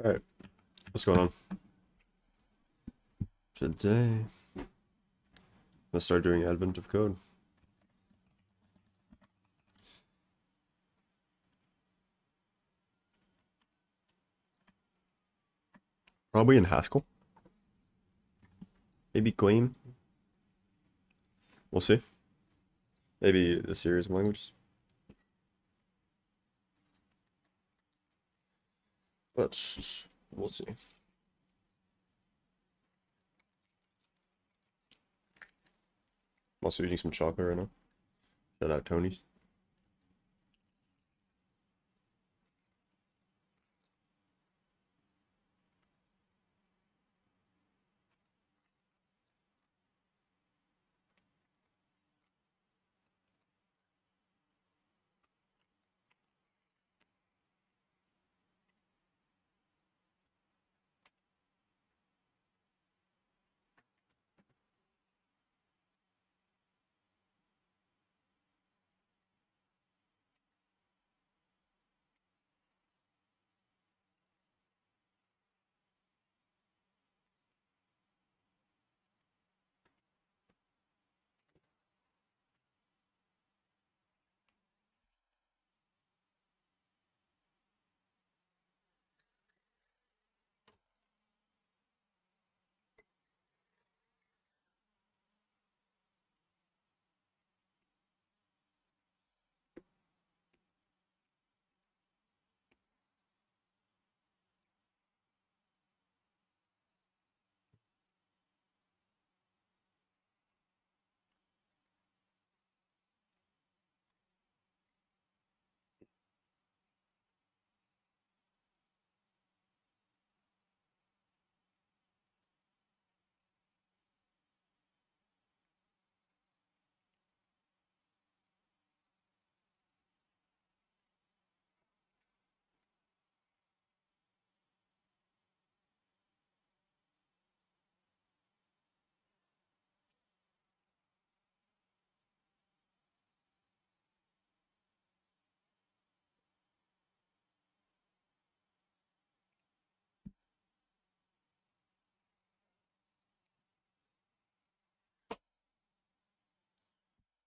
All right, what's going on today? Let's start doing Advent of Code. Probably in Haskell, maybe Gleam. We'll see. Maybe a series of languages. We'll see. I'm also eating some chocolate right now. Shout out Tony's.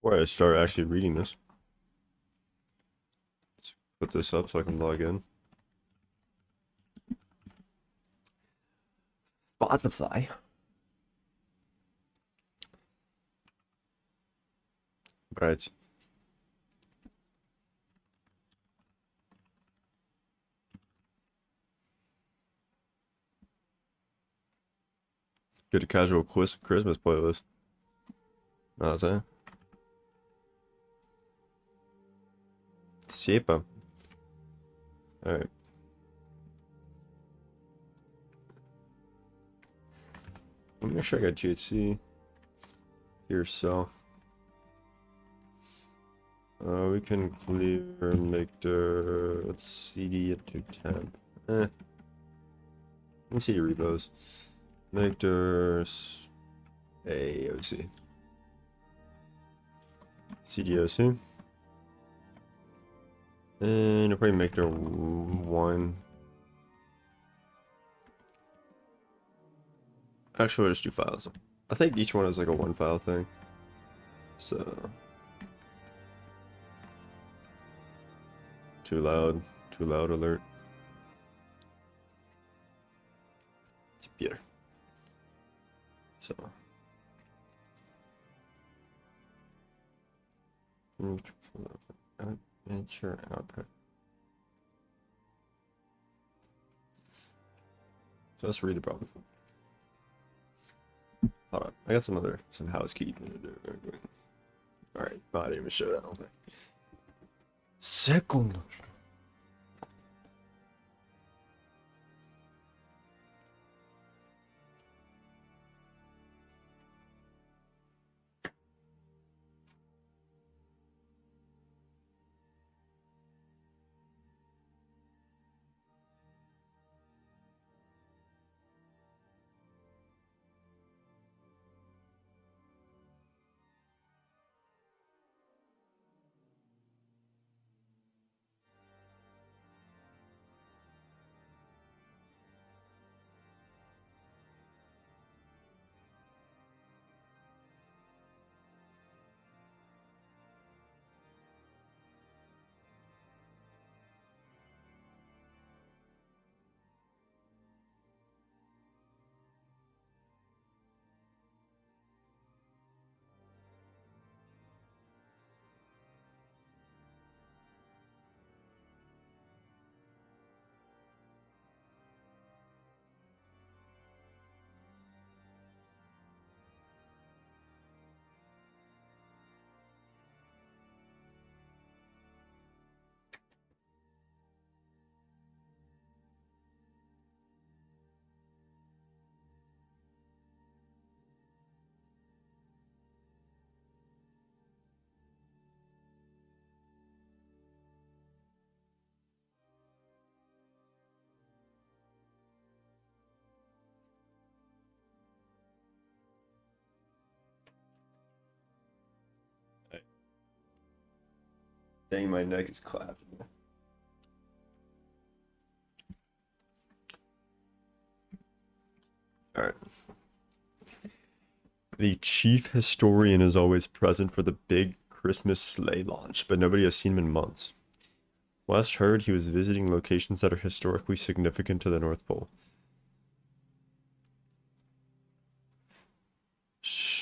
Before I start actually reading this, let's put this up so I can log in. Spotify. Right. Get a casual quiz Christmas playlist. No, that's it. Siepa. Alright. Let me make sure I got GHC here, so. We can clear Mictor. Let's CD it to temp. Let me see your repos. Mictor AOC. CDOC. And I'll probably Mictor 1. Actually, we'll just do files. I think each one is like a one file thing. So. Too loud. Too loud alert. It's better. So. Enter output. So let's read the problem. Hold on. I got some housekeeping to do. Alright. I didn't even show that, I don't think. Second. Dang, my neck is clapping. Alright. The chief historian is always present for the big Christmas sleigh launch, but nobody has seen him in months. Last heard, he was visiting locations that are historically significant to the North Pole. Shh.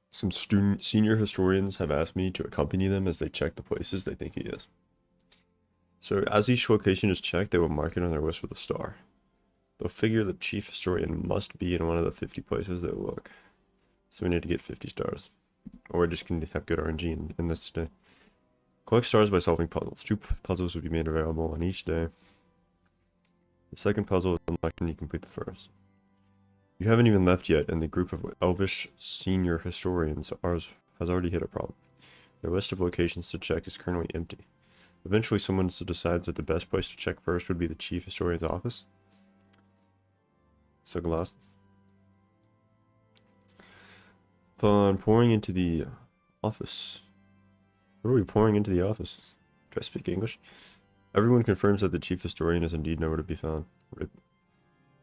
Some senior historians have asked me to accompany them as they check the places they think he is. So as each location is checked, they will mark it on their list with a star. They'll figure the chief historian must be in one of the 50 places they look. So we need to get 50 stars. Or we're just going to have good RNG in this today. Collect stars by solving puzzles. 2 puzzles will be made available on each day. The second puzzle is unlocked when you complete the first. You haven't even left yet, and the group of elvish senior historians has already hit a problem. Their list of locations to check is currently empty. Eventually, someone decides that the best place to check first would be the chief historian's office. So lost. Upon pouring into the office. What are we pouring into the office? Do I speak English? Everyone confirms that the chief historian is indeed nowhere to be found.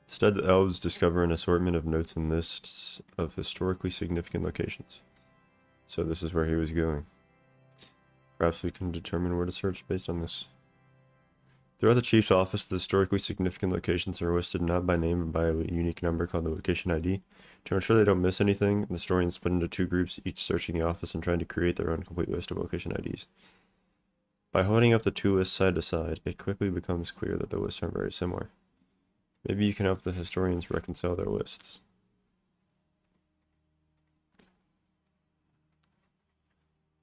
Instead, the elves discover an assortment of notes and lists of historically significant locations. So this is where he was going. Perhaps we can determine where to search based on this. Throughout the chief's office, the historically significant locations are listed not by name but by a unique number called the location ID. To ensure they don't miss anything, the historians split into 2 groups, each searching the office and trying to create their own complete list of location IDs. By holding up the 2 lists side to side, it quickly becomes clear that the lists are very similar. Maybe you can help the historians reconcile their lists.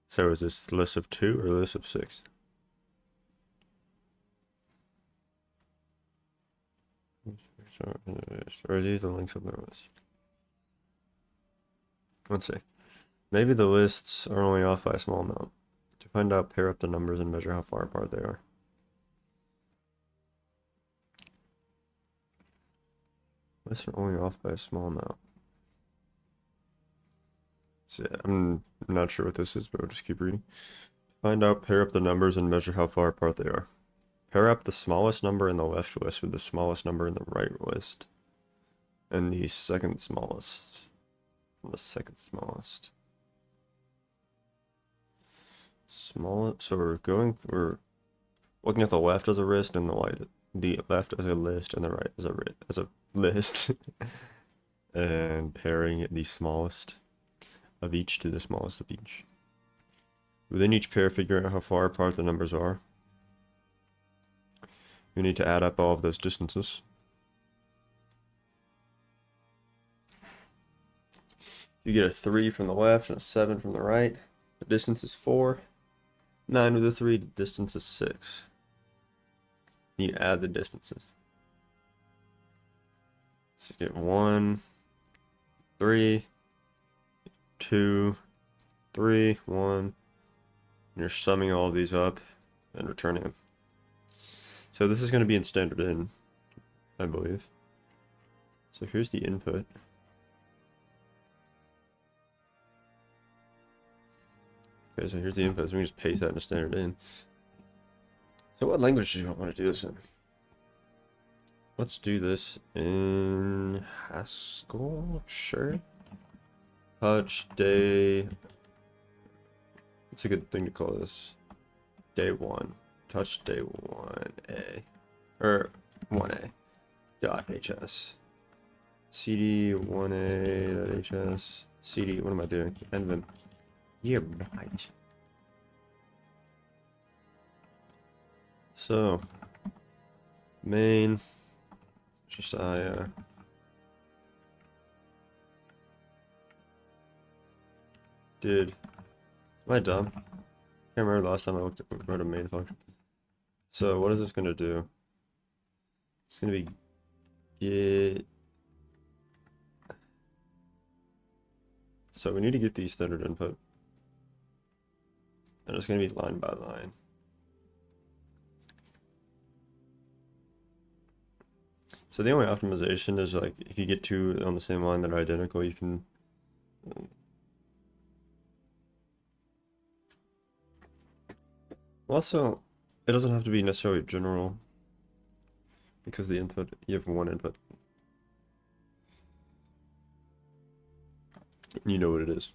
So is this a list of 2 or a list of 6? Or are these the links of their list? Let's see. Maybe the lists are only off by a small amount. To find out, pair up the numbers and measure how far apart they are. Lists are only off by a small amount. So I'm not sure what this is, but we'll just keep reading. Find out, pair up the numbers and measure how far apart they are. Pair up the smallest number in the left list with the smallest number in the right list. And the second smallest from the second smallest. So we're looking at the left as a list and the left as a list and the right as a list. And pairing the smallest of each to the smallest of each. Within each pair, figure out how far apart the numbers are. You need to add up all of those distances. You get a 3 from the left and a 7 from the right. The distance is 4. 9 with a 3, the distance is 6. You add the distances. So you get 1, 3, 2, 3, 1. And you're summing all of these up and returning them. So this is going to be in standard in, I believe. So here's the input. Okay, so here's the input. So we can just paste that into standard in. So what language do you want to do this in? Let's do this in Haskell, sure. Touch day. It's a good thing to call this. Day 1. Touch day 1a. Or 1a. Dot HS. CD 1a. Dot HS. CD, what am I doing? Envin. You're right. So, main. Just Dude, am I dumb? Can't remember the last time I wrote a main function. So what is this gonna do? It's gonna be get. So we need to get the standard input, and it's gonna be line by line. So the only optimization is like if you get two on the same line that are identical, you can also, it doesn't have to be necessarily general because the input, you have one input. And you know what it is.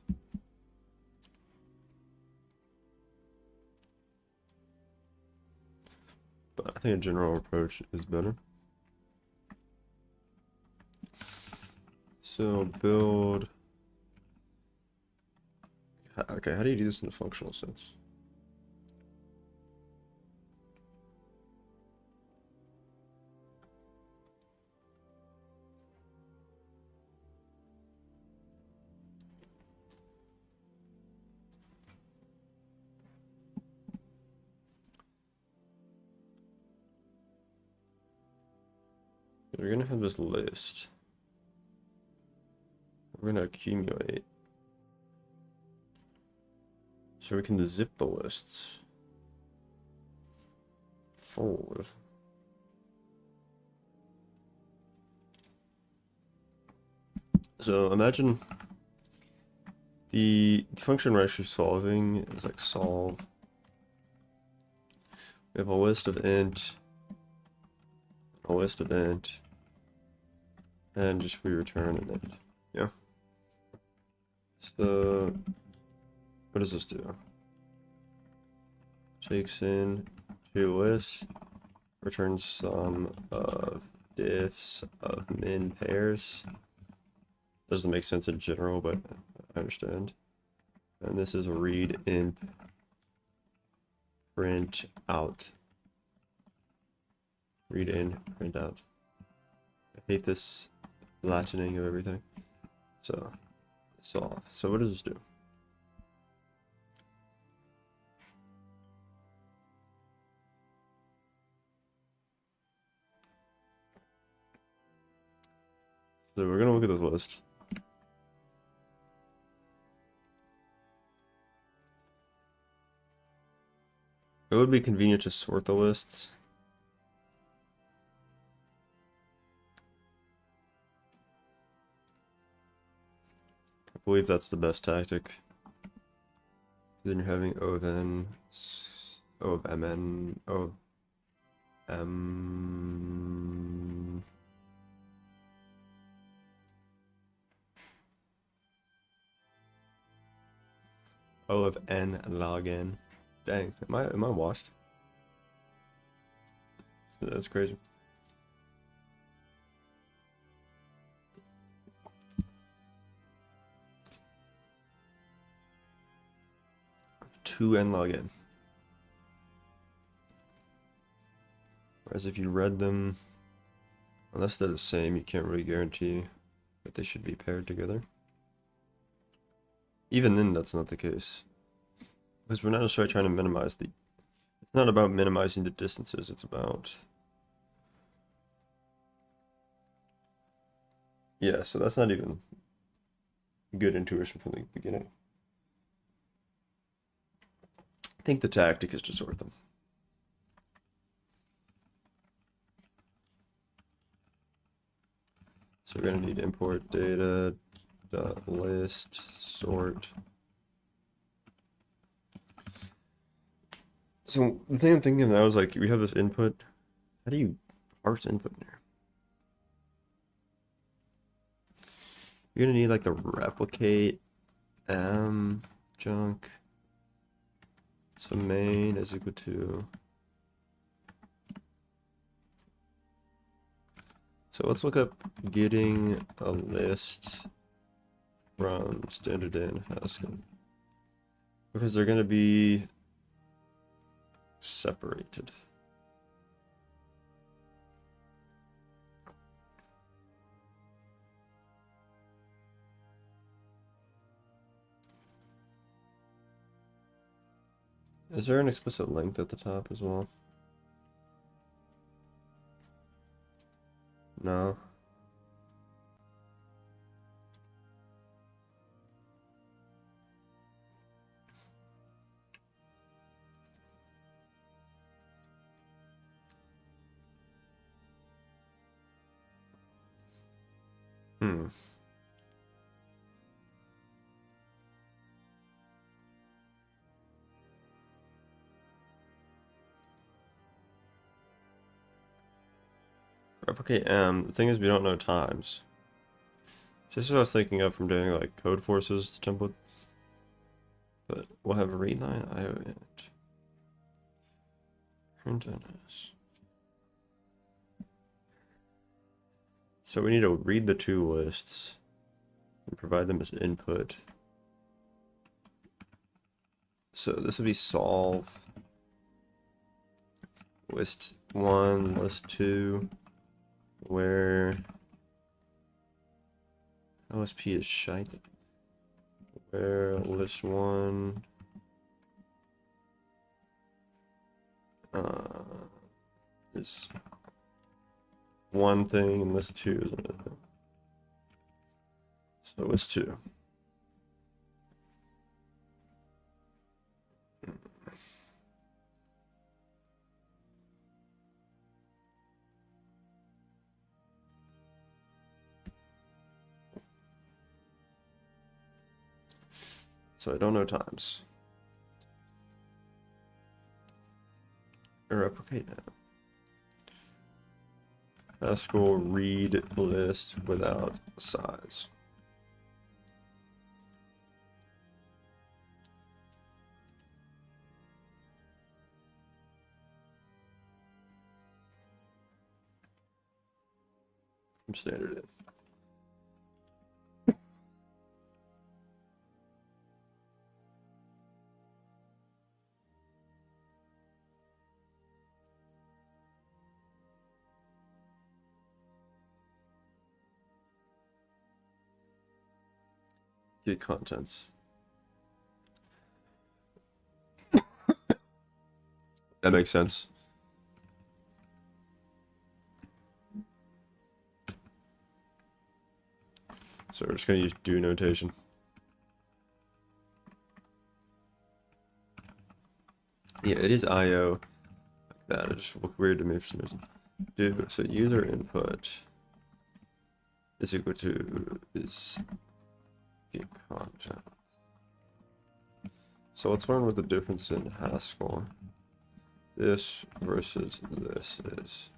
But I think a general approach is better. So build. Okay, how do you do this in a functional sense? We're gonna have this list. We're gonna accumulate. So we can zip the lists forward. So imagine the function we're actually solving is like solve. We have a list of int, a list of int, and just we return an int. Yeah. So what does this do? Takes in two lists, returns sum of diffs of min pairs. Doesn't make sense in general, but I understand. And this is a read in print out. Read in, print out. I hate this Latining of everything. So, solve. So what does this do? So we're gonna look at this list. It would be convenient to sort the lists. I believe that's the best tactic. Then you're having O of N, O of Mn, O of M. O of N log N. Dang, am I washed? That's crazy. Two N log N. Whereas if you read them, unless they're the same, you can't really guarantee that they should be paired together. Even then, that's not the case. Because we're not necessarily trying to minimize the... It's not about minimizing the distances, it's about... Yeah, so that's not even good intuition from the beginning. I think the tactic is to sort them. So we're going to need import data dot list sort. So the thing I'm thinking now is like we have this input. How do you parse input in there? You're gonna need like the replicate junk. So main is equal to. So let's look up getting a list from standard in Haskell. Because they're gonna be separated. Is there an explicit length at the top as well? No. Replicate M. The thing is, we don't know times. So this is what I was thinking of from doing like code forces template. But we'll have a read line IO int. Print NS. So we need to read the two lists and provide them as input. So this would be solve list 1, list 2, where LSP is shite. Where list 1 is one thing and list 2 is another thing. So list 2. So I don't know times. Replicate that. Haskell read list without size. From standard in. Get contents. That makes sense. So we're just going to use do notation. Yeah, it is IO like that. It just looked weird to me for some reason. Do, so user input is equal to is get content. So let's learn what the difference in Haskell this versus this is.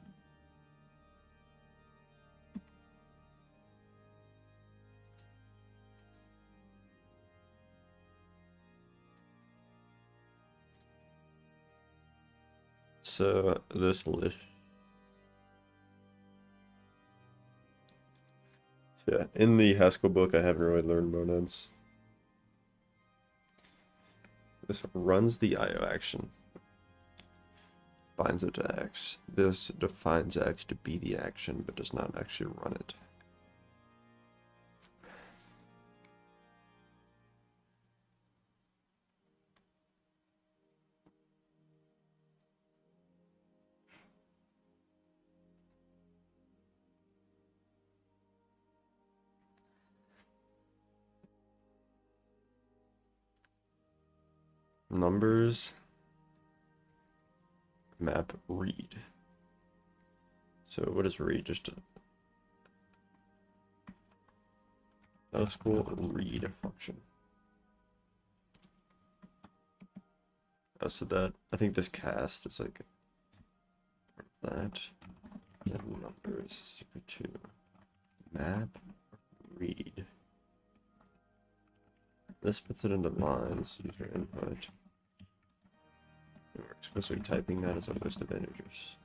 So this list. Yeah, in the Haskell book, I haven't really learned monads. This runs the IO action, binds it to X. This defines X to be the action, but does not actually run it. Numbers map read. So what is read? Just a Haskell read function. So that I think this cast is like that. And numbers is equal to map read. This puts it into lines, user input. And we're explicitly typing that as a list of integers.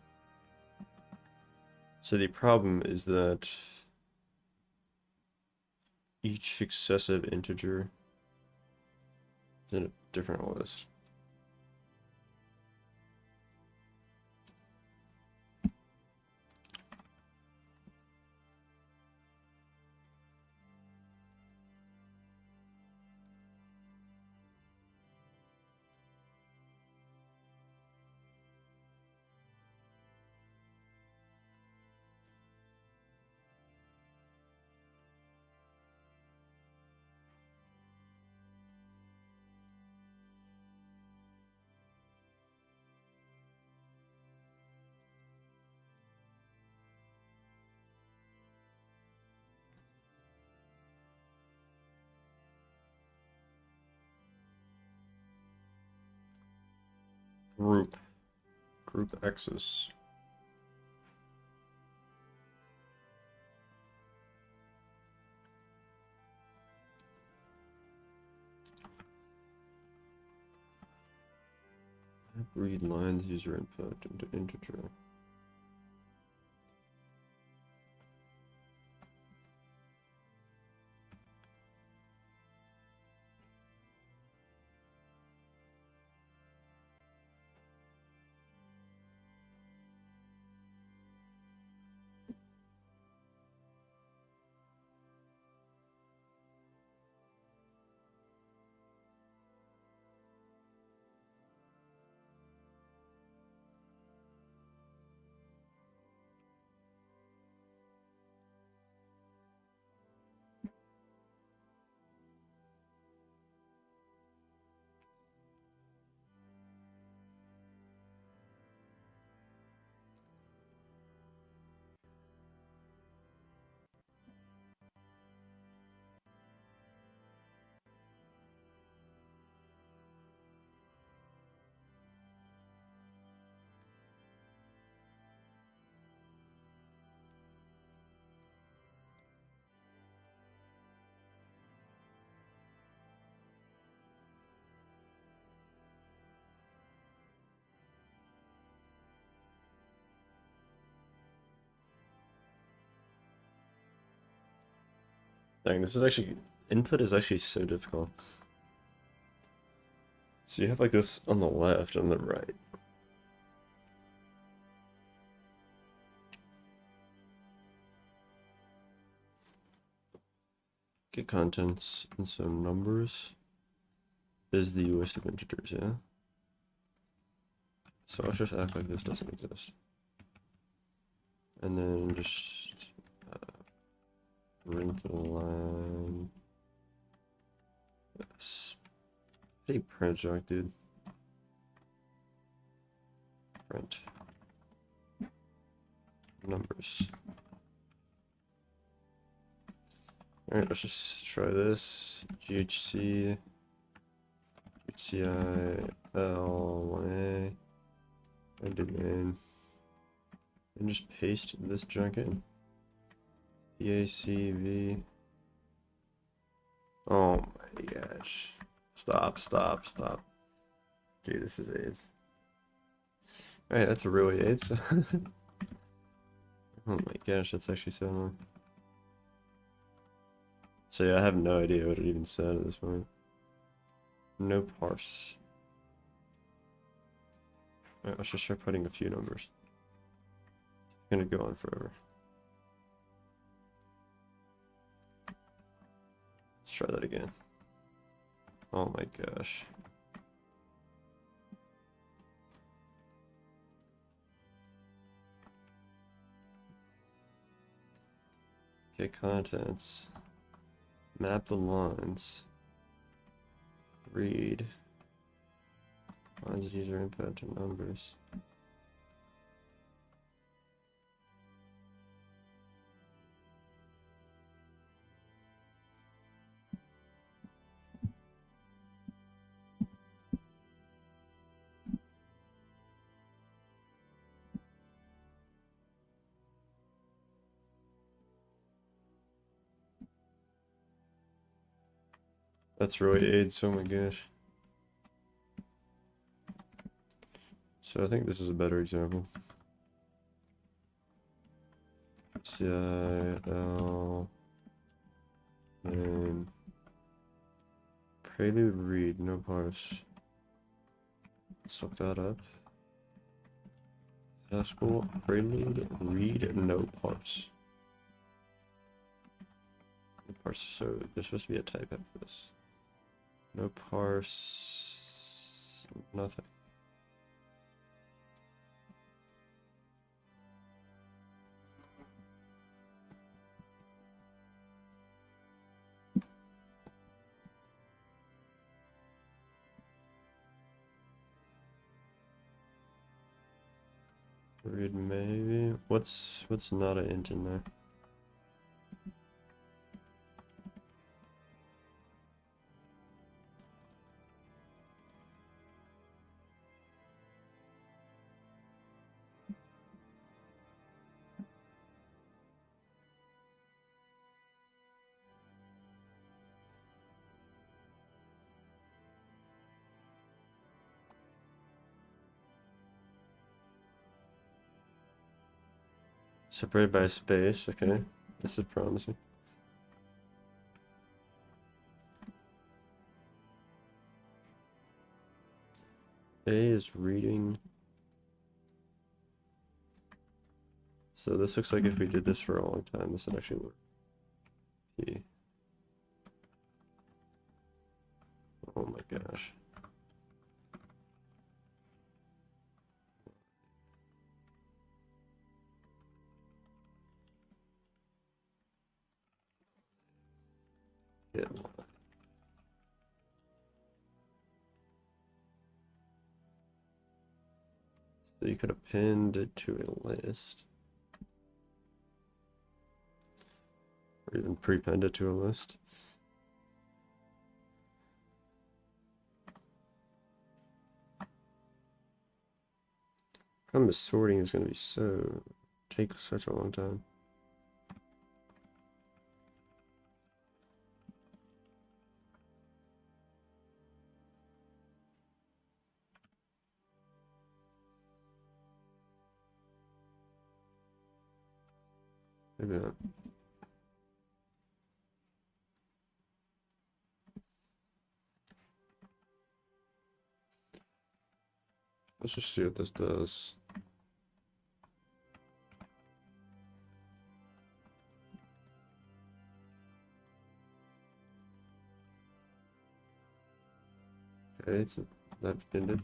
So the problem is that each successive integer is in a different list. Group X's. Read lines user input into integer. Dang, this is actually, input is actually so difficult. So you have like this on the left and the right. Get contents and some numbers is the list of integers, yeah? So let's just act like this doesn't exist. And then just print the line. Pretty print junk, dude. Print numbers. Alright, let's just try this. GHC HCI L1A and domain. And just paste this junk in. PACV. Oh my gosh. Stop. Dude, this is AIDS. Alright, that's really AIDS. Oh my gosh, that's actually so annoying. So yeah, I have no idea what it even said at this point. No parse. Alright, let's just start putting a few numbers. It's gonna go on forever. Let's try that again. Oh my gosh. Okay, contents. Map the lines. Read. Lines user input to numbers. That's really AIDS, oh my gosh. So I think this is a better example. CIL and prelude read, no parse. Let's look that up. Haskell prelude read, no parse. No parse, so there's supposed to be a type after this. No parse, nothing. Read maybe. What's not an int in there? Separated by a space, okay. This is promising. A is reading. So this looks like if we did this for a long time, this would actually work. P. Oh my gosh. Yeah. So you could have pinned it to a list. Or even prepend it to a list. Problem is sorting is going to be take such a long time. Maybe not. Let's just see what this does. Okay, so that pinned it.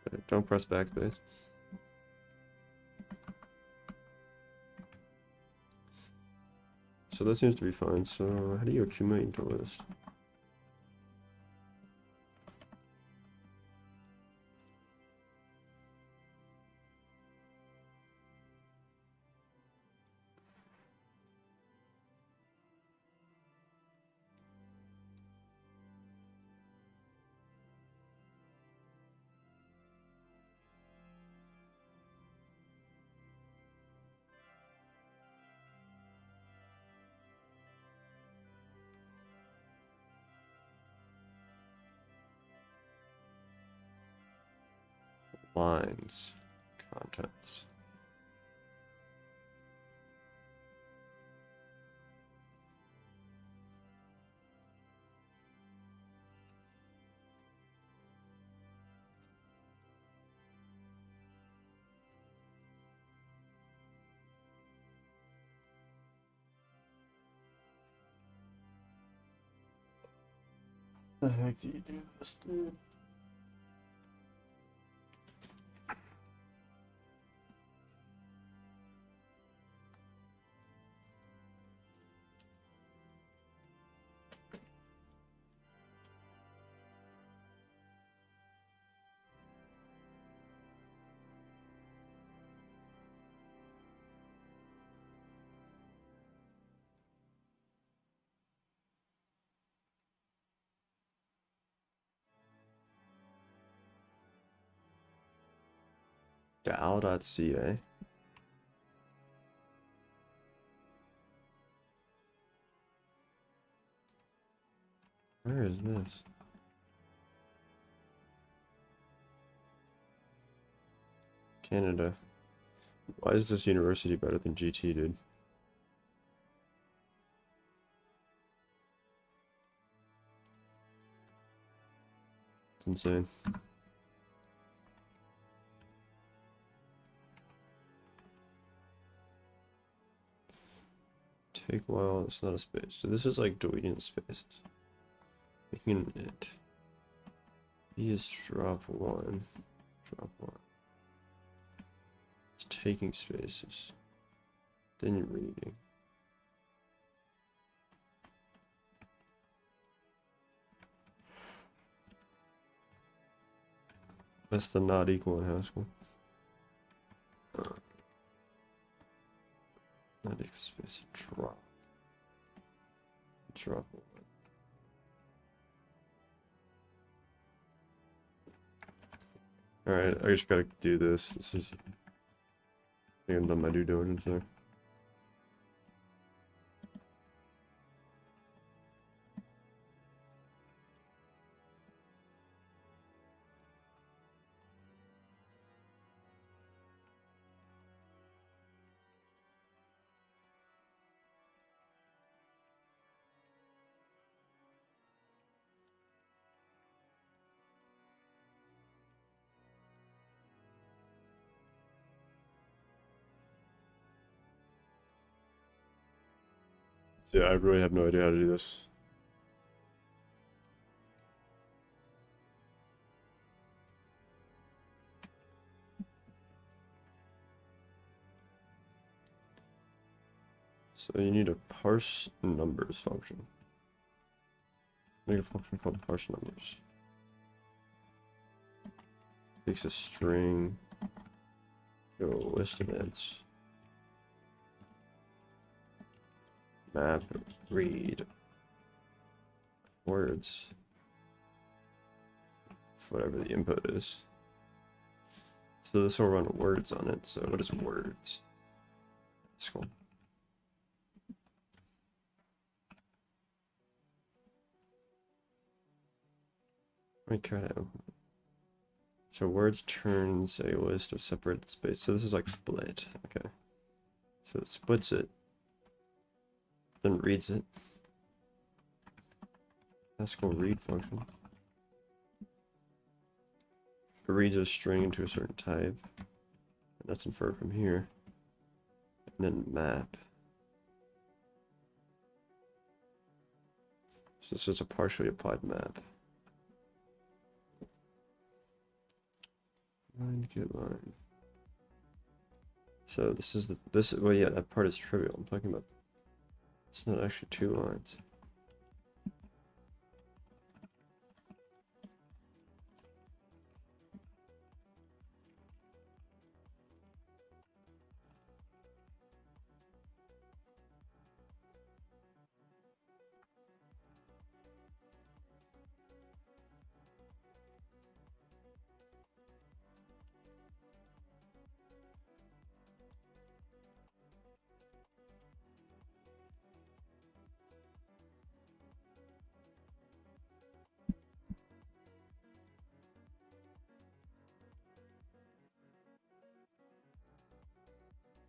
Okay, don't press backspace. So that seems to be fine. So how do you accumulate into a list? Lines, contents. The heck do you do this, dude? Dal.ca. Where is this? Canada. Why is this university better than GT, dude? It's insane. Take a while, it's not a space. So this is like deleting the spaces. Making it. B is drop one. Drop one. It's taking spaces. Then you're reading. Less than not equal in Haskell. Not equal space. Drop. Drop one. Alright, I just gotta do this. This is... I think I've done my due diligence there. So yeah, I really have no idea how to do this. So you need a parse numbers function. Make a function called parse numbers. Takes a string, go list events, map, read, words, whatever the input is. So this will run words on it. So what is words? Haskell. Okay. So words turns a list of separate space. So this is like split. Okay. So it splits it, then reads it. Haskell read function. It reads a string into a certain type. And that's inferred from here. And then map. So this is a partially applied map. Line, get line. So this is well yeah, that part is trivial. I'm talking about it's not actually two lines.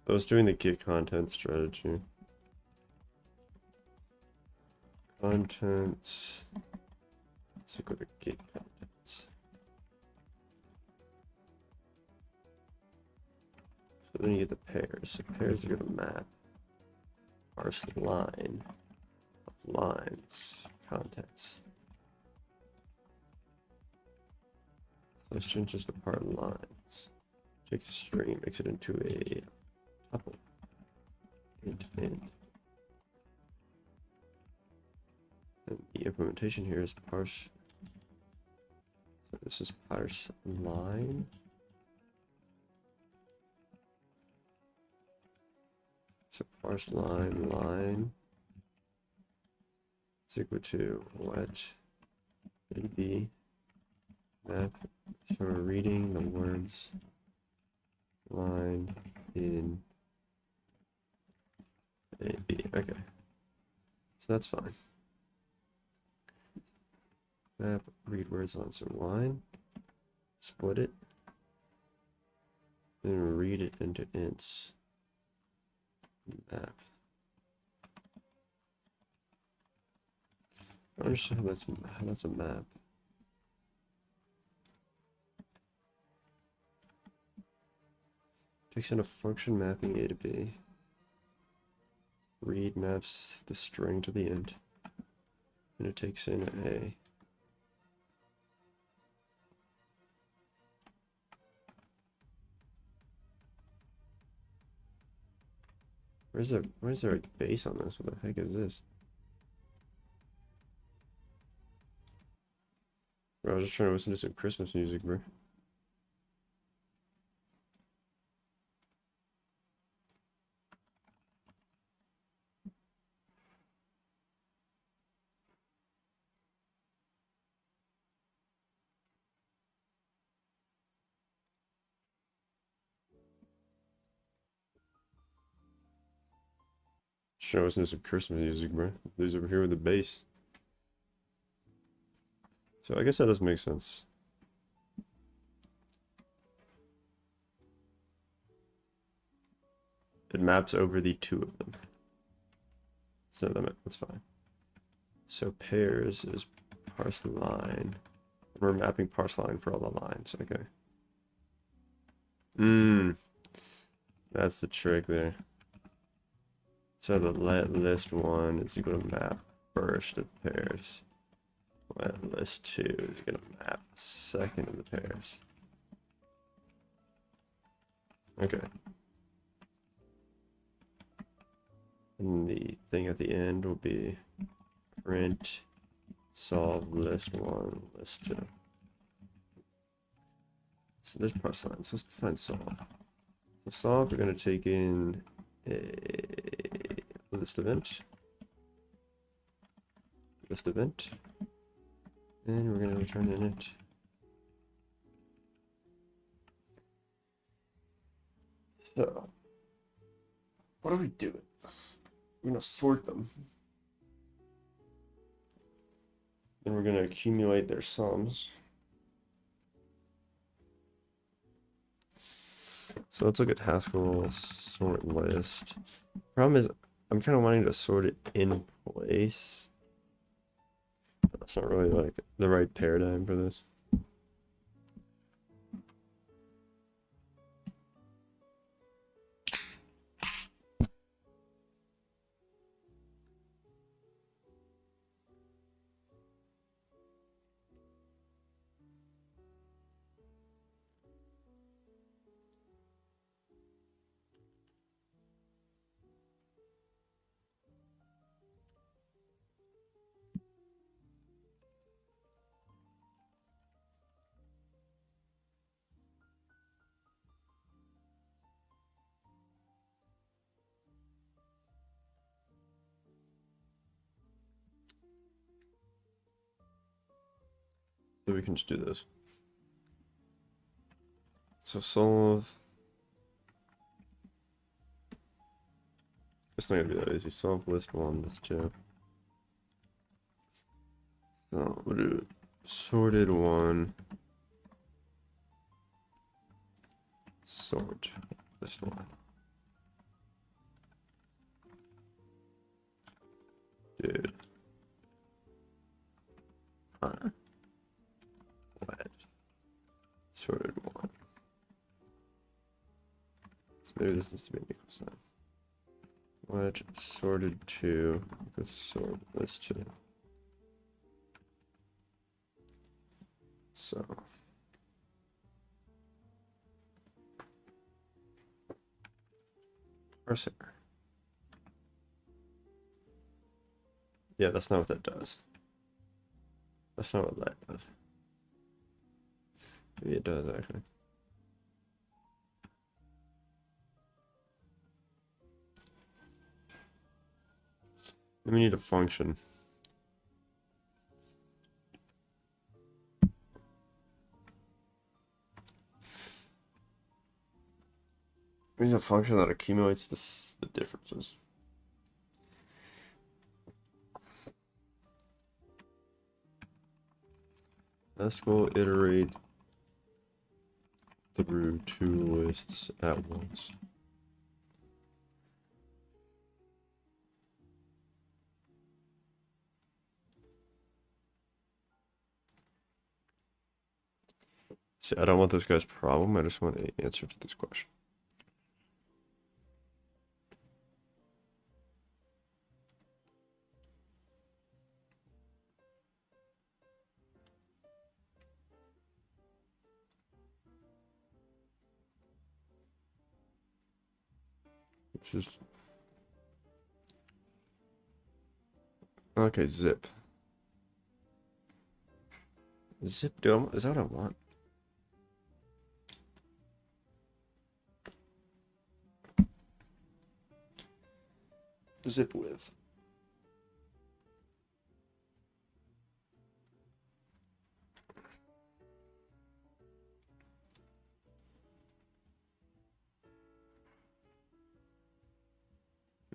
I was doing the get content strategy. Contents. Let's go to get contents. So then you get the pairs. So pairs are going to map. Parse line of lines. Contents. So this changes the part lines. Takes a string, makes it into a tuple. Int. And the implementation here is parse. So this is parse line. So parse line is equal to what? AB map. So we're reading the words line in AB. Okay. So that's fine. Map, read words on some line, split it, then read it into ints. Map. I don't understand how that's a map. Takes in a function mapping A to B. Read maps the string to the int. And it takes in A. Where's there a base on this? What the heck is this? Bro, I was just trying to listen to some Christmas music, bro. Show us some Christmas music, bro. There's over here with the bass. So I guess that does make sense. It maps over the two of them. So that's fine. So pairs is parse line. We're mapping parse line for all the lines. Okay. That's the trick there. So the let list 1 is equal to map first of the pairs. Let list 2 is going to map second of the pairs. Okay. And the thing at the end will be print solve list 1, list 2. So there's parse lines. Let's define solve. So solve, we're going to take in a list event, and we're going to return init. So, what do we do with this? We're going to sort them. Then we're going to accumulate their sums. So let's look at Haskell sort list. Problem is, I'm kind of wanting to sort it in place. But that's not really like the right paradigm for this. So we can just do this. So solve. It's not gonna be that easy. Solve list 1, list 2. So we'll do sorted 1. Sort list 1. Dude. What? Sorted 1. So maybe this needs to be an equal sign. Wedge sorted 2 equals sort list 2. So parser. Yeah, that's not what that does. That's not what that does. Maybe it does actually. Then we need a function. We need a function that accumulates the differences. Haskell iterate through 2 lists at once. See, I don't want this guy's problem. I just want an answer to this question. It's just okay. Zip. Zip. Is that what I want? Zip width.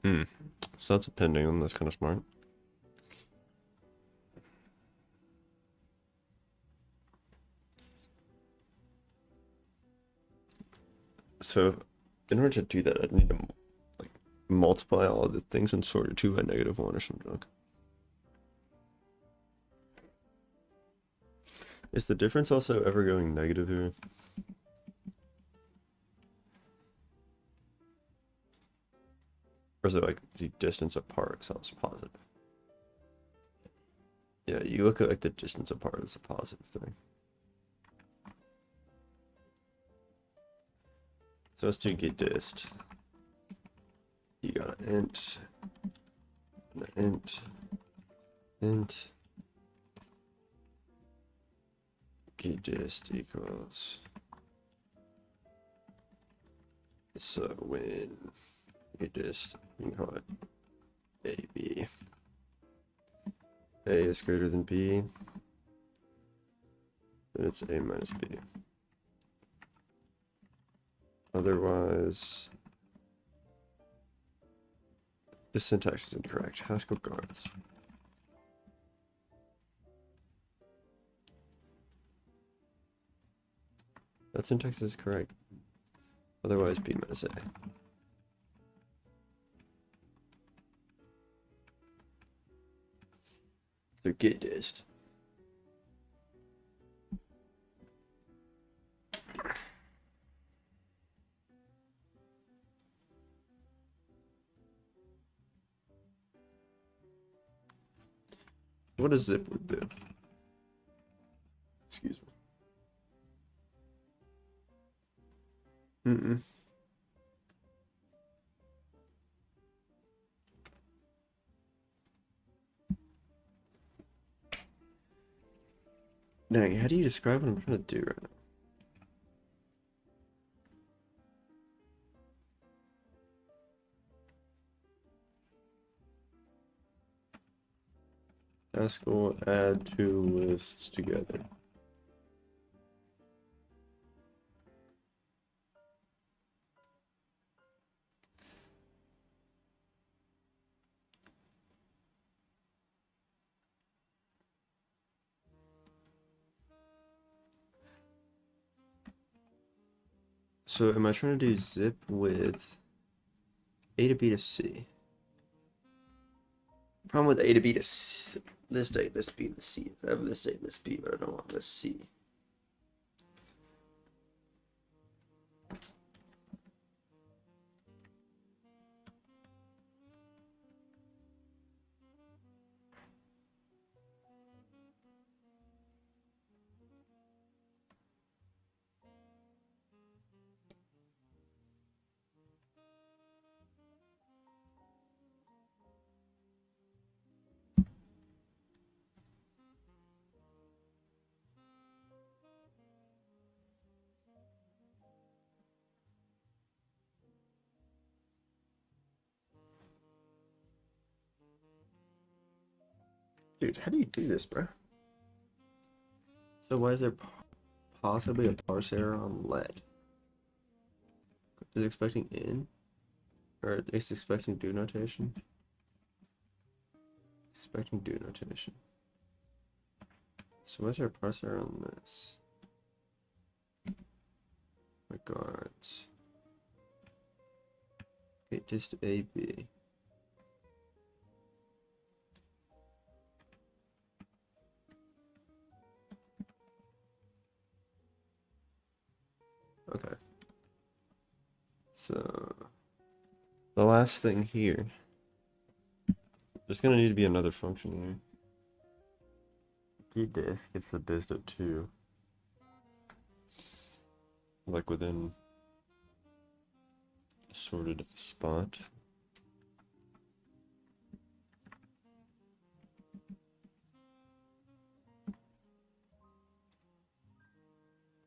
Hmm. So that's a pending one. That's kind of smart. So in order to do that, I'd need to like multiply all of the things and sort it 2 by -1 or some junk. Is the difference also ever going negative here? Or is it like the distance apart, so it's positive? Yeah, you look at like the distance apart as a positive thing. So let's do get dist. You got an int, get dist equals. So when get dist, you can call it AB. A is greater than B, then it's A minus B. Otherwise, this syntax is incorrect. Haskell guards. That syntax is correct. Otherwise, B minus A. So get dist. What does zip would do? Excuse me. Dang, how do you describe what I'm trying to do right now? Haskell add 2 lists together. So am I trying to do zip with A to B to C? Problem with A to B to C, list A, list B, list C. I have list A, list B, but I don't want list C. Dude, how do you do this, bro? So why is there possibly a parse error on let? Is it expecting in? Or is it expecting do notation? Expecting do notation. So why is there a parse error on this? Regards. Okay, just AB. Okay. So the last thing here. There's gonna need to be another function here. Get dist gets the dist of 2. Like within a sorted spot.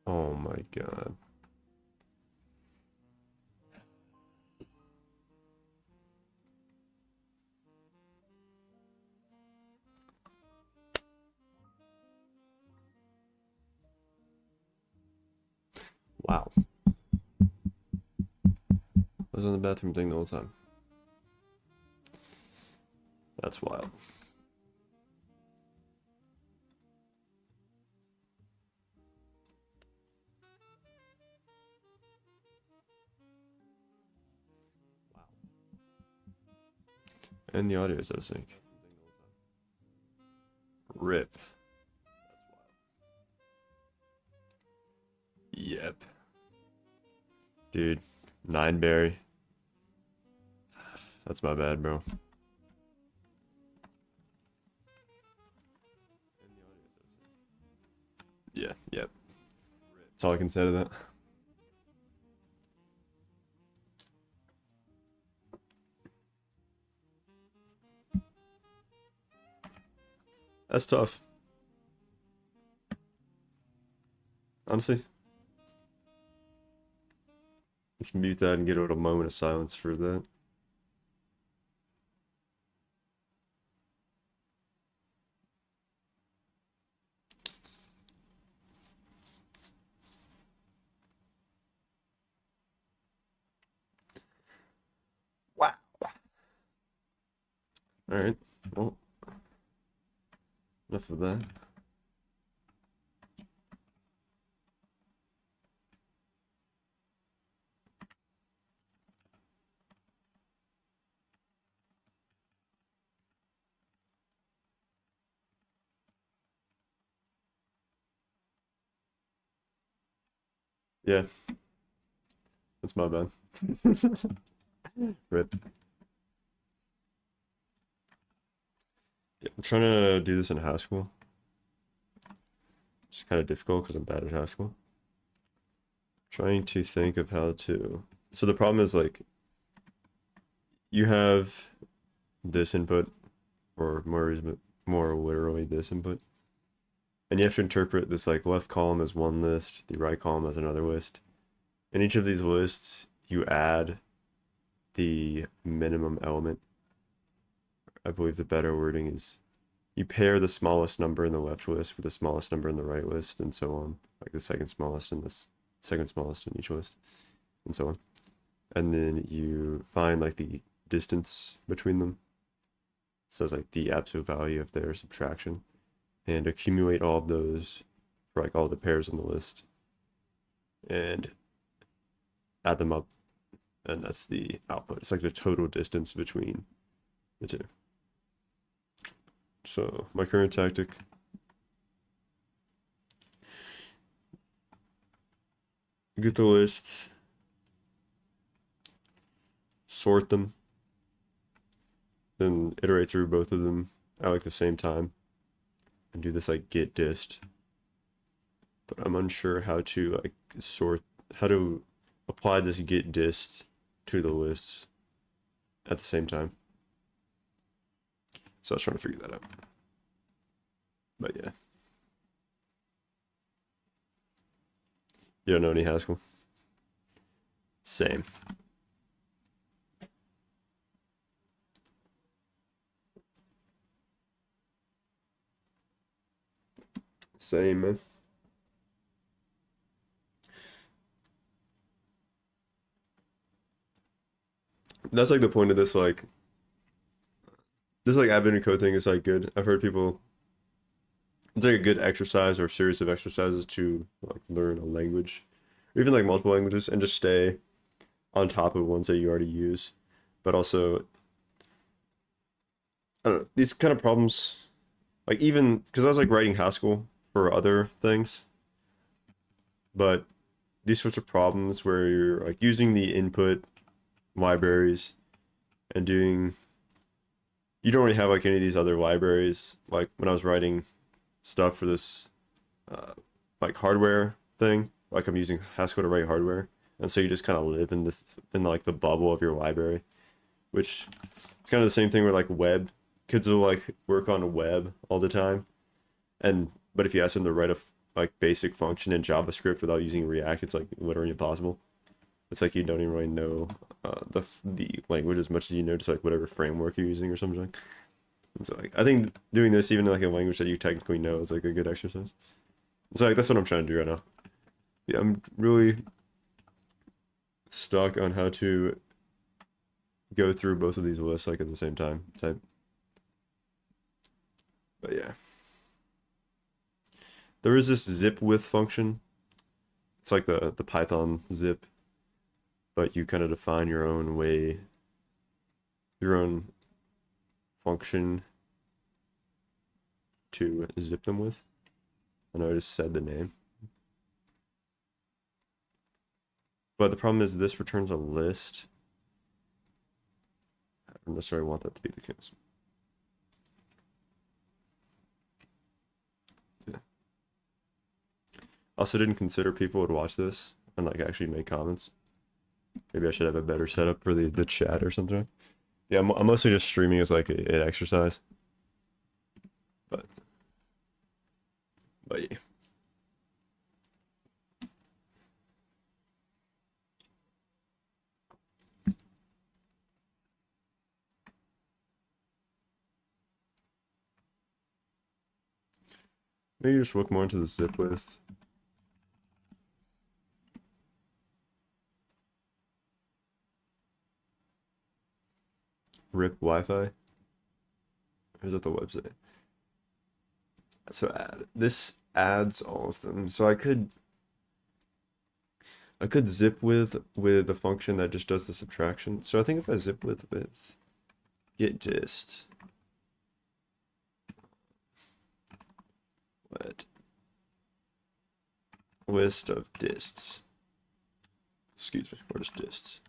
Oh my god. Wow. I was on the bathroom thing the whole time. That's wild. And the audio is out of sync. Rip. Yep. Dude, 9-berry. That's my bad, bro. Yeah, yep. That's all I can say to that. That's tough. Honestly. We can mute that and get a little moment of silence for that. Wow. Alright, well, enough of that. Yeah. That's my bad. Rip. Yeah, I'm trying to do this in Haskell. It's kind of difficult because I'm bad at Haskell. Trying to think of how to... So the problem is, like, you have this input, or more literally this input, and you have to interpret this, like, left column as one list, the right column as another list. In each of these lists, you add the minimum element. I believe the better wording is you pair the smallest number in the left list with the smallest number in the right list, and so on. Like the second smallest and the second smallest in each list, and so on. And then you find like the distance between them. So it's like the absolute value of their subtraction, and accumulate all of those for like all the pairs in the list, and add them up, and that's the output. It's like the total distance between the two. So my current tactic, get the lists, sort them, then iterate through both of them at like the same time, and do this like get dist. But I'm unsure how to like how to apply this get dist to the lists at the same time. So I was trying to figure that out. But yeah. You don't know any Haskell? Same. Same, man. That's like the point of this, like, this like admin code thing is like good. I've heard people, it's like a good exercise or series of exercises to like learn a language, or even like multiple languages, and just stay on top of ones that you already use. But also, I don't know, these kind of problems, like even, because I was like writing Haskell for other things, but these sorts of problems where you're like using the input libraries and doing, you don't really have like any of these other libraries. Like when I was writing stuff for this like hardware thing, like I'm using Haskell to write hardware, and so you just kind of live in this, in like the bubble of your library, which it's kind of the same thing where like web kids will like work on web all the time, and but if you ask them to write a like basic function in JavaScript without using React, it's like literally impossible. It's like you don't even really know the language as much as you know just like whatever framework you're using or something. And so like I think doing this even in like a language that you technically know is like a good exercise. So like that's what I'm trying to do right now. Yeah, I'm really stuck on how to go through both of these lists like at the same time type. But yeah. There is this zip width function. It's like the Python zip, but you kind of define your own way, your own function to zip them with. I know I just said the name. But the problem is this returns a list. I don't necessarily want that to be the case. Yeah. Also didn't consider people would watch this and like actually make comments. Maybe I should have a better setup for the chat or something. Yeah, I'm mostly just streaming as like an exercise. But yeah. Maybe just look more into the zip width. RIP Wi-Fi. Or is that the website? So this adds all of them. So I could zip with a function that just does the subtraction. So I think if I zip with get dist, what list of dists, excuse me, what is dists,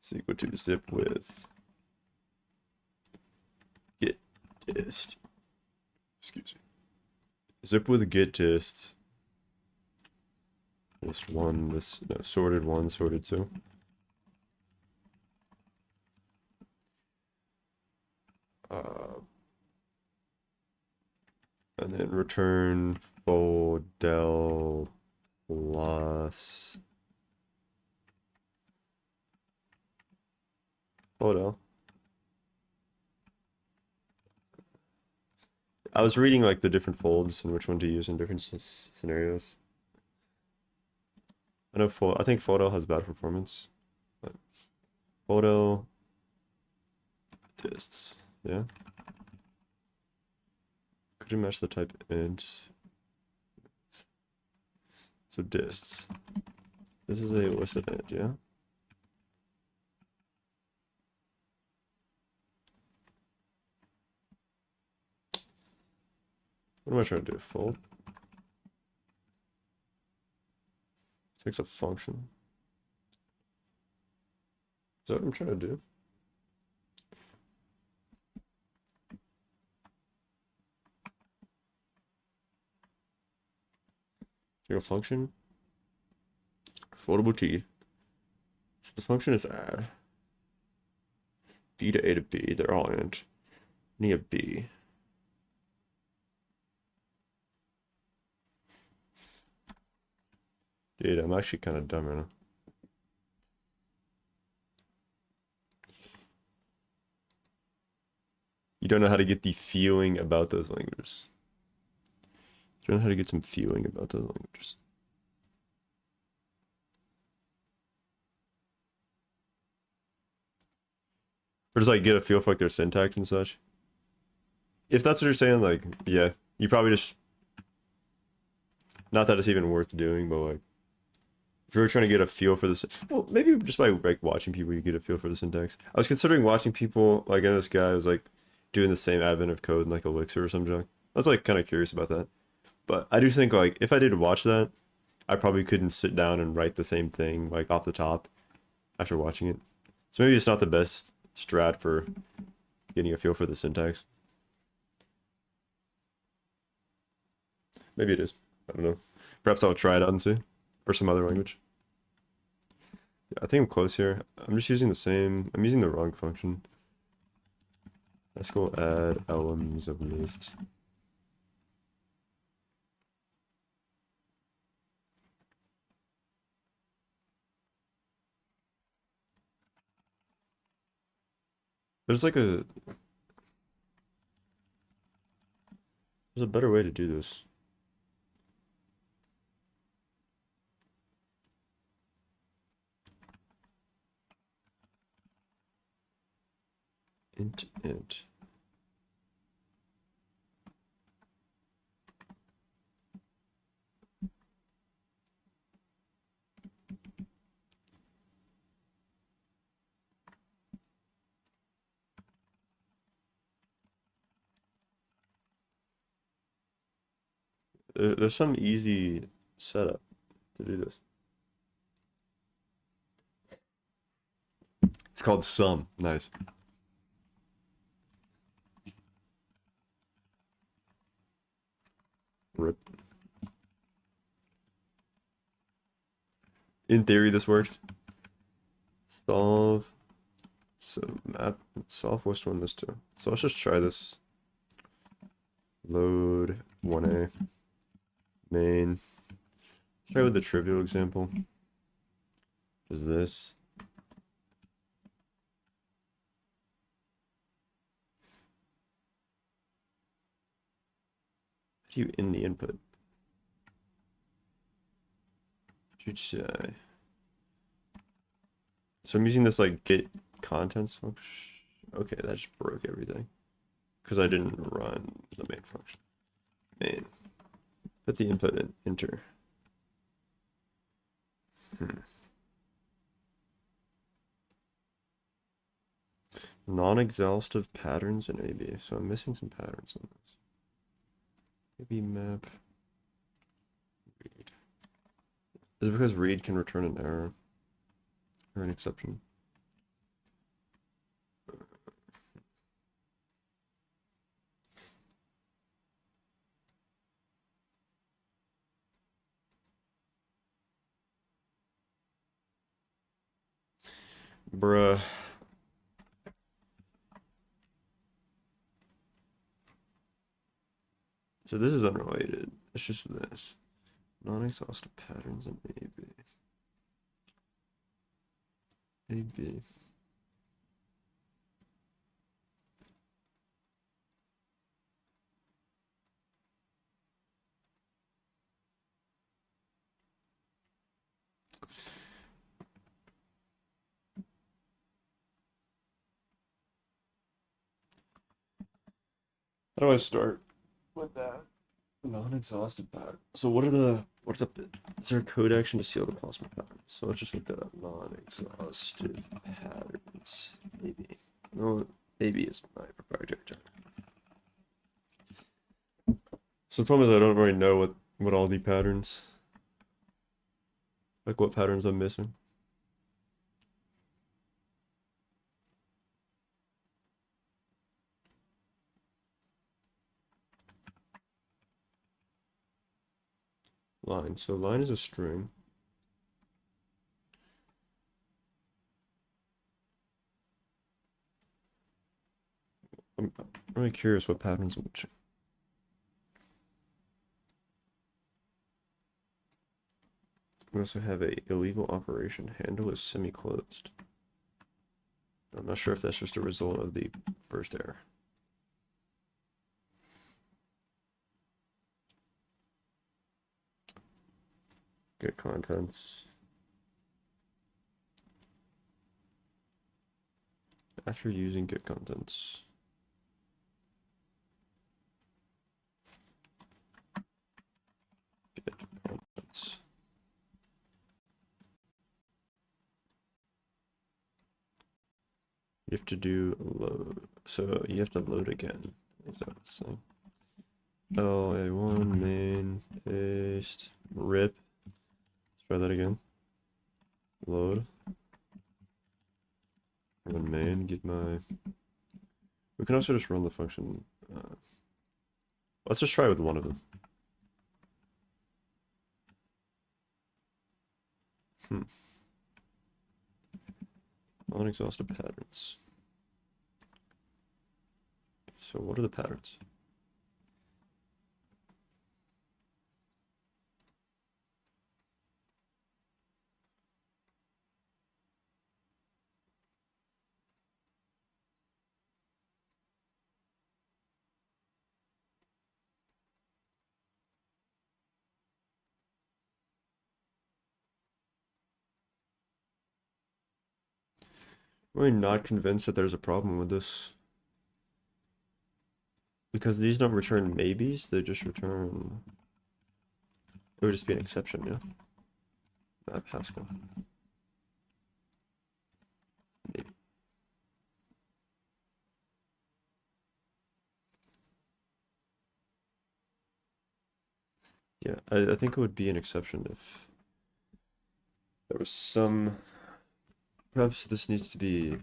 is equal to zip with get dist, excuse me, zip with get dist, list one, this, no, sorted one, sorted two. And then return del plus del. I was reading like the different folds and which one to use in different scenarios. I know I think del has bad performance. Del dists, yeah. Could you match the type int? So dists. This is a listed int, yeah? What am I trying to do? Fold? Takes a function. Is that what I'm trying to do? Take a function. Foldable T. So the function is add. B to A to B. They're all int. Need a B. Dude, I'm actually kind of dumb right now. You don't know how to get the feeling about those languages. You don't know how to get some feeling about those languages. Or just like get a feel for like their syntax and such. If that's what you're saying, like, yeah, you probably just, not that it's even worth doing, but like, if you're trying to get a feel for this, well, maybe just by like watching people, you get a feel for the syntax. I was considering watching people, like, I know this guy was like doing the same advent of code in like Elixir or some junk. I was like kind of curious about that. But I do think like if I did watch that, I probably couldn't sit down and write the same thing like off the top after watching it. So maybe it's not the best strat for getting a feel for the syntax. Maybe it is. I don't know. Perhaps I'll try it out and see for some other language. Yeah, I think I'm close here. I'm just using the same. I'm using the wrong function. Haskell add elements of list. There's like there's a better way to do this. Int. There's some easy setup to do this. It's called sum. Nice. Rip. In theory, this works. Solve. So map. Solve which one this to. So let's just try this. Load 1A. Main. Try with the trivial example. Is this? How do you in the input? So I'm using this like get contents function. Okay, that just broke everything because I didn't run the main function. Main. Put the input in. Enter. Non-exhaustive patterns in AB. So I'm missing some patterns in this. AB map. Read. Is it because read can return an error or an exception? Bruh. So this is unrelated. It's just this. Non-exhaustive patterns in AB. AB. How do I start with that? Non-exhaustive pattern. So what are the is there a code action to seal the possible patterns? So let's just look that up. Non-exhaustive patterns. Maybe. No, maybe is my proprietary term. So the problem is I don't really know what all the patterns, like what patterns I'm missing. Line. So line is a string. I'm really curious what patterns which. We also have a illegal operation. Handle is semi-closed. I'm not sure if that's just a result of the first error. Get contents. After using get contents. Get contents. You have to do load. So you have to load again. Is that what's saying? LA1 main paste rip. Let's try that again. Load. Run main, get my. We can also just run the function. Let's just try with one of them. Non-exhaustive patterns. So what are the patterns? I'm really not convinced that there's a problem with this. Because these don't return maybes, they just return. It would just be an exception, yeah. Not Haskell. Maybe. Yeah, I think it would be an exception if there was some. Perhaps this needs to be.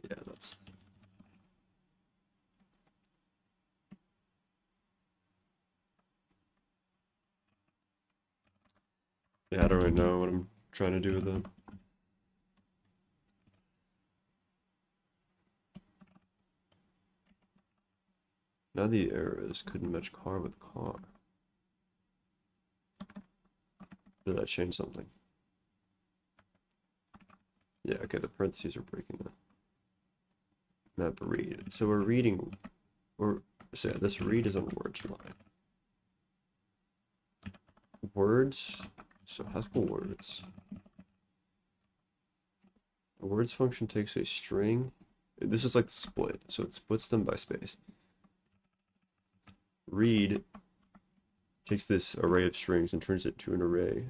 Yeah, that's. Yeah, I don't really know what I'm trying to do with that. Now the error is couldn't match car with car. Did I change something? Yeah, okay, the parentheses are breaking that. Map read. So we're reading, so yeah, this read is on words line. Words, so Haskell words. A words function takes a string. This is like the split, so it splits them by space. Read takes this array of strings and turns it to an array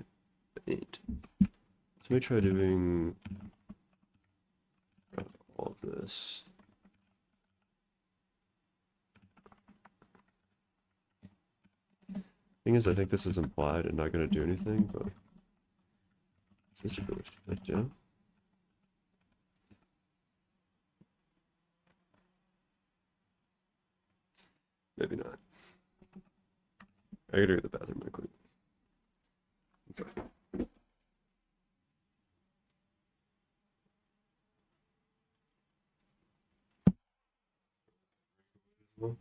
of 8. So let me try doing all of this. Thing is, I think this is implied and not going to do anything, but this is really stupid, yeah. Maybe not. I gotta go to the bathroom real quick. Sorry. Well,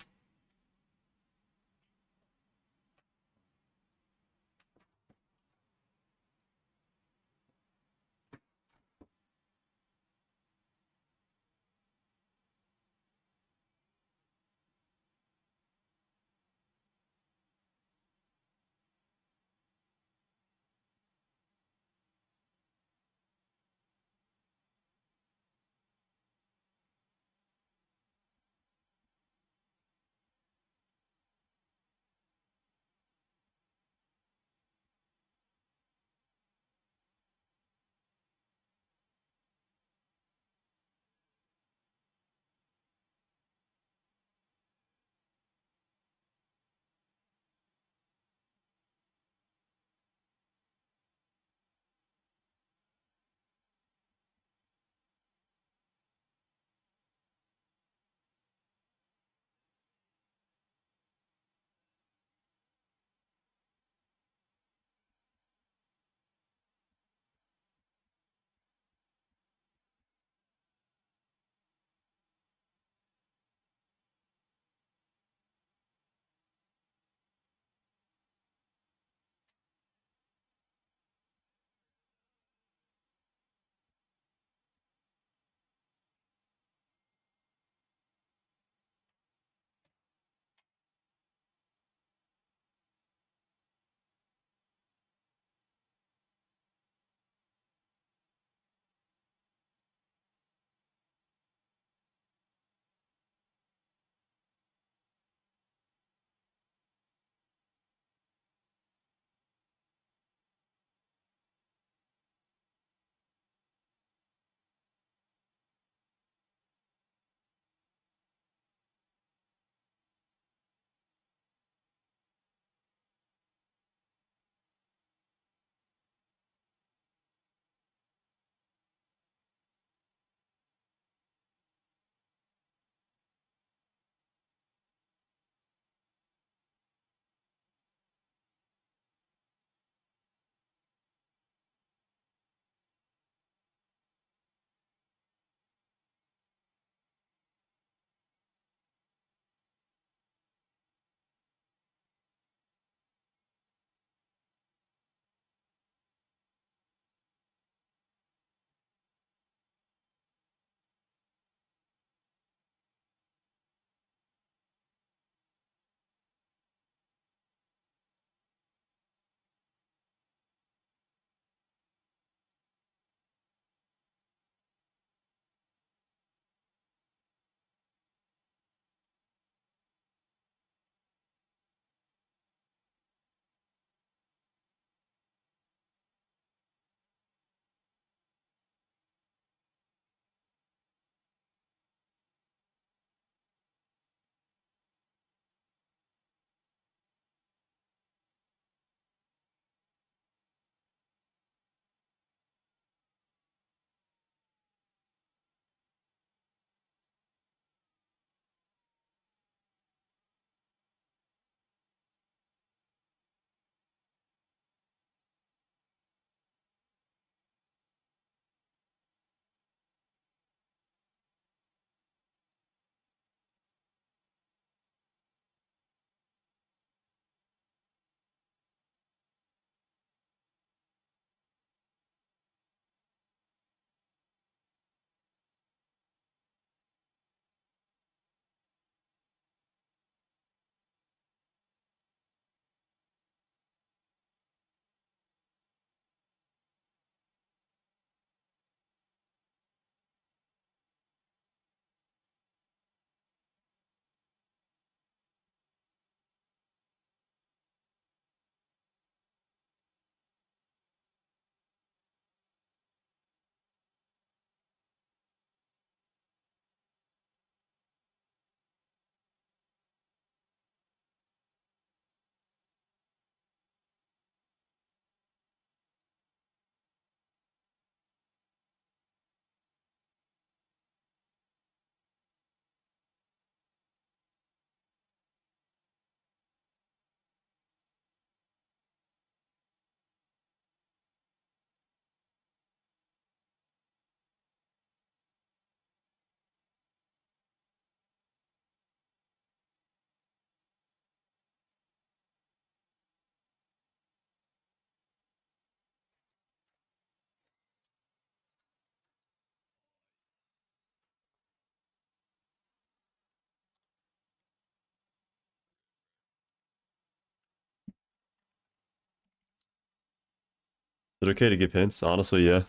Is it okay to give hints? Honestly, yeah.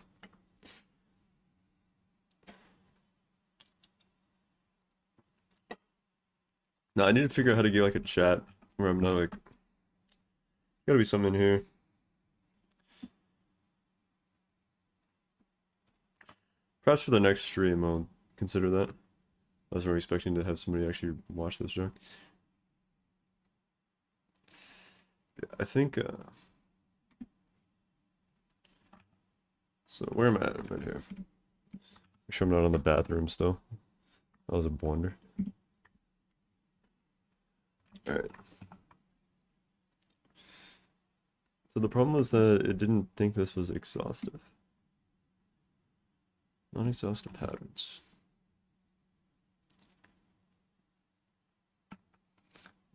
No, I need to figure out how to get like a chat where I'm not like, gotta be something in here. Perhaps for the next stream, I'll consider that. I wasn't expecting to have somebody actually watch this joke. I think, so where am I at right here? Make sure I'm not on the bathroom still. That was a blunder. Alright. So the problem was that it didn't think this was exhaustive. Non-exhaustive patterns.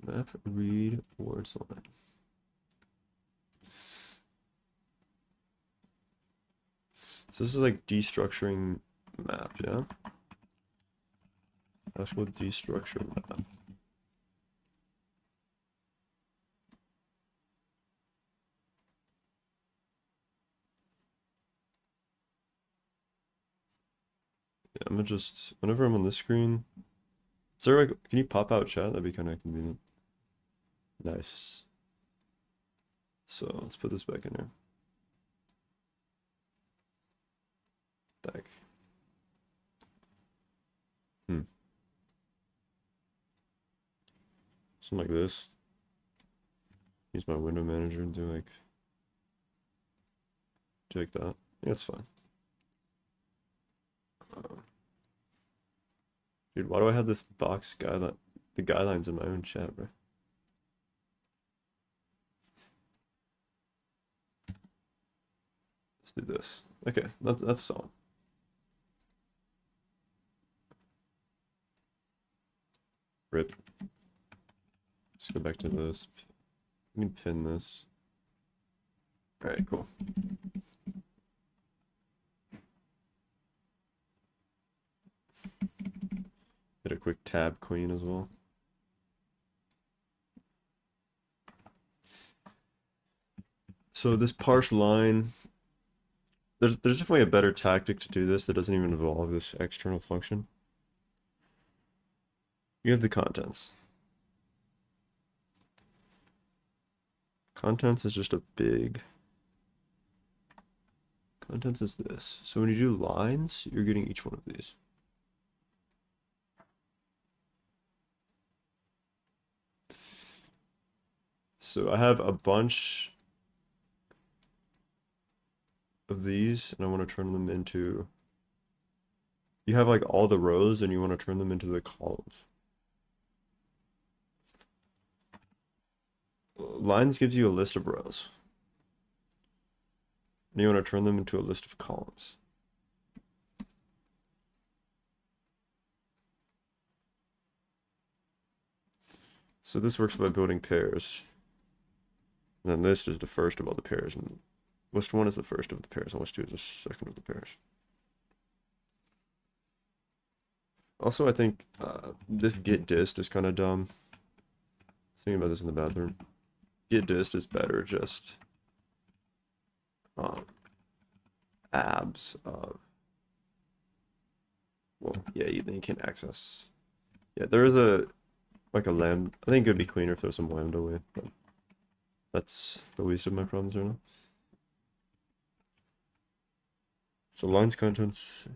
Map, read, words line. So this is like destructuring map, yeah? Haskell destructure map. Yeah, I'm gonna just, whenever I'm on this screen, is there like, can you pop out chat? That'd be kind of convenient. Nice. So let's put this back in here. Back. Something like this. Use my window manager and do like that. Yeah, it's fine. Dude, why do I have this box guideline? The guidelines in my own chat, bro. Let's do this. Okay, that's solid. Rip. Let's go back to this. Let me pin this. Alright, cool. Hit a quick tab queen as well. So this parse line, there's definitely a better tactic to do this that doesn't even involve this external function. You have the contents. Contents is just a big... Contents is this. So when you do lines, you're getting each one of these. So I have a bunch of these, and I want to turn them into... You have like all the rows, and you want to turn them into the columns. Lines gives you a list of rows. And you want to turn them into a list of columns. So this works by building pairs. And then this is the first of all the pairs. And list 1 is the first of the pairs, and list 2 is the second of the pairs. Also, I think this get dist is kind of dumb. Thinking about this in the bathroom. Get dist is better just abs of, well, yeah, then you can access. Yeah, there is a like a lambda. I think it would be cleaner if there's some lambda way, but that's the least of my problems right now. So lines contents.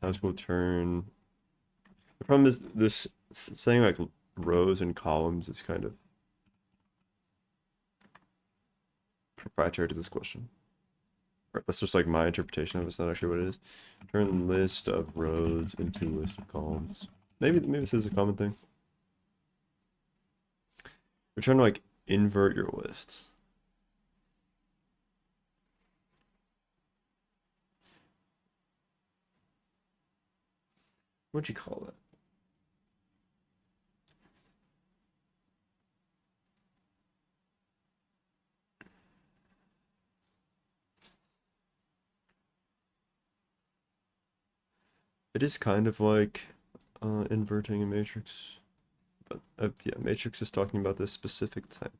Haskell turn. The problem is this saying like rows and columns is kind of proprietary to this question. Or that's just like my interpretation of it. It's not actually what it is. Turn list of rows into list of columns. Maybe this is a common thing. We're trying to like invert your lists. What'd you call that? It is kind of like inverting a matrix, but yeah, matrix is talking about this specific type.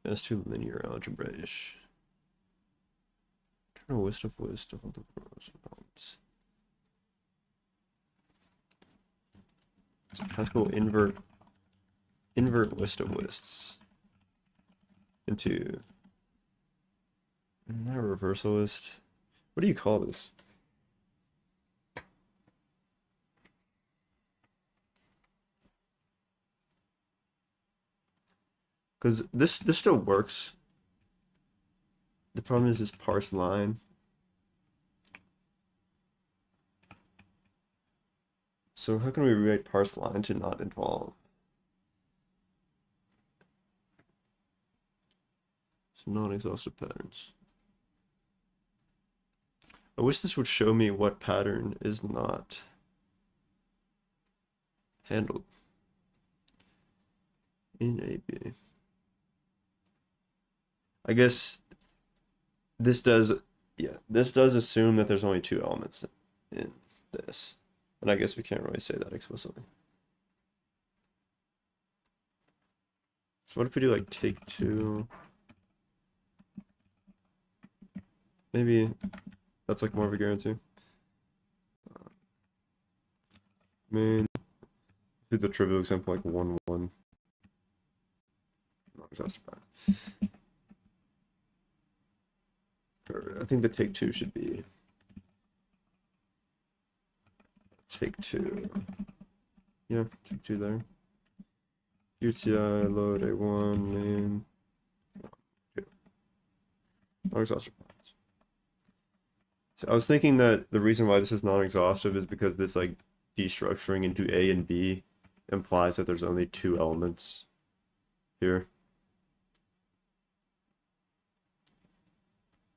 As to linear algebra-ish. Turn a list of all the rows and elements. So Haskell invert list of lists into not a reversal list. What do you call this? Because this still works. The problem is this parse line. So how can we rewrite parse line to not involve? Some non-exhaustive patterns. I wish this would show me what pattern is not handled in AB. I guess this does, yeah, this does assume that there's only two elements in this. And I guess we can't really say that explicitly. So what if we do like take two? Maybe that's like more of a guarantee. I mean, do the trivial example like 1, 1. Not exhaustive pattern. I think the take two should be take two. Yeah, take two there. UTI load A1 main. Non-exhaustive patterns. So I was thinking that the reason why this is non-exhaustive is because this like destructuring into A and B implies that there's only two elements here.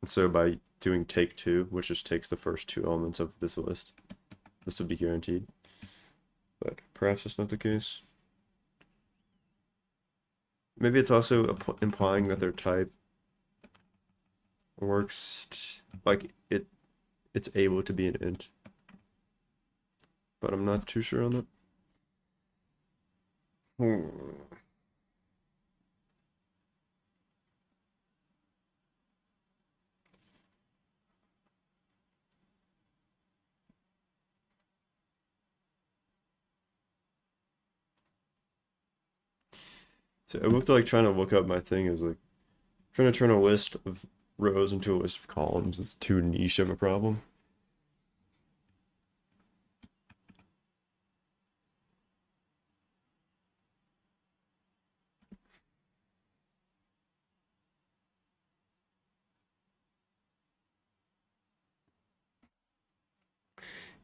And so by doing take two, which just takes the first two elements of this list, this would be guaranteed. But perhaps that's not the case. Maybe it's also implying that their type works like it's able to be an int. But I'm not too sure on that. So I looked like trying to look up my thing is like trying to turn a list of rows into a list of columns is too niche of a problem.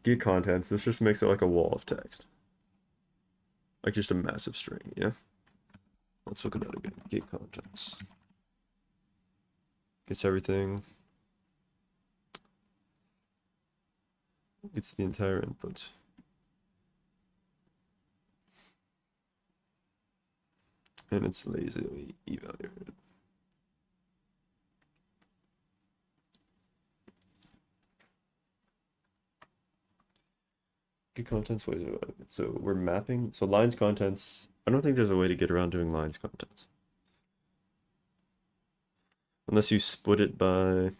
Get contents. This just makes it like a wall of text. Like just a massive string, yeah? Let's look at that again. Get contents. Gets everything. Gets the entire input. And it's lazily evaluated. Get contents ways of it. So we're mapping. So lines contents. I don't think there's a way to get around doing lines contents. Unless you split it by.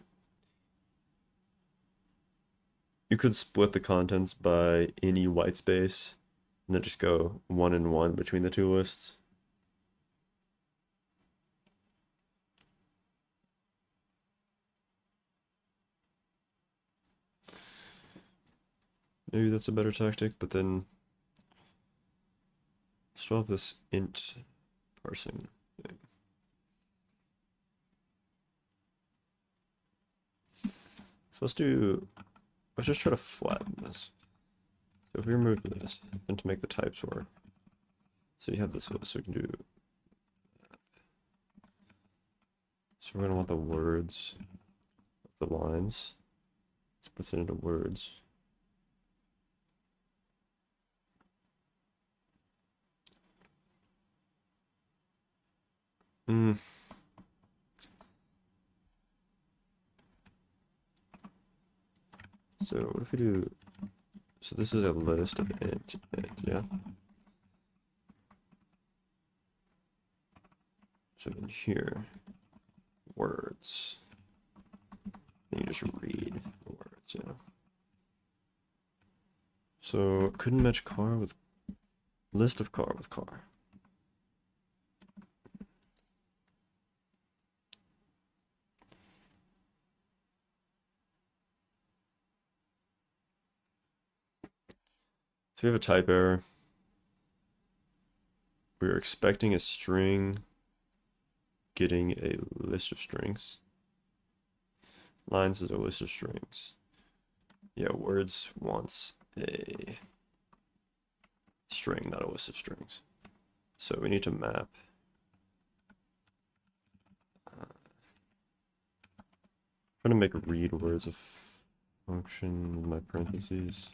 You could split the contents by any white space and then just go 1 and 1 between the two lists. Maybe that's a better tactic, but then still have this int parsing thing. So let's just try to flatten this. So if we remove this, then to make the types work. So you have this list, so we can do that. So we're gonna want the words of the lines. Let's put it into words. So what if we do, so this is a list of int, yeah? So in here, words, and you just read the words, yeah. So couldn't match car with, list of car with car. So we have a type error. We're expecting a string getting a list of strings. Lines is a list of strings. Yeah, words wants a string, not a list of strings. So we need to map. I'm trying to make read words a function with my parentheses.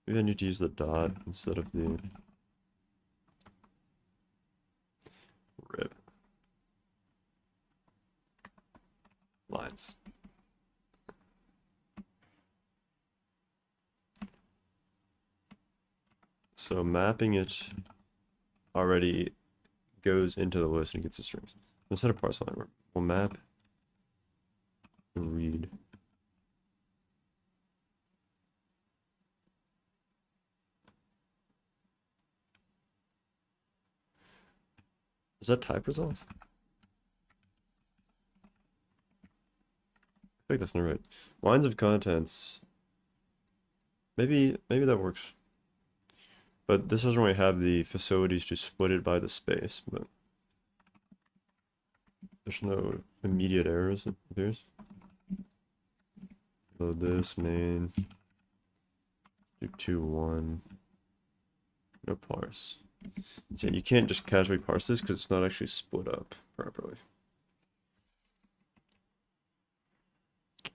Maybe I need to use the dot instead of the rib. Lines. So mapping it already goes into the list and gets the strings. Instead of parse line, we'll map the read. Is that type resolve? I think that's not right. Lines of contents. Maybe that works. But this doesn't really have the facilities to split it by the space, but there's no immediate errors, it appears. Load this main. Do 2, 1. No parse. So you can't just casually parse this because it's not actually split up properly.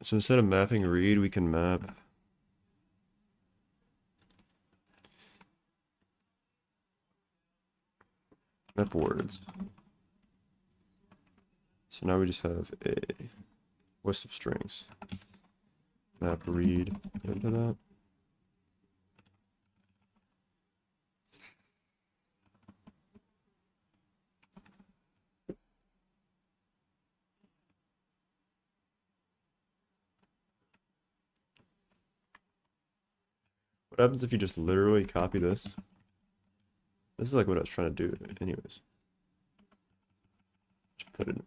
So instead of mapping read, we can map words. So now we just have a list of strings. Map read into that. What happens if you just literally copy this? This is like what I was trying to do anyways. Just put it in there.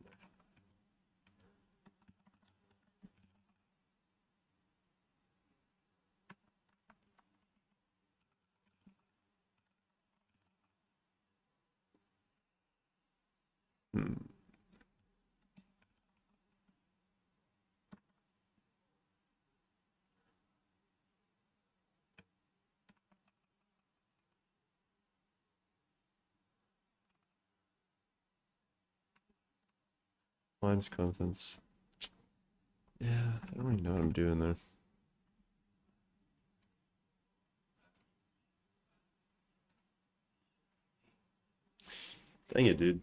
Lines contents. Yeah, I don't really know what I'm doing there. Dang it, dude.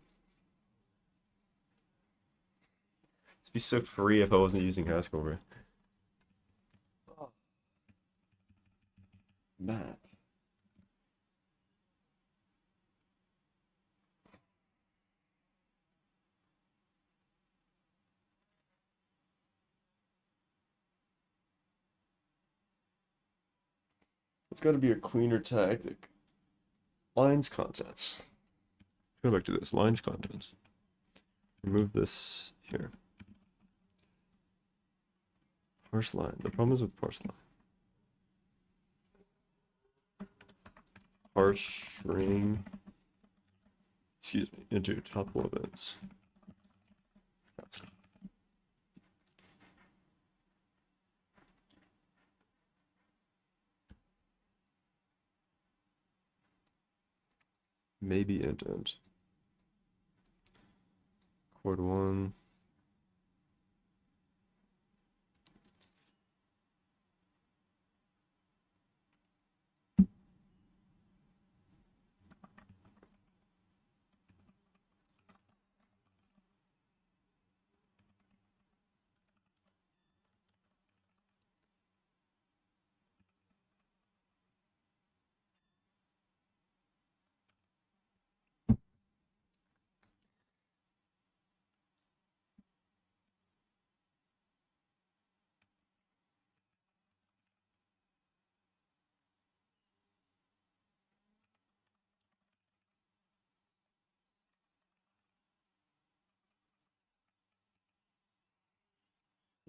It'd be so free if I wasn't using Haskell, bro. Map. It's got to be a cleaner tactic. Lines contents. Let's go back to this. Lines contents. Remove this here. Parse line. The problem is with parse line. Parse string. Excuse me. Into tuple events. That's maybe int int. Chord 1.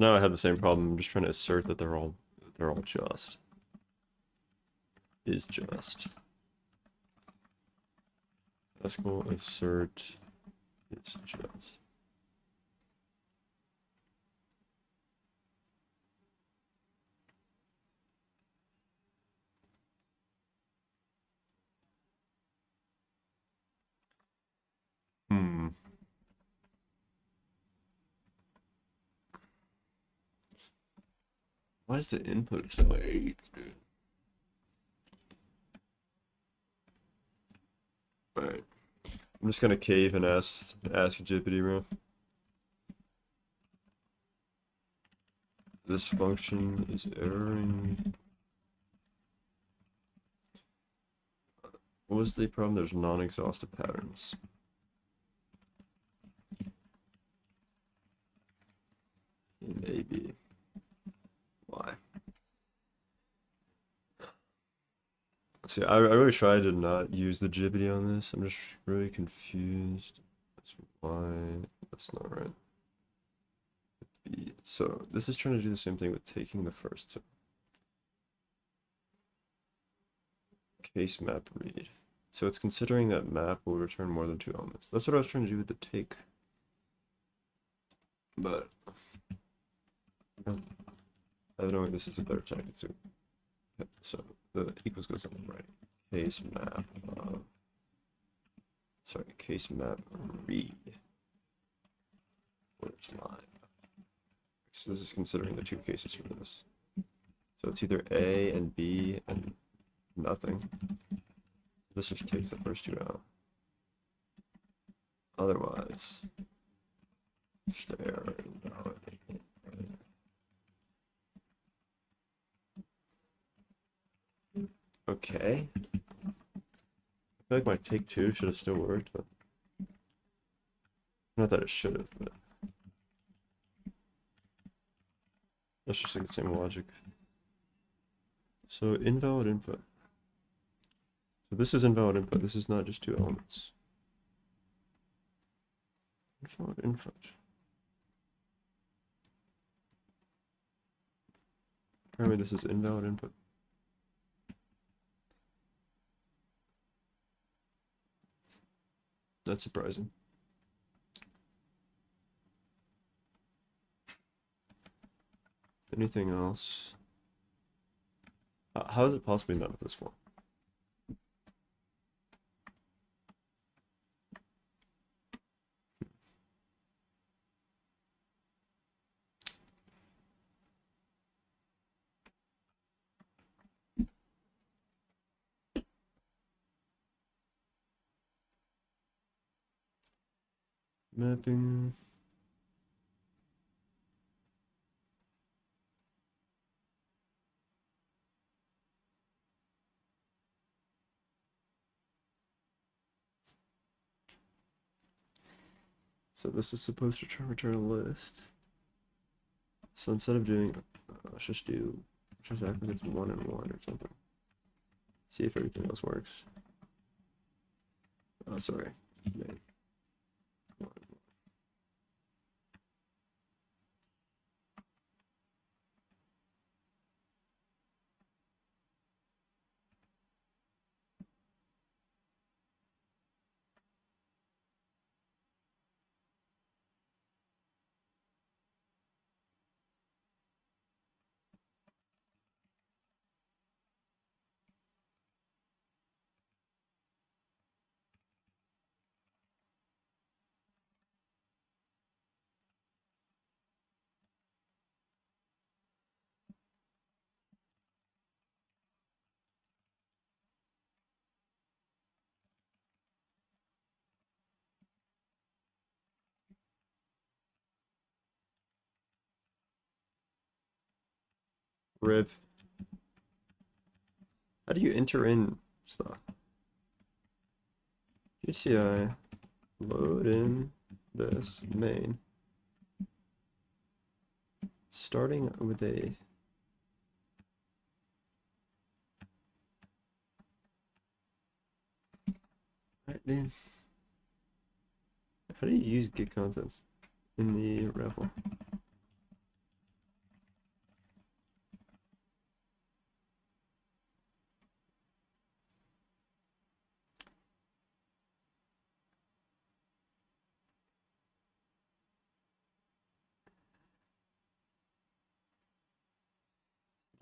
Now I have the same problem. I'm just trying to assert that they're all just. Is just. Haskell assert is just. Why is the input so late, dude? Alright. I'm just gonna cave and ask GPT, bro. This function is erroring. What was the problem? There's non-exhaustive patterns. In AB. Why? See, I really tried to not use the GPT on this. I'm just really confused. That's why that's not right. B. So this is trying to do the same thing with taking the first two. Case map read. So it's considering that map will return more than 2 elements. That's what I was trying to do with the take. But evidently this is a better tactic too. So the equals goes on the right. Case map of, sorry, case map read. Where's line? So this is considering the 2 cases for this. So it's either A and B and nothing. This just takes the first 2 out. Otherwise, just error invalidate. Okay. I feel like my take 2 should have still worked, but not that it should have, but that's just like the same logic. So invalid input. So this is invalid input. This is not just 2 elements. Invalid input. Apparently this is invalid input. That's surprising. Anything else? How is it possibly not with this form? Mapping. So this is supposed to return a list. So instead of doing, let's just do aggregates 1 and 1 or something. See if everything else works. Oh, sorry. Main. 1. Rip. How do you enter in stuff? GCI load in this main. Starting with a right, dude. How do you use get contents in the REPL?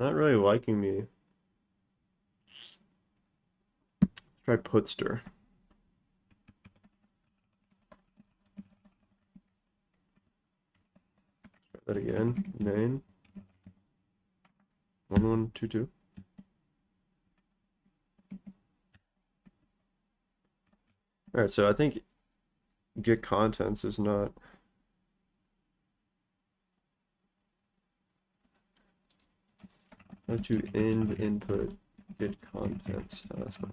Not really liking me. Try putster. Try that again. Main. 1122. All right, so I think get contents is not. How to end input get contents Haskell.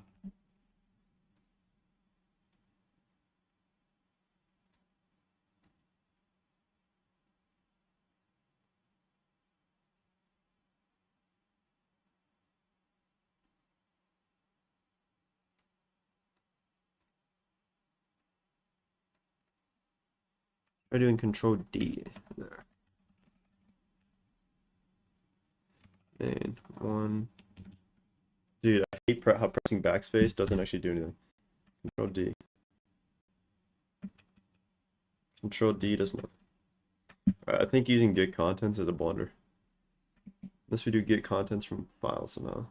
Try doing Control D there. Main one. Dude, I hate how pressing backspace doesn't actually do anything. Control D. Control D does nothing. Alright, I think using get contents is a blunder. Unless we do get contents from file somehow.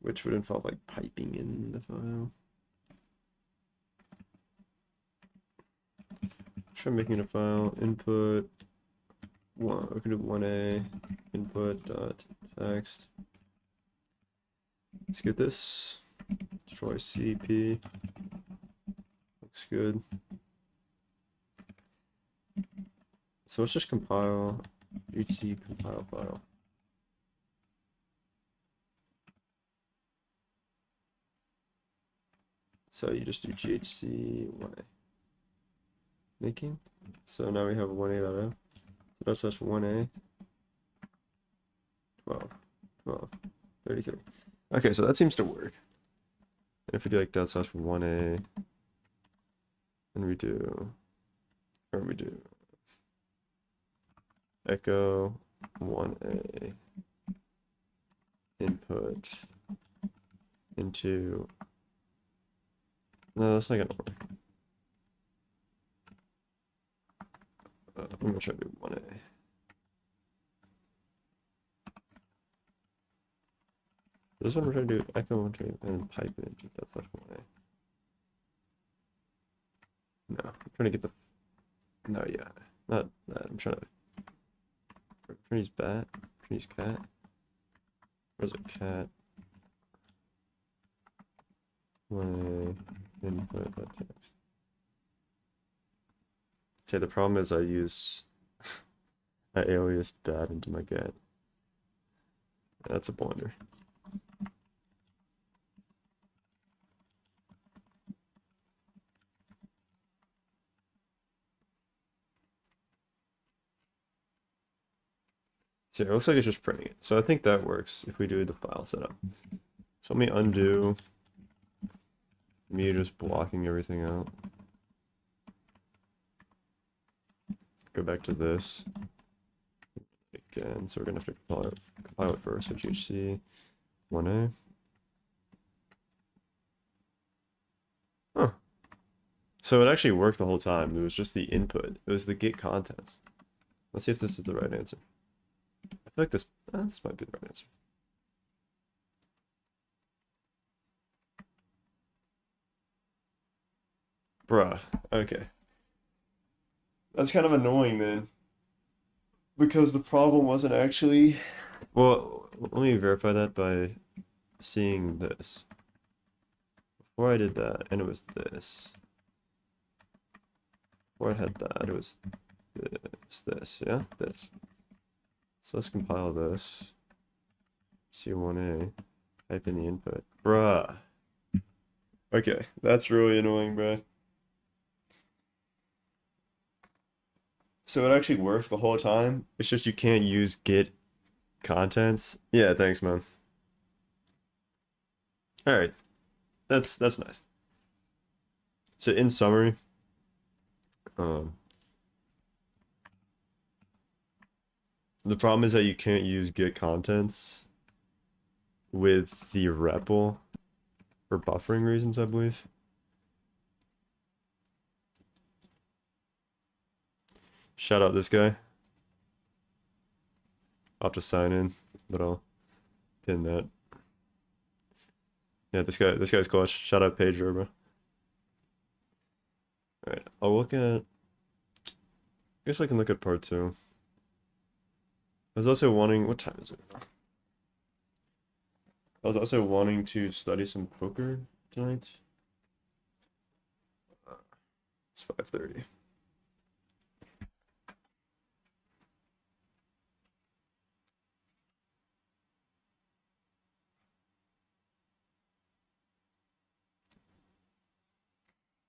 Which would involve like piping in the file. Try making a file input one. We can do 1a input dot text. Let's get this. Destroy CP. Looks good. So let's just compile UT compile file. So you just do GHC 1a. Making. So now we have 1a.o. So that's just 1a. 12. 12. 33. Okay, so that seems to work. And if we do like dot slash 1a, and we do echo 1a input into, no, that's not gonna work. I'm gonna try to do 1a. This one we're trying to do echo 1 2 and pipe it into that slash 1a. No, I'm trying to get the, no, yeah, not that. I'm trying to use bat, use cat. Where's a cat? 1a input that text. Okay, the problem is I use I alias bat into my get. That's a blunder. So it looks like it's just printing it. So I think that works if we do the file setup. So let me undo me just blocking everything out. Go back to this again. So we're gonna have to compile it first. So GHC 1a. Huh. So it actually worked the whole time. It was just the input. It was the get contents. Let's see if this is the right answer. I feel like this might be the right answer. Bruh, okay. That's kind of annoying then. Because the problem wasn't actually... Well, let me verify that by seeing this. Before I did that, and it was this. Before I had that, it was this, yeah? This. So let's compile this. C1A. Type in the input. Bruh. Okay, that's really annoying, bruh. So it actually works the whole time. It's just you can't use get contents. Yeah, thanks, man. All right, that's nice. So in summary, the problem is that you can't use get contents with the REPL for buffering reasons, I believe. Shout out this guy. I'll have to sign in. but I'll pin that. Yeah, this guy's clutch. Shout out Pedro, bro. Alright, I'll look at, I guess I can look at part 2. I was also wanting, what time is it? I was also wanting to study some poker tonight. It's 5:30.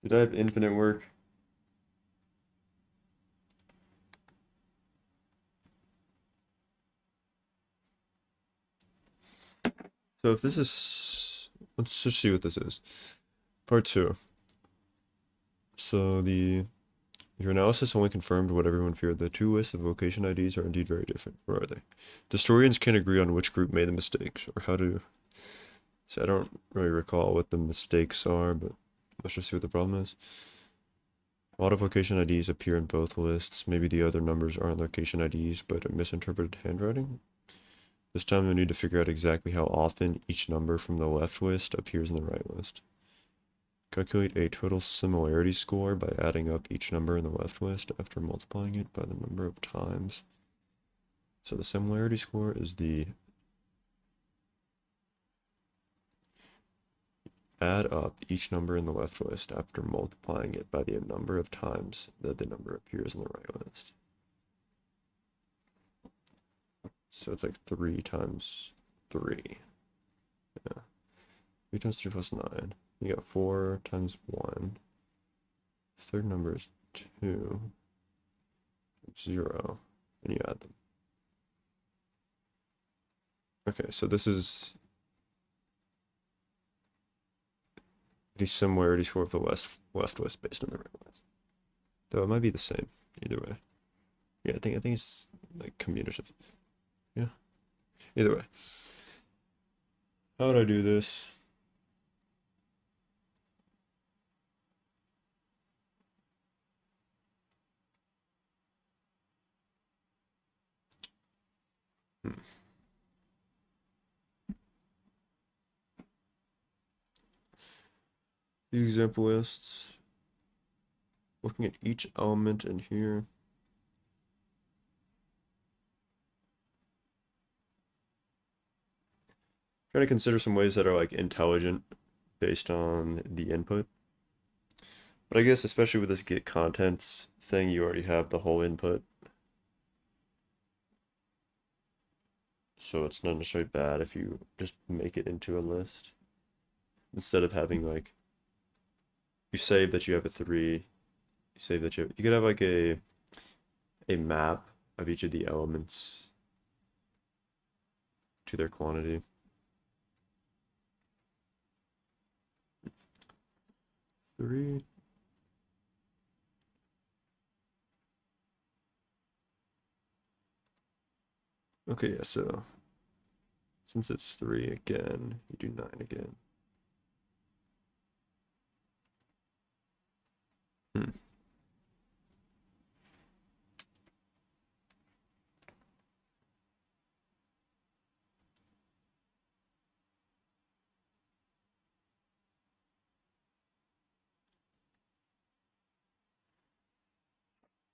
Did I have infinite work? So if this is, let's just see what this is. Part 2. So your analysis only confirmed what everyone feared. The two lists of location IDs are indeed very different. Where are they? Historians can't agree on which group made the mistakes or how to. So I don't really recall what the mistakes are, but let's just see what the problem is. A lot of location IDs appear in both lists. Maybe the other numbers aren't location IDs, but a misinterpreted handwriting. This time you'll need to figure out exactly how often each number from the left list appears in the right list. Calculate a total similarity score by adding up each number in the left list after multiplying it by the number of times. So the similarity score is the add up each number in the left list after multiplying it by the number of times that the number appears in the right list. So it's like 3 times 3. Yeah. 3 times 3 plus 9. You got 4 times 1. Third number is 2. 0. And you add them. Okay, so this is the similarity score of the left list based on the right list. Though it might be the same either way. Yeah, I think it's like commutative. Yeah. Either way. How would I do this? The example lists. Looking at each element in here. Trying to consider some ways that are like intelligent based on the input. But I guess especially with this get contents thing, you already have the whole input. So it's not necessarily bad if you just make it into a list. Instead of having like, you save that you have a 3, you save that you could have like a map of each of the elements to their quantity. Three. Okay, yeah, so since it's 3 again, you do 9 again.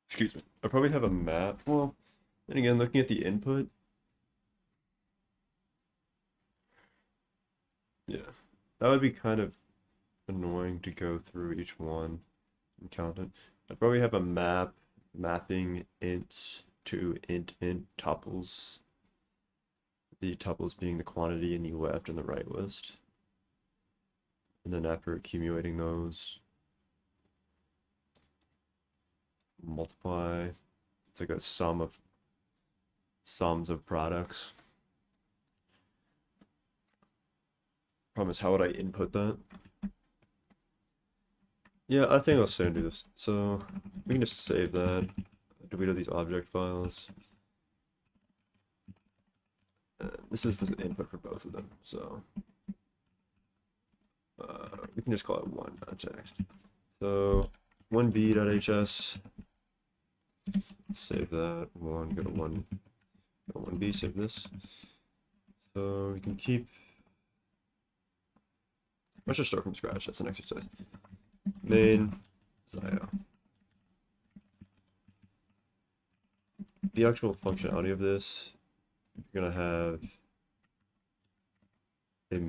Excuse me. I probably have a map. Well, and again, looking at the input. Yeah, that would be kind of annoying to go through each one and count it. I'd probably have a map mapping ints to int tuples. The tuples being the quantity in the left and the right list. And then after accumulating those, multiply. It's like a sums of products. Problem is, how would I input that? Yeah, I think I'll soon do this. So we can just save that. Delete all these object files. This is the input for both of them, so we can just call it one.text. So 1b.hs. Save that. Go to 1b, save this. So we can keep. Let's just start from scratch. That's an exercise. Main Zio. The actual functionality of this, you're gonna have a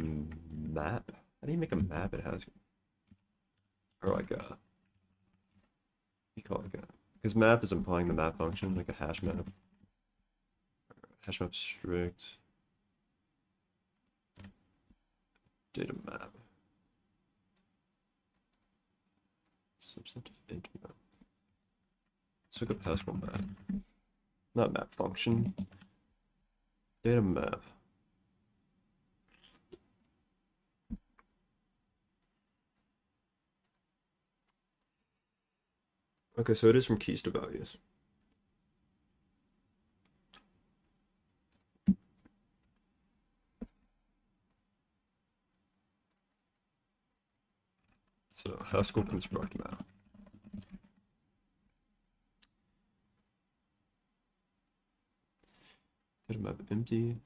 map. How do you make a map in Haskell? Or like a, you call it like a, because map is implying the map function, like a hash map. Hash map strict data map. Substantive int map. Let's look up Haskell map. Not map function. Data map. Okay, so it is from keys to values. So Haskell construct map. Data map empty.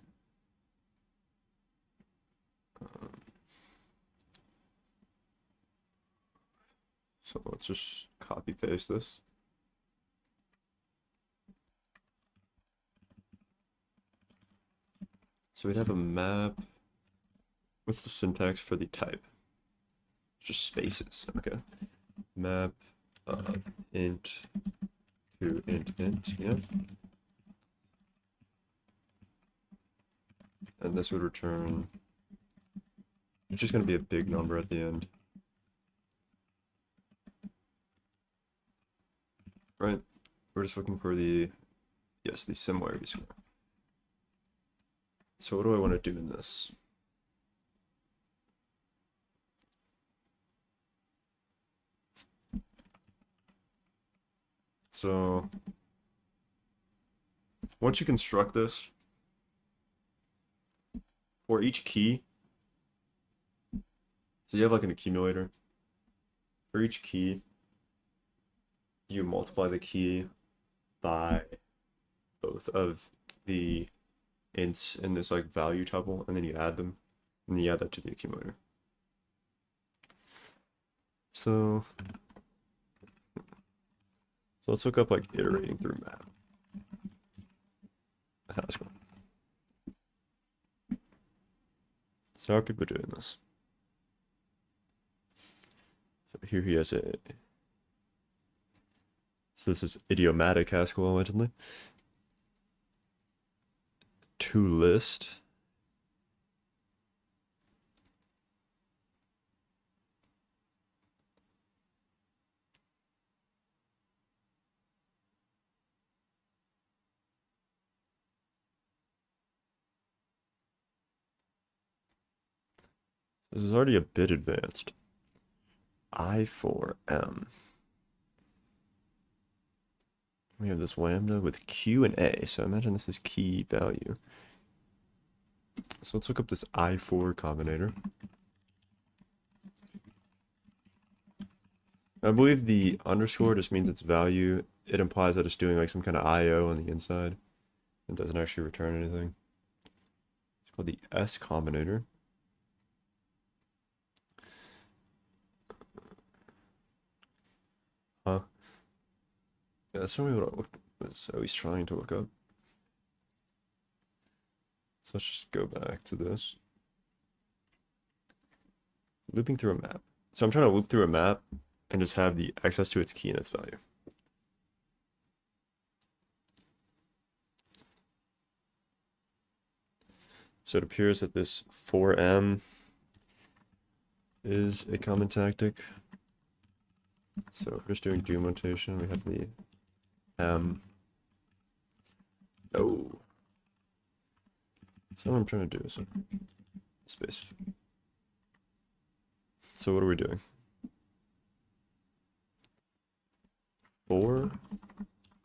So let's just copy paste this. So we'd have a map. What's the syntax for the type? Just spaces. Okay. Map int to int, yeah. And this would return, it's just going to be a big number at the end. Right? We're just looking for the, yes, the similarity score. So what do I want to do in this? So once you construct this, for each key, so you have like an accumulator. For each key, you multiply the key by both of the ints in this like value tuple, and then you add them, and then you add that to the accumulator. So let's look up like iterating through map. Haskell. So how are people doing this? So here he has a. So this is idiomatic Haskell allegedly. To list. This is already a bit advanced. I4M. We have this lambda with Q and A, so I imagine this is key value. So let's look up this I4 combinator. I believe the underscore just means its value. It implies that it's doing like some kind of IO on the inside. It doesn't actually return anything. It's called the S combinator. Huh? Yeah, that's probably what I was always trying to look up. So let's just go back to this. Looping through a map. So I'm trying to loop through a map and just have the access to its key and its value. So it appears that this 4M is a common tactic. So if we're just doing do notation, we have the M. Oh. So what I'm trying to do is space. So what are we doing? 4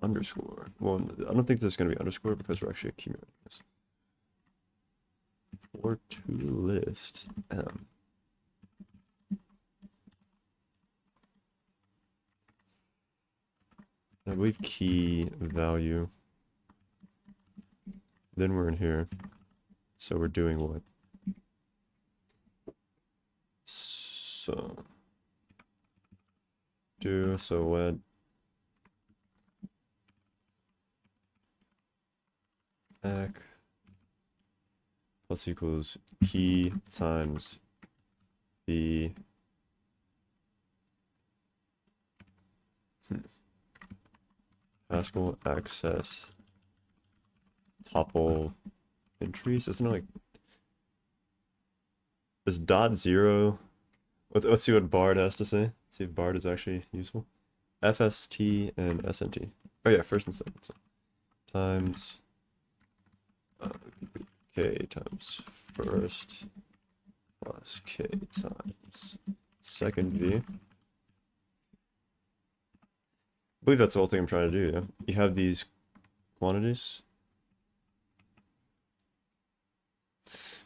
underscore. Well, I don't think there's going to be underscore because we're actually accumulating this. 4 to list M. I believe key value. Then we're in here. So we're doing what? So what ec plus equals key times v Haskell access tuple entries. Isn't it like this dot zero? Let's see what Bard has to say. Let's see if Bard is actually useful. FST and SNT. Oh yeah, first and second. So times k times first plus k times second v. I believe that's the whole thing I'm trying to do, yeah? You have these quantities.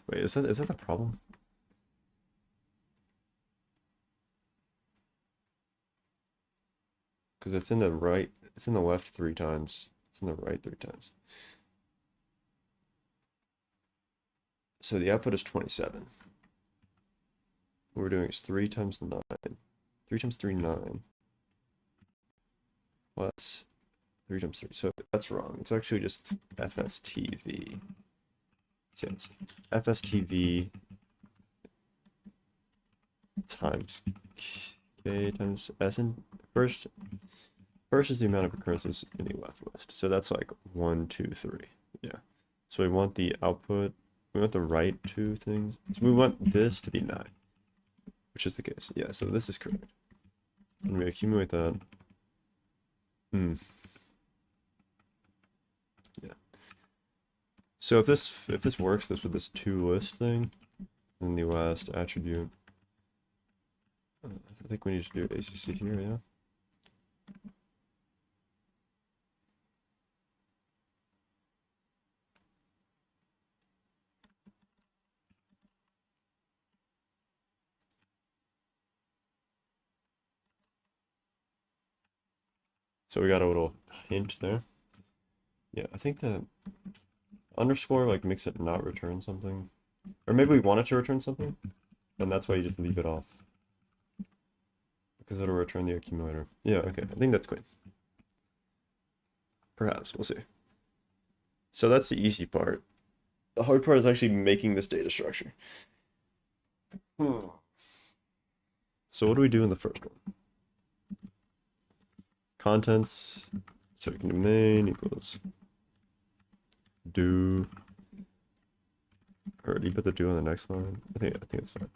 Wait, is that the problem? Because it's in the right, it's in the left 3 times. It's in the right 3 times. So the output is 27. What we're doing is 3 times 9. 3 times 3, 9. Plus 3 times 3. So that's wrong. It's actually just FSTV. So it's FSTV times K times S. And first is the amount of occurrences in the left list. So that's like 1, 2, 3. Yeah. So we want the output. We want the right 2 things. So we want this to be 9, which is the case. Yeah. So this is correct. And we accumulate that. Yeah. So if this works, this with this 2 list thing, and the last attribute, I think we need to do ACC here, yeah. So we got a little hint there. Yeah, I think the underscore like makes it not return something. Or maybe we want it to return something, and that's why you just leave it off. Because it'll return the accumulator. Yeah, okay, I think that's good. Perhaps, we'll see. So that's the easy part. The hard part is actually making this data structure. So what do we do in the first one? Contents, so we can do main equals do, or do you put the do on the next line? I think it's fine.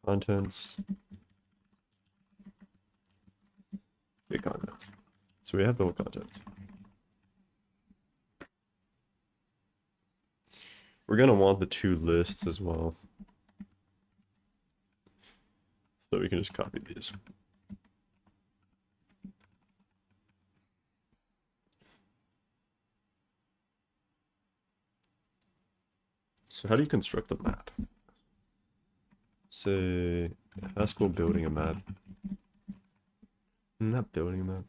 Contents, big contents. So we have the whole contents. We're gonna want the 2 lists as well. So we can just copy these. So how do you construct a map? Say Haskell building a map. Not building a map.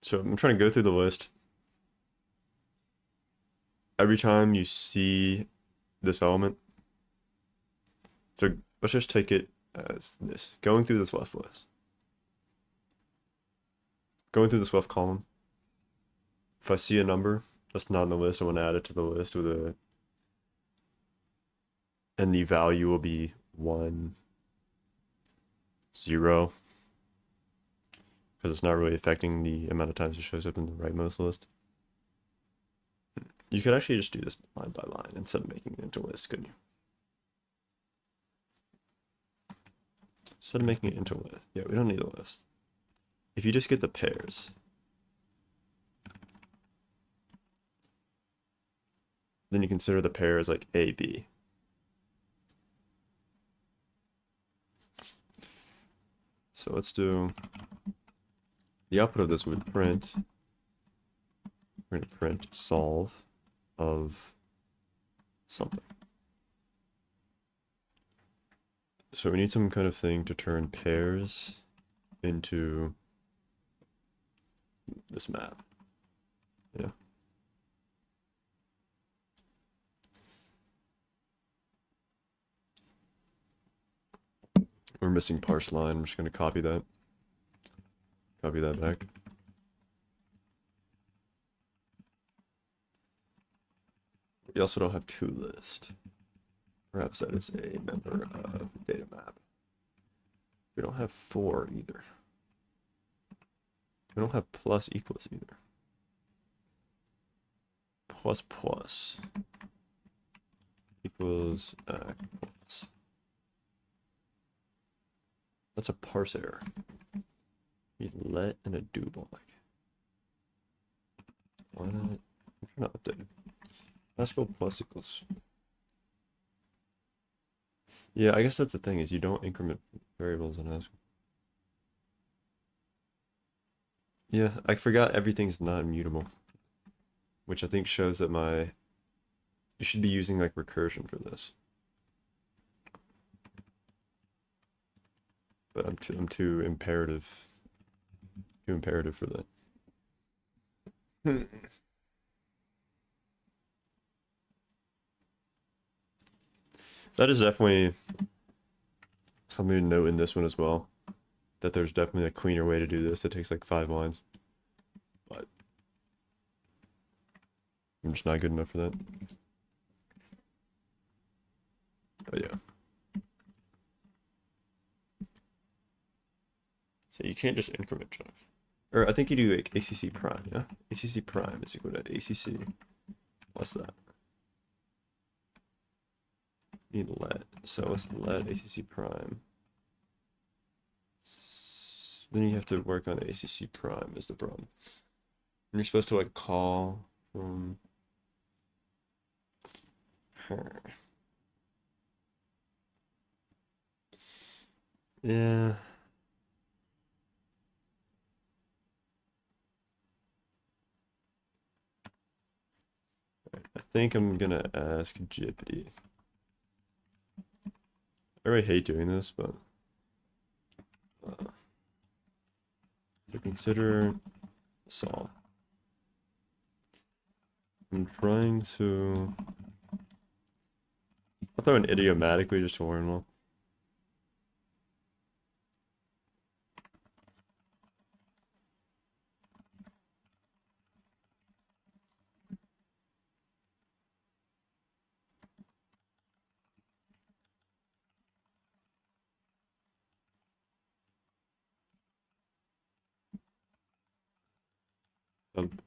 So I'm trying to go through the list. Every time you see this element, so let's just take it as this. Going through this left list. Going through this left column. If I see a number that's not in the list, I want to add it to the list with a, and the value will be 1, 0. Because it's not really affecting the amount of times it shows up in the rightmost list. You could actually just do this line by line instead of making it into a list, couldn't you? Instead of making it into a list. Yeah, we don't need a list. If you just get the pairs, then you consider the pair as like A, B. So let's do the output of this would print. We're going to print solve of something. So we need some kind of thing to turn pairs into this map. Yeah. We're missing parse line. I'm just going to copy that. Copy that back. We also don't have toList. Perhaps that is a member of data map. We don't have for either. We don't have plus equals either. Plus plus equals plus. That's a parse error. You let and a do block. Why not? I'm trying to update it. Haskell plus equals. Yeah, I guess that's the thing, is you don't increment variables in Haskell. Yeah, I forgot everything's not immutable, which I think shows that you should be using like recursion for this. But I'm too imperative for that. That is definitely something to note in this one as well. That there's definitely a cleaner way to do this that takes like 5 lines. But I'm just not good enough for that. But yeah. So you can't just increment check. Or I think you do like ACC prime, yeah? ACC prime is equal to ACC plus that. Need let. So let's let ACC prime. Then you have to work on ACC prime is the problem. And you're supposed to like call from her. Yeah. I think I'm gonna ask Jippity. I really hate doing this, but so consider solve. I'm trying to. I'll throw an idiomatically just to learn well.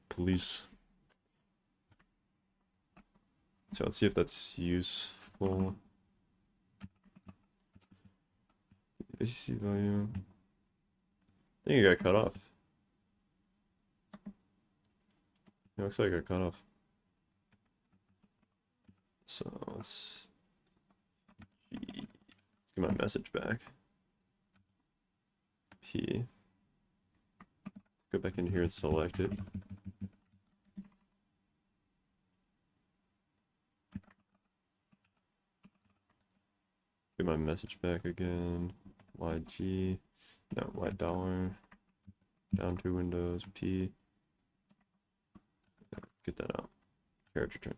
Police. So let's see if that's useful. AC value. I think it got cut off. It looks like it got cut off. So let's get my message back. P. Go back in here and select it. Get my message back again. YG. No, Y dollar. Down 2 windows. P. Get that out. Carriage return.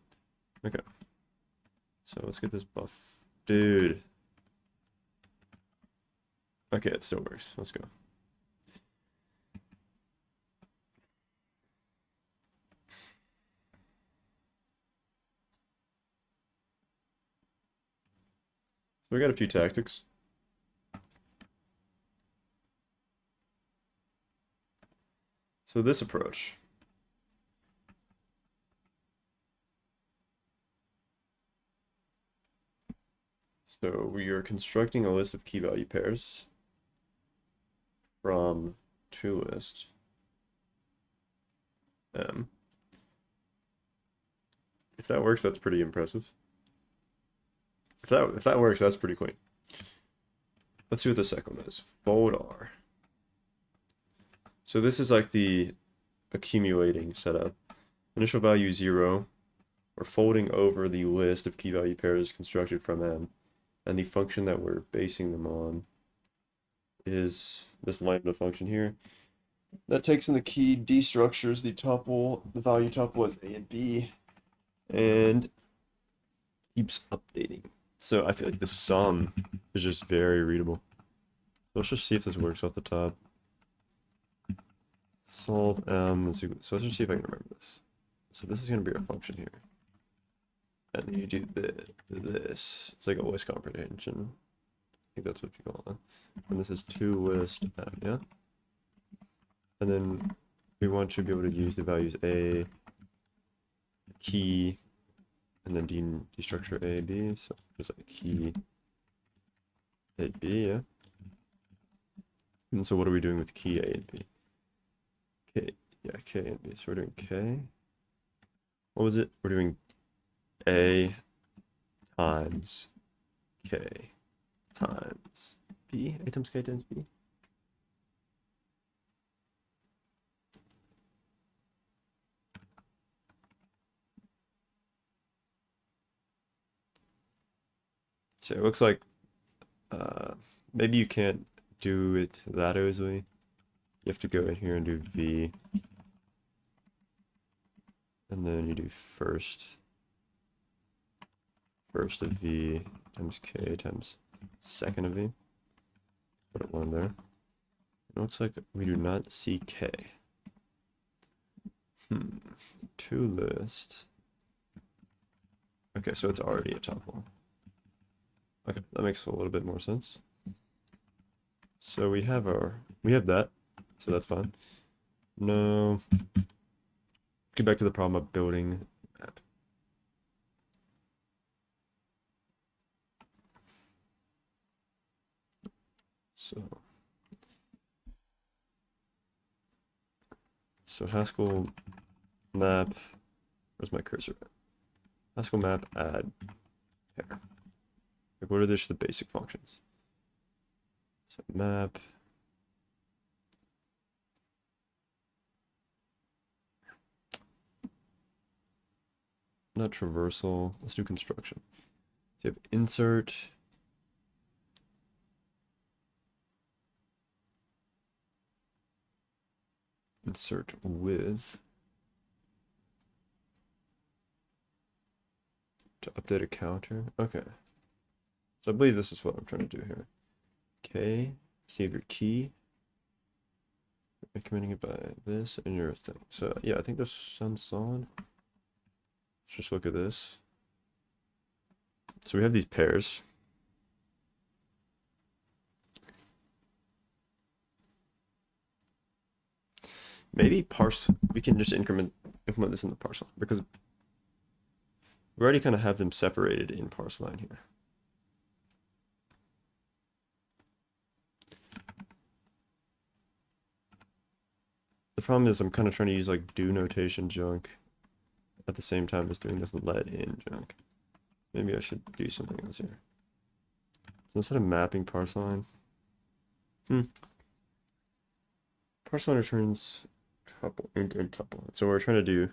Okay. So let's get this buff. Dude. Okay, it still works. Let's go. So we got a few tactics. So this approach. So we are constructing a list of key value pairs from toList M. If that works, that's pretty impressive. If that works, that's pretty clean. Let's see what the second one is. Fold R. So this is like the accumulating setup. Initial value 0. We're folding over the list of key value pairs constructed from M. And the function that we're basing them on is this lambda function here. That takes in the key, destructures the tuple, the value tuple as A and B, and keeps updating. So I feel like the sum is just very readable. So let's just see if this works off the top. Solve m. So let's just see if I can remember this. So this is going to be our function here. And you do this. It's like a list comprehension. I think that's what you call it. And this is list m, yeah? And then we want to be able to use the values a, key, and then destructure a, b. So just like key a, b, yeah? And so what are we doing with key a and b? K, yeah, k and b. So we're doing k. What was it? We're doing a times k times b. A times k times b. So it looks like maybe you can't do it that easily. You have to go in here and do v. And then you do first of v times k times second of v. Put it 1 there. It looks like we do not see k. To list. Okay, so it's already a tuple. Okay, that makes a little bit more sense. So we have that, so that's fine. No. Get back to the problem of building map. So Haskell map, where's my cursor at? Haskell map add pair. Like what are just the basic functions? So map. Not traversal, let's do construction. So you have insert. Insert with. To update a counter. Okay. So I believe this is what I'm trying to do here. Okay, save your key. Incrementing it by this and your thing. So yeah, I think this sounds solid. Let's just look at this. So we have these pairs. Maybe we can just implement this in the parse line because we already kind of have them separated in parse line here. The problem is I'm kind of trying to use like do notation junk at the same time as doing this let in junk. Maybe I should do something else here. So instead of mapping parse line, parse line returns tuple, int and tuple. So what we're trying to do,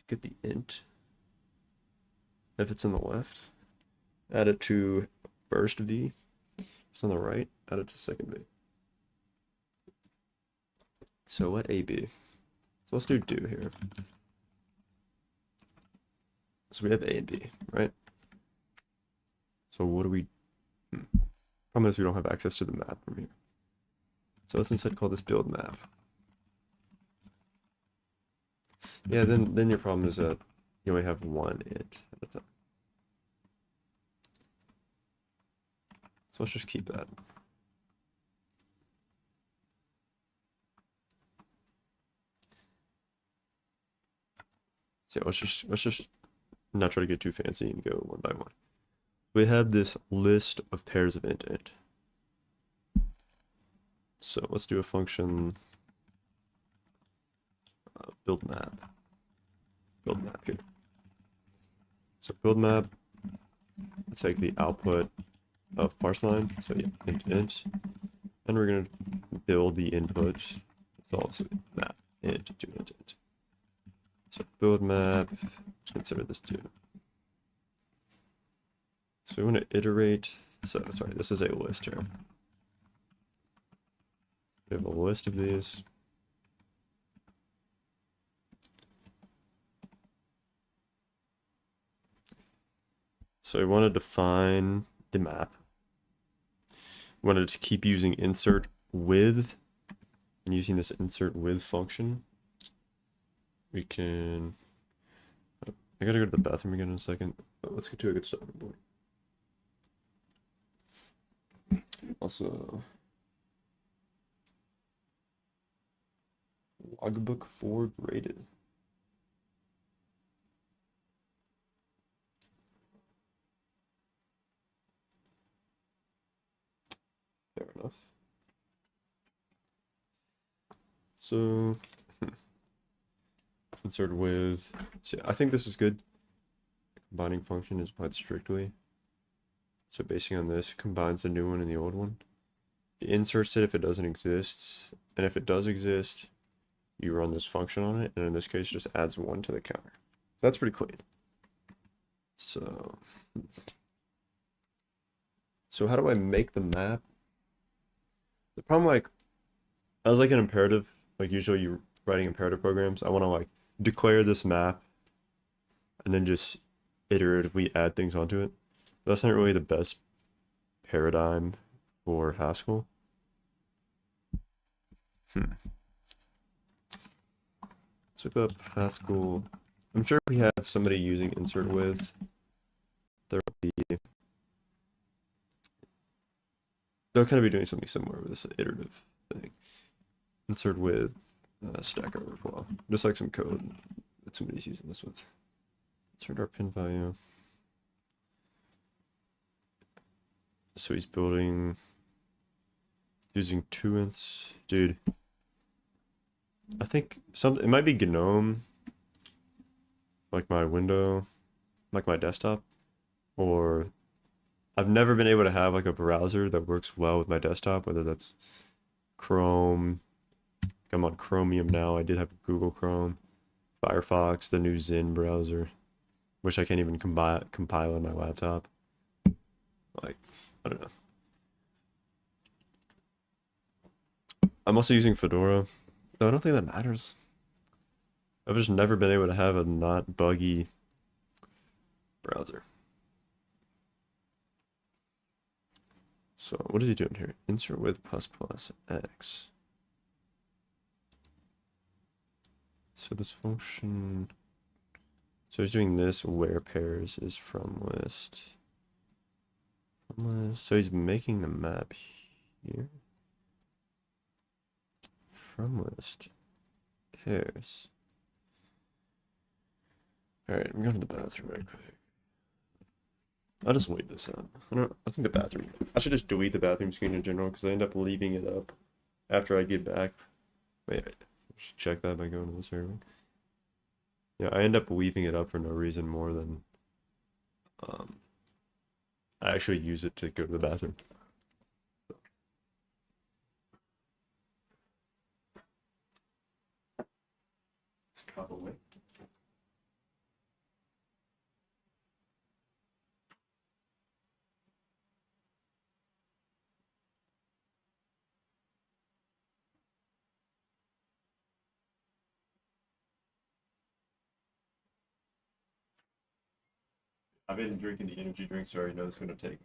get the int, if it's in the left, add it to first v. If it's on the right, add it to second v. So let a be. So let's do here. So we have a and b, right? So what do we? Problem is we don't have access to the map from here. So let's instead call this build map. Yeah, then your problem is that you only have one int at a time. So let's just keep that. So let's just not try to get too fancy and go one by one. We have this list of pairs of int int. So let's do a function build map here. So build map, let's take the output of parse line, so yeah, int, and we're gonna build the input. It's also map int to int. So build map, let's consider this too. So we want to iterate. So sorry, this is a list here. We have a list of these. So we want to define the map. We want to just keep using insert with and using this insert with function. We can. I gotta go to the bathroom again in a second. Let's get to a good starting point. Also, logbook 4 graded. Fair enough. So, insert with. So I think this is good. Combining function is applied strictly. So basing on this, combines the new one and the old one. It inserts it if it doesn't exist, and if it does exist, you run this function on it, and in this case, it just adds 1 to the counter. So that's pretty clean. So how do I make the map? The problem, like, as like an imperative, like usually you're writing imperative programs, I want to like declare this map and then just iteratively add things onto it. That's not really the best paradigm for Haskell. Let's look up Haskell. I'm sure we have somebody using insert with. There will be. They'll kind of be doing something similar with this iterative thing. Insert with stack overflow. Just like some code that somebody's using this with. Insert our pin value. So he's building using 2ints. Dude. I think it might be GNOME, like my window, like my desktop, or I've never been able to have like a browser that works well with my desktop, whether that's Chrome. I'm on Chromium now. I did have Google Chrome, Firefox, the new Zen browser, which I can't even compile on my laptop. Like, I don't know. I'm also using Fedora, though I don't think that matters. I've just never been able to have a not buggy browser. So what is he doing here? Insert with ++x. So this function, so he's doing this where pairs is from list. So he's making the map here. From list pairs. Alright, I'm going to the bathroom right quick. I'll just leave this on. I think the bathroom. I should just delete the bathroom screen in general because I end up leaving it up after I get back. Wait, I should check that by going to the server. Yeah, I end up leaving it up for no reason more than I actually use it to go to the bathroom. It's probably. I've been drinking the energy drinks, so I already know it's going to take.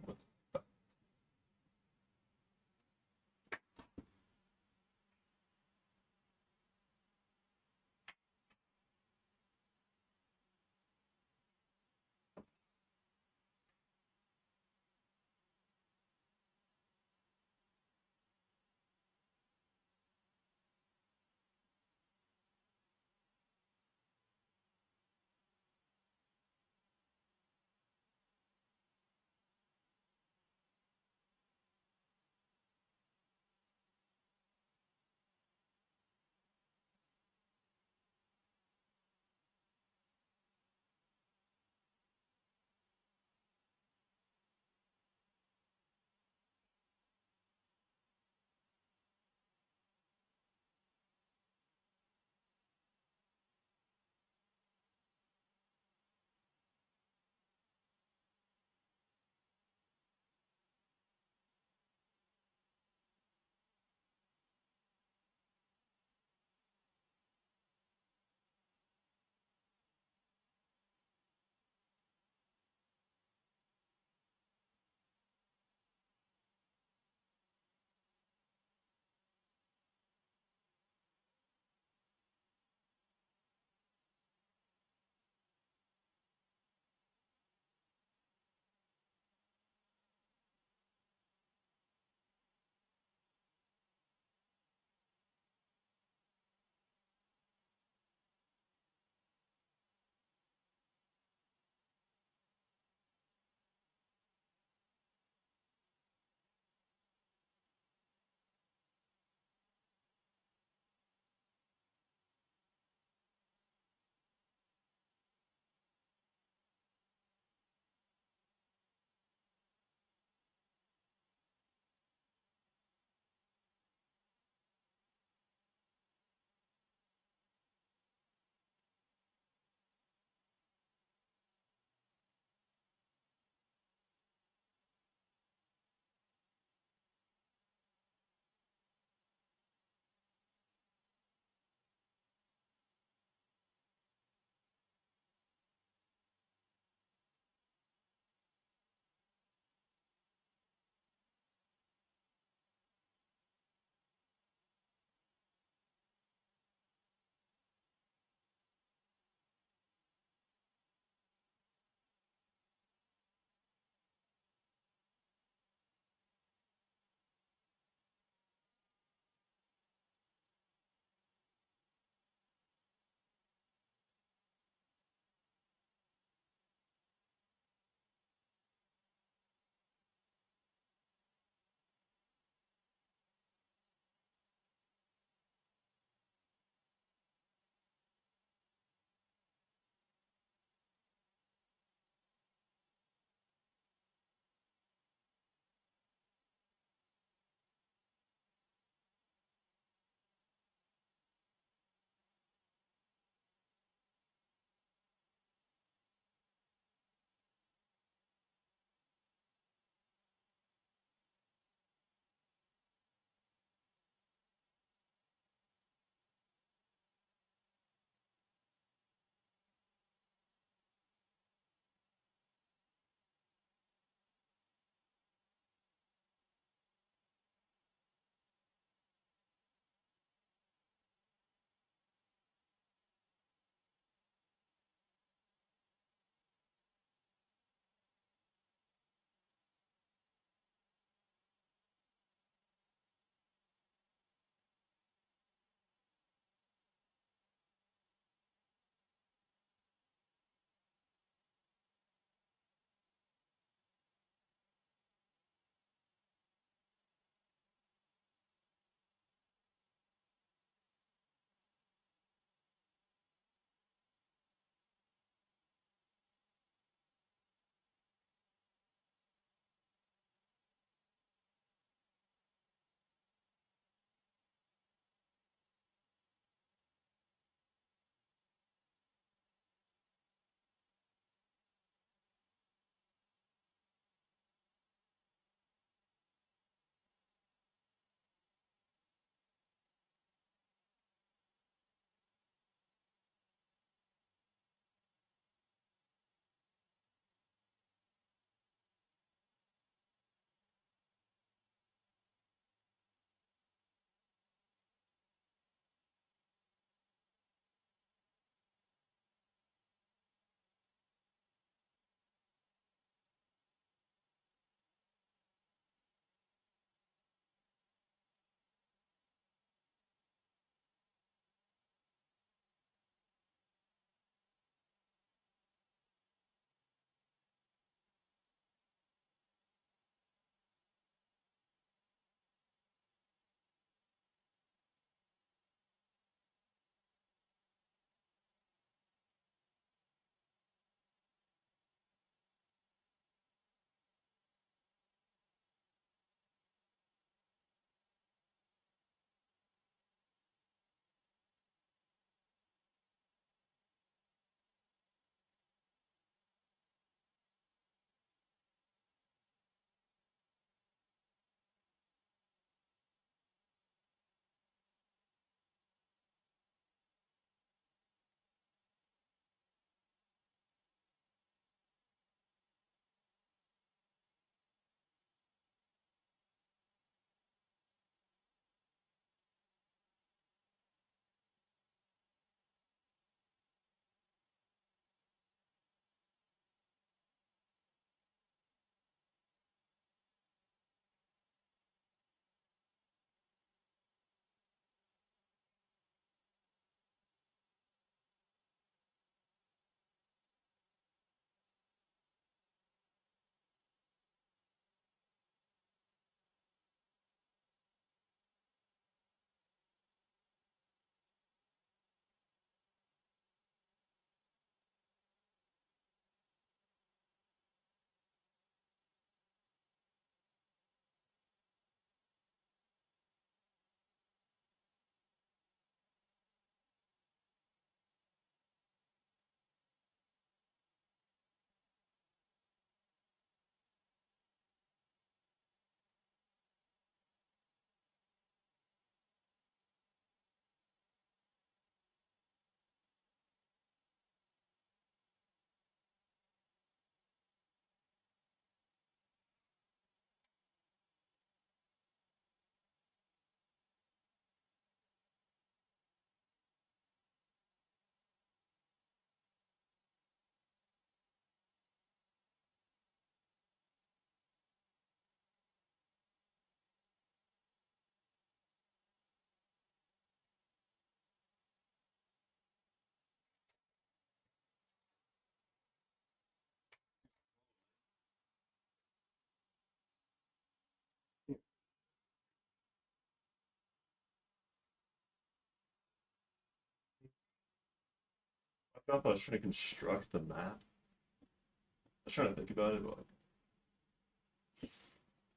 I was trying to construct the map. I was trying to think about it,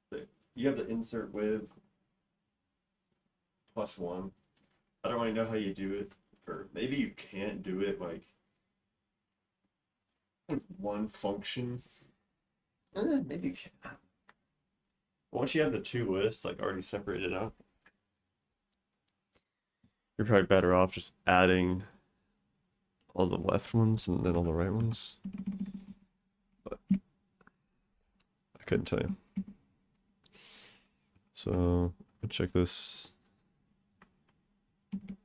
but you have the insert with +1. I don't really know how you do it, or maybe you can't do it like with one function. Maybe you can. Once you have the two lists like already separated out, you're probably better off just adding all the left ones and then all the right ones. But I couldn't tell you. So let's check this.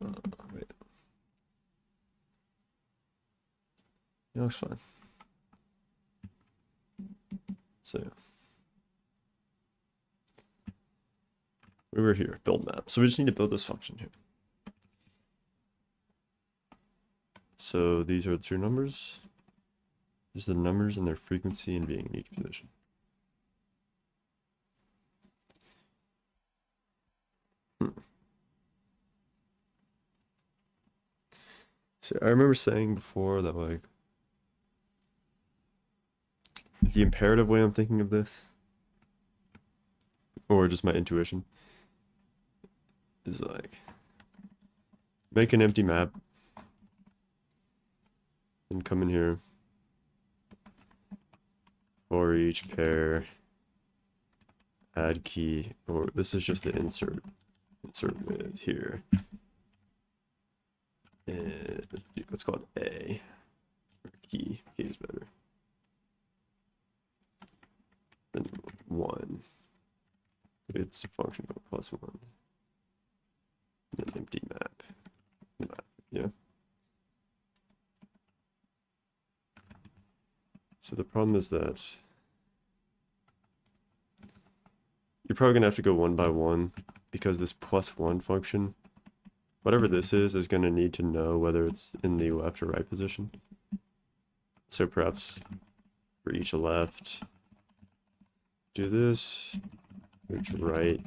Wait. It looks fine. So yeah. We were here, build map. So we just need to build this function here. So these are the two numbers. These are the numbers and their frequency and being in each position. So I remember saying before that like the imperative way I'm thinking of this, or just my intuition, is like make an empty map and come in here for each pair, add key, or this is just the insert with here. And let's call it A. Key is better than 1. It's a function of +1. And then empty map. Yeah. So the problem is that you're probably gonna have to go one by one because this +1 function, whatever this is going to need to know whether it's in the left or right position. So perhaps for each left, do this, for each right,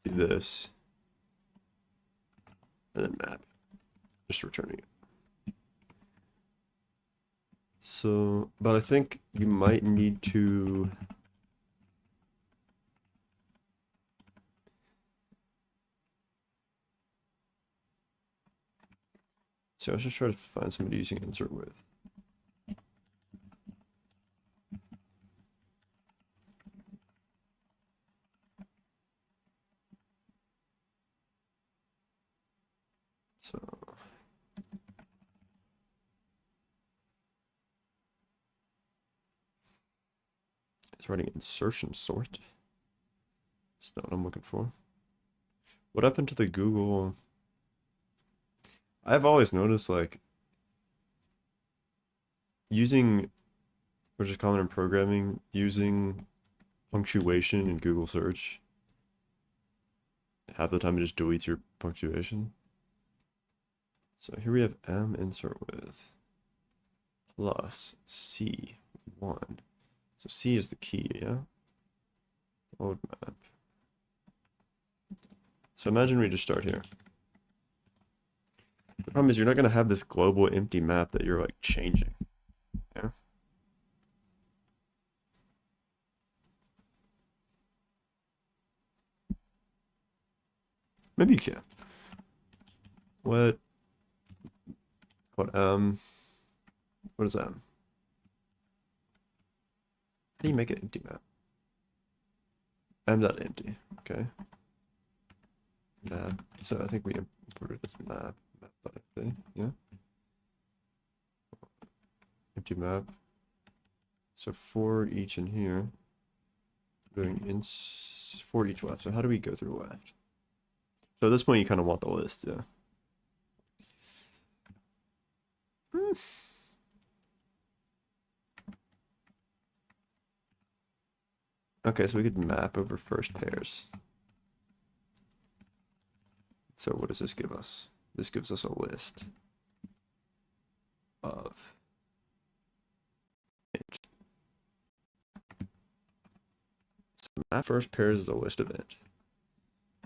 do this, and then map, just returning it. So, but I think you might need to so let's just try to find somebody using insert with. So it's writing insertion sort. That's not what I'm looking for. What happened to the Google? I've always noticed like using, which is common in programming, using punctuation in Google search. Half the time it just deletes your punctuation. So here we have M insert with plus C1. So C is the key, yeah? Load map. So imagine we just start here. The problem is you're not going to have this global empty map that you're like changing. Yeah? Maybe you can. What is M? How do you make an empty map? M.empty, okay. Map. So I think we imported this map.empty, yeah. Empty map. So for each in here, doing for each left. So how do we go through left? So at this point, you kind of want the list, yeah. Okay, so we could map over first pairs. So what does this give us? This gives us a list of int. So map first pairs is a list of int.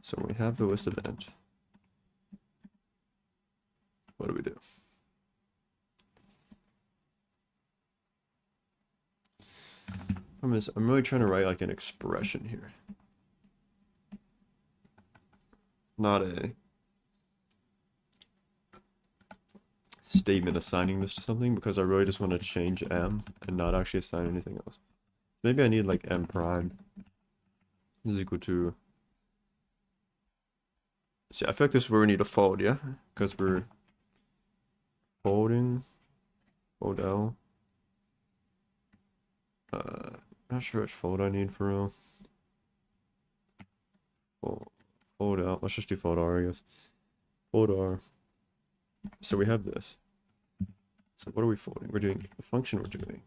So we have the list of int. what do we do? I'm really trying to write like an expression here. Not a statement assigning this to something, because I really just want to change m and not actually assign anything else. Maybe I need like m prime is equal to... See, I feel like this is where we need to fold, yeah? Because we're folding, fold L. Not sure which fold I need for real. Fold L. Let's just do fold R, I guess. Fold R. So we have this. So what are we folding? We're doing, the function we're doing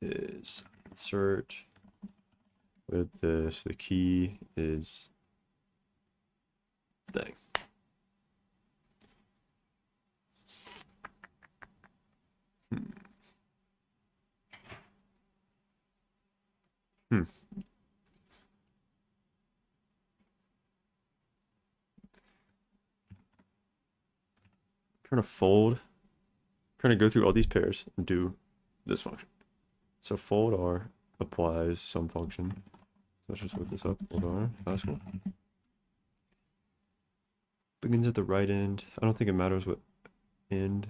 is insert with this. The key is thing. Trying to fold, trying to go through all these pairs and do this function. So fold R applies some function. So let's just look this up. Fold R, Haskell. Begins at the right end. I don't think it matters what end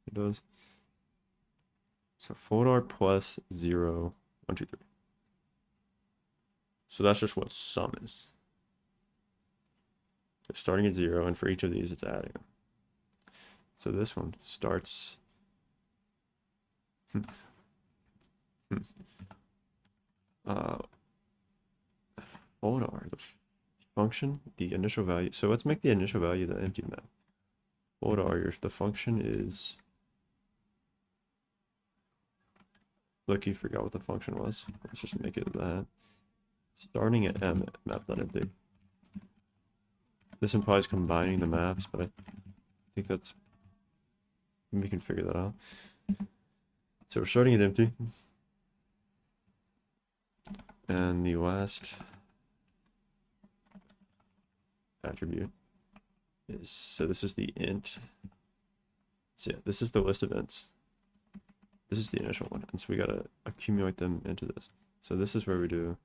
it does. So fold R plus 0, 1, 2, 3. So that's just what sum is. So starting at 0, and for each of these, it's adding them. So this one starts... Fold R, the function, the initial value. So let's make the initial value the empty map. Fold R, the function is... Look, you forgot what the function was. Let's just make it that. Starting at M, map that empty. This implies combining the maps, but I think that's... We can figure that out. So we're starting at empty. And the last attribute is, so this is the int. So yeah, this is the list of ints. This is the initial one. And so we gotta accumulate them into this. So this is where we do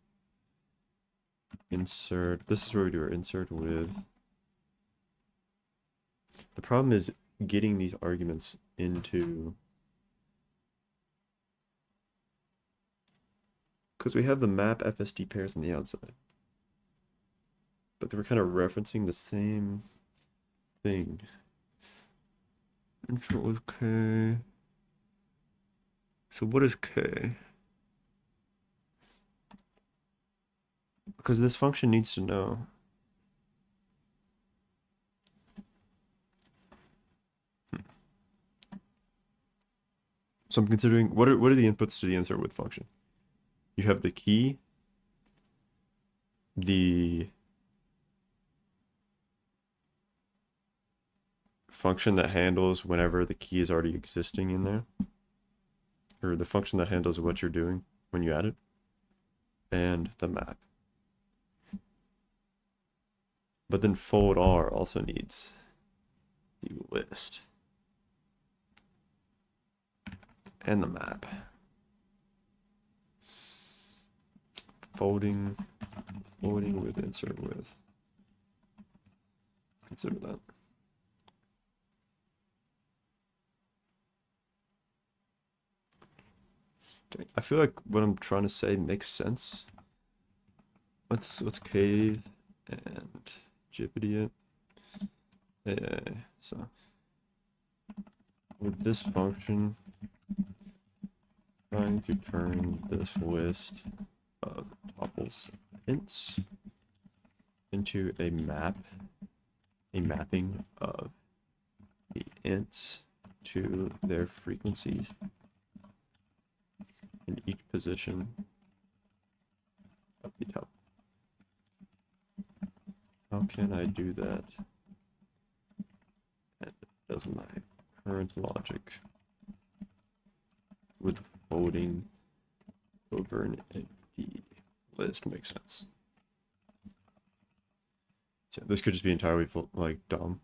insert. This is where we do our insert with. The problem is getting these arguments into, because we have the map FSD pairs on the outside, but they were kind of referencing the same thing. Insert with K. So what is K? Because this function needs to know. So I'm considering, what are the inputs to the insert with function? You have the key, the function that handles whenever the key is already existing in there, or the function that handles what you're doing when you add it, and the map. But then fold R also needs the list and the map. Folding with insert with. Consider that. Okay. I feel like what I'm trying to say makes sense. Let's cave and Jippity it. So with this function, trying to turn this list of tuples ints into a mapping of the ints to their frequencies in each position of the tuple. How can I do that? And does my current logic with folding over an empty list make sense? So this could just be entirely like dumb,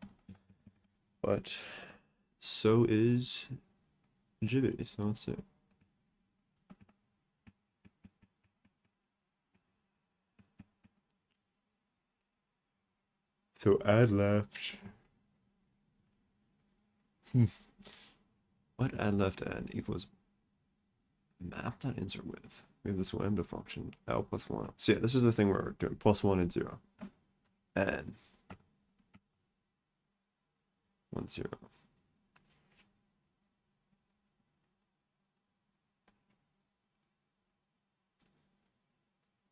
but So is Jibby. So let's see. So add left. What add left n equals map.insert with. We have this lambda function, l plus 1. So yeah, this is the thing where we're doing +1 and 0. And 1, 0.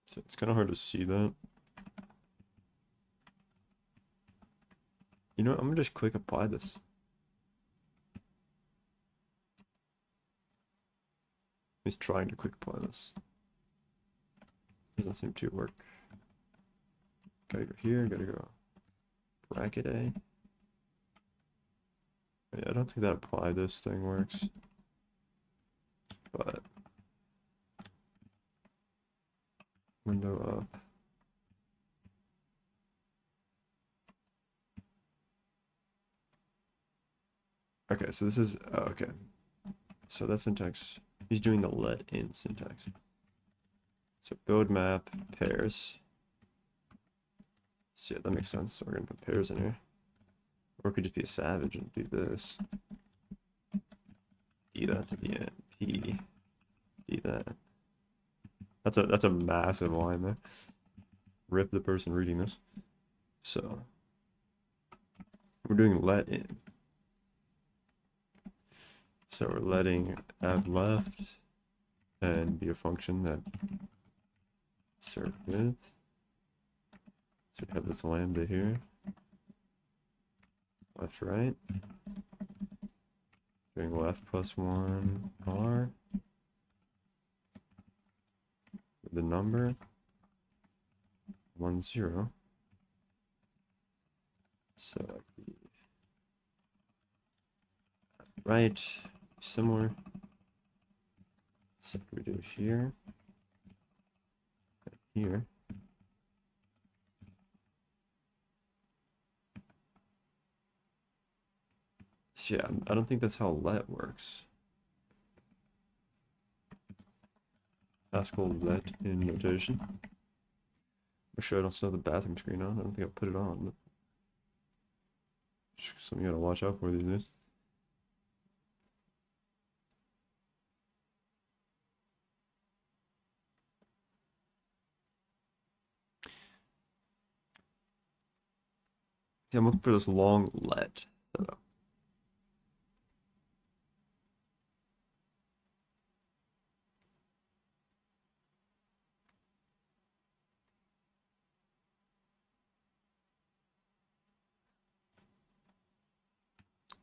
So it's kind of hard to see that. You know what? I'm gonna just click apply this. He's trying to quick apply this. Doesn't seem to work. Gotta go here, gotta go bracket A. Yeah, I don't think that apply this thing works. But window up. Okay, so this is okay. So that syntax, he's doing the let in syntax. So build map pairs. So yeah, that makes sense. So we're gonna put pairs in here. Or it could just be a savage and do this. D that to the end. P. D that. That's a massive line there. Rip the person reading this. So we're doing let in. So we're letting add left and be a function that insert with. So we have this lambda here. Left, right. Doing left plus 1 r. With the number 1, 0. So like the right, similar. So we do here. And here. So yeah, I don't think that's how let works. Haskell let in notation. Make sure I don't still have the bathroom screen on. I don't think I put it on. Something you gotta watch out for these days. Yeah, I'm looking for this long let setup.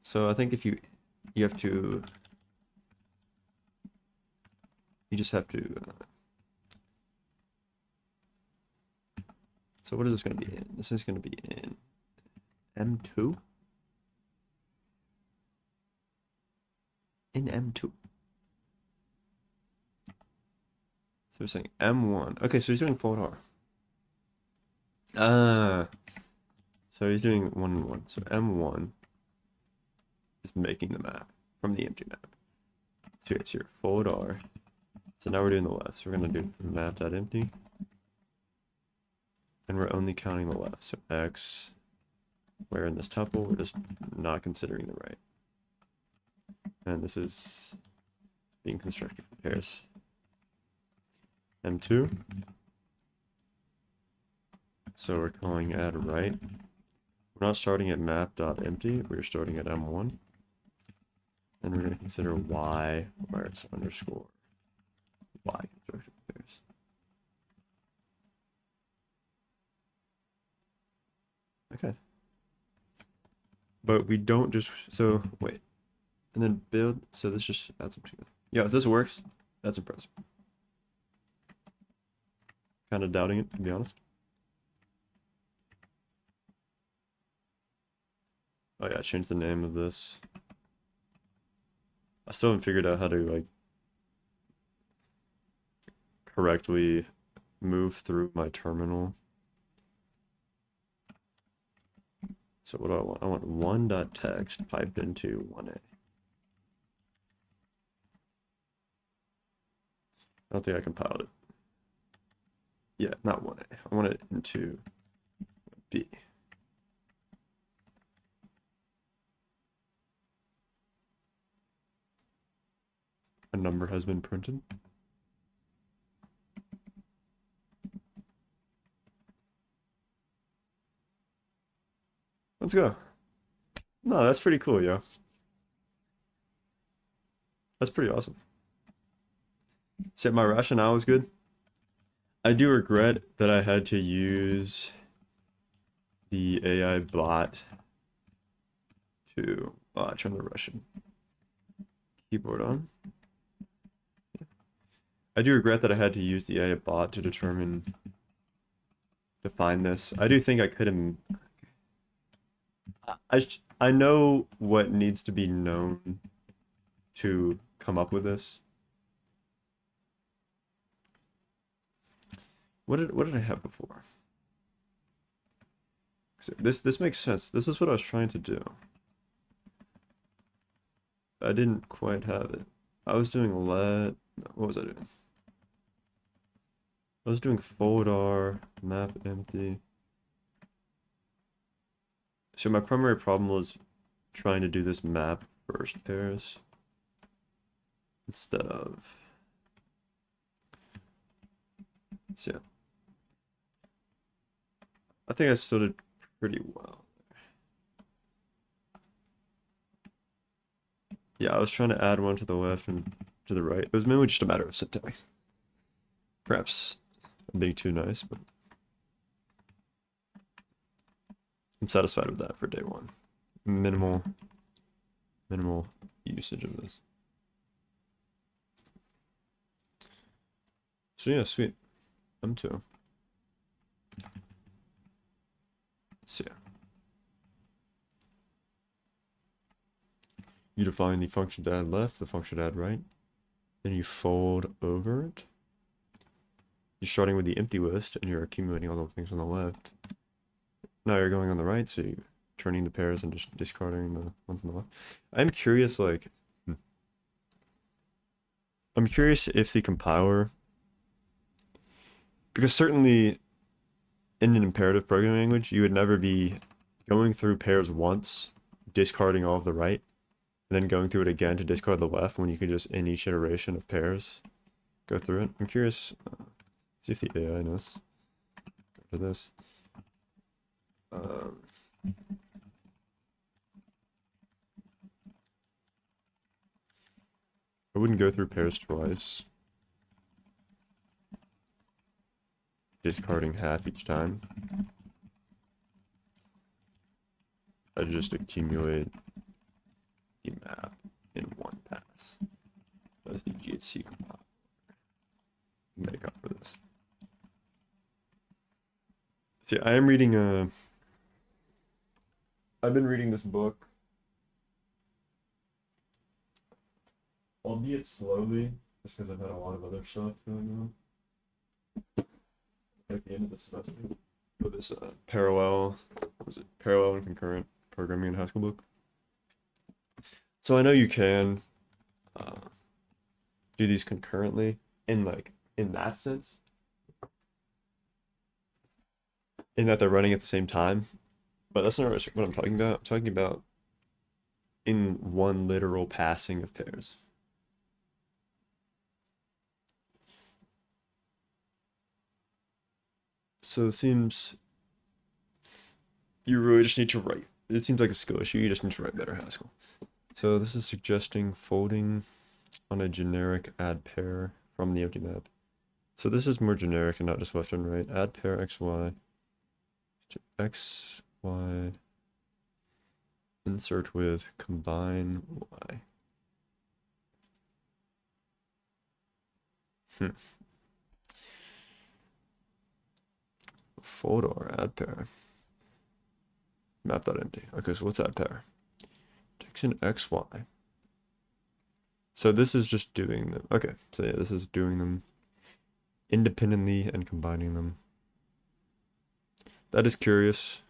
So I think if you have to, you just have to. So what is this going to be in? This is going to be in M2. In M2. So we're saying M1. Okay, so he's doing forward R. So he's doing 1 and 1. So M1 is making the map from the empty map. So it's here, forward R. So now we're doing the left. So we're going to do map.empty. And we're only counting the left. So X, where in this tuple, we're just not considering the right. And this is being constructed for pairs. M2. So we're calling add right. We're not starting at map.empty, we're starting at M1. And we're going to consider Y, where it's underscore Y constructed for pairs. Okay. But we don't just, so wait. And then build, so this just adds them together. Yeah, if this works, that's impressive. Kind of doubting it, to be honest. Oh yeah, change the name of this. I still haven't figured out how to like correctly move through my terminal. So what do I want? I want one.text piped into 1A. I don't think I compiled it. Yeah, not 1A. I want it into B. A number has been printed. Let's go. No, that's pretty cool, yo. That's pretty awesome. Said my rationale was good. I do regret that I had to use the AI bot to turn the Russian keyboard on. I do regret that I had to use the AI bot to define this. I do think I could have. I know what needs to be known to come up with this. What did I have before? This makes sense. This is what I was trying to do. I didn't quite have it. I was doing let. What was I doing? I was doing foldr, map empty. So my primary problem was trying to do this map first pairs instead of. So yeah. I think I still did pretty well. Yeah, I was trying to add one to the left and to the right. It was mainly just a matter of syntax. Perhaps I'm being too nice, but I'm satisfied with that for day one. Minimal usage of this. So yeah, sweet. M2. So yeah. You define the function to add left, the function to add right. Then you fold over it. You're starting with the empty list and you're accumulating all the things on the left. Now you're going on the right, so you're turning the pairs and just discarding the ones on the left. I'm curious, like, I'm curious if the compiler, because certainly in an imperative programming language, you would never be going through pairs once, discarding all of the right, and then going through it again to discard the left when you could just, in each iteration of pairs, go through it. I'm curious, see if the AI knows. Go to this. I wouldn't go through pairs twice. Discarding half each time. I just accumulate the map in one pass. That's the GHC compiler. Make up for this. See, I am reading I've been reading this book, albeit slowly, just because I've had a lot of other stuff going on. At the end of the semester, for this parallel and concurrent programming in Haskell book. So I know you can do these concurrently in that sense, in that they're running at the same time, but that's not what I'm talking about. I'm talking about in one literal passing of pairs. So it seems you really just need to write. It seems like a skill issue. You just need to write better Haskell. So this is suggesting folding on a generic add pair from the empty map. So this is more generic and not just left and right. Add pair xy to xy. Insert with combine y. Foldr add pair. Map.empty. Okay, so what's add pair? Takes in xy. So this is just doing them. Okay, so yeah, this is doing them independently and combining them. That is curious.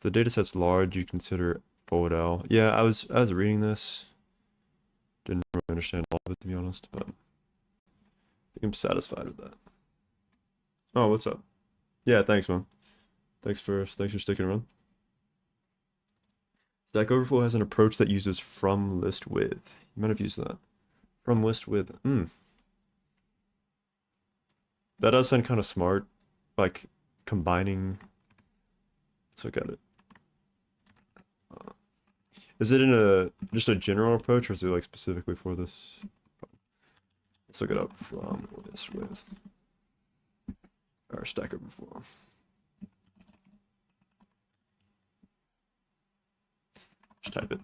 the data set's large, you consider fold L. Yeah, I was reading this. Didn't really understand all of it, to be honest, but I think I'm satisfied with that. Oh, what's up? Yeah, thanks, man. Thanks for sticking around. Stack Overflow has an approach that uses from list with. You might have used that. From list with. That does sound kind of smart. Like combining. Let's look at it. Is it in just a general approach, or is it like specifically for this? Let's look it up. From list with. Or Stack Overflow. Just type it.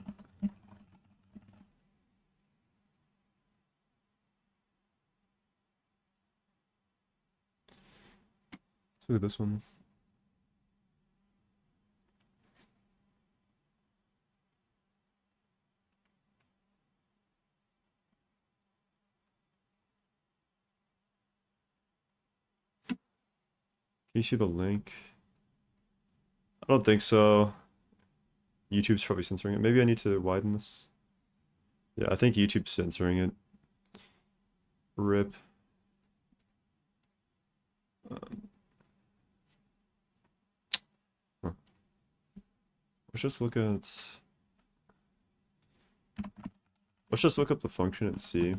Let's look at this one. Can you see the link? I don't think so. YouTube's probably censoring it. Maybe I need to widen this. Yeah, I think YouTube's censoring it. RIP. Huh. Let's just look at. Let's just look up the function and see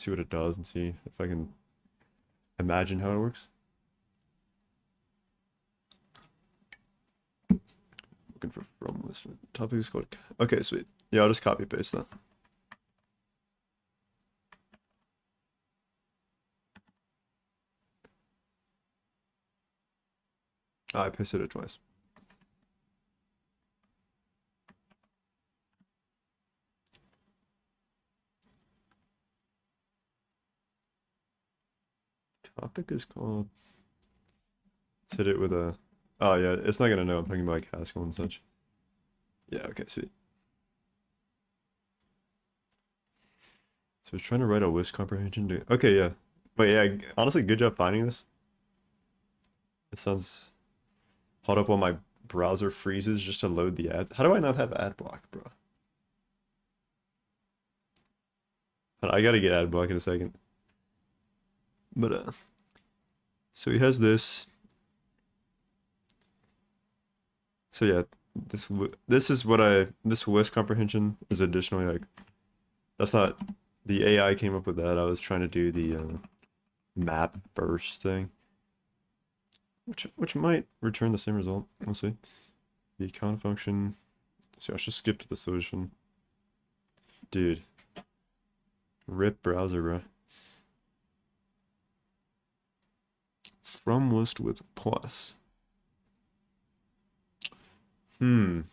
what it does and see if I can imagine how it works. Looking for from list. Topic is called. Okay, sweet. Yeah, I'll just copy paste that. I pasted it twice. Topic is called. Let's hit it with a. Oh yeah, it's not gonna know I'm talking about like Haskell and such. Yeah, okay, sweet. So it's trying to write a list comprehension to. Okay, yeah. But yeah, honestly, good job finding this. It sounds. Hold up while my browser freezes just to load the ad. How do I not have ad block, bro? I gotta get ad block in a second. But so he has this. So yeah, this is what this list comprehension is additionally like. That's not the AI came up with that. I was trying to do the map burst thing, which might return the same result. We'll see. The conf function. So I should skip to the solution. Dude. RIP browser, bro. From list with plus. From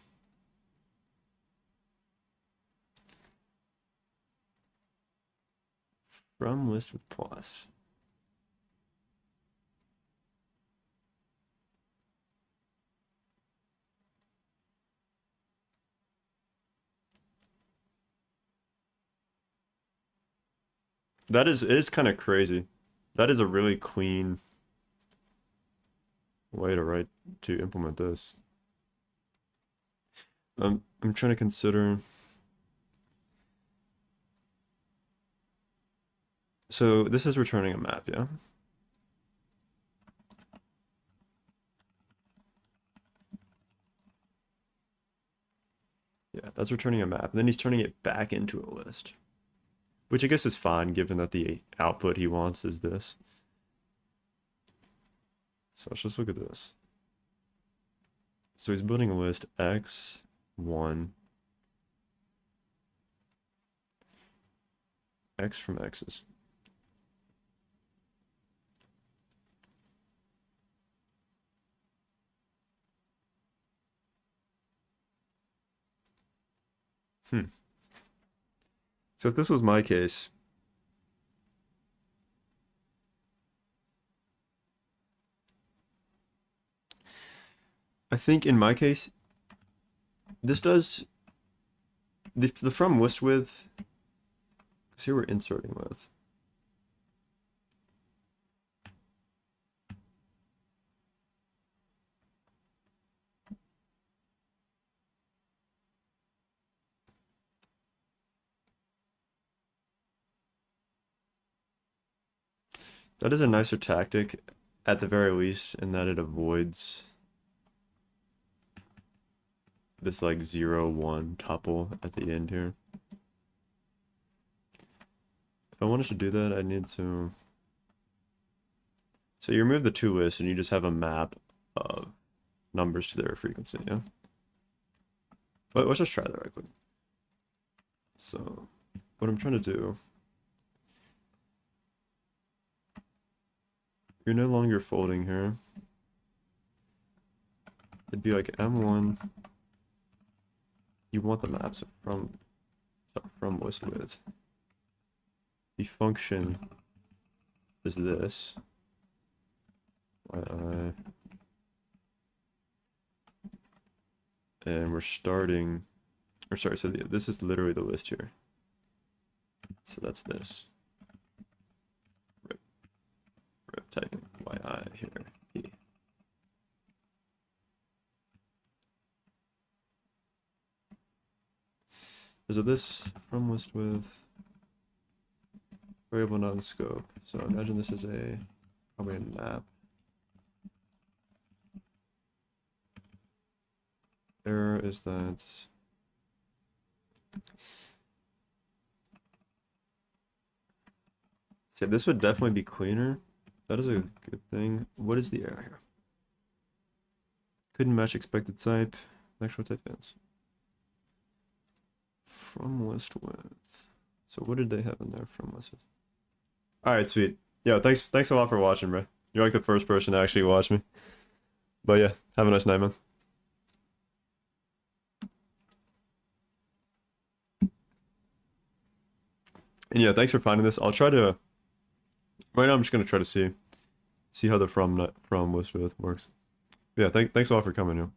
list with plus. It is kind of crazy. That is a really clean way to implement this. I'm trying to consider. So this is returning a map, yeah? Yeah, that's returning a map. And then he's turning it back into a list. Which I guess is fine, given that the output he wants is this. So let's just look at this. So he's building a list x1, x from x's. So if this was my case, I think in my case, this does the from list with, because here we're inserting with. That is a nicer tactic, at the very least, in that it avoids this like 0, 1 tuple at the end here. If I wanted to do that, I need to... So you remove the two lists and you just have a map of numbers to their frequency, yeah? But let's just try that right quick. So, what I'm trying to do... You're no longer folding here. It'd be like M1. You want the maps from list with. The function is this. And we're starting, or sorry, so this is literally the list here. So that's this. Rip typing yi here, p. So this from list with variable not in scope. So imagine this is probably a map. Error is that see, this would definitely be cleaner. That is a good thing. What is the error here? Couldn't match expected type. Actual type ends. From list with. So what did they have in there from list with? Alright, sweet. Yeah, thanks a lot for watching, bro. You're like the first person to actually watch me. But yeah, have a nice night, man. And yeah, thanks for finding this. I'll try to... Right now I'm just going to try to see how the from list with works. Yeah, thanks a lot for coming, yo.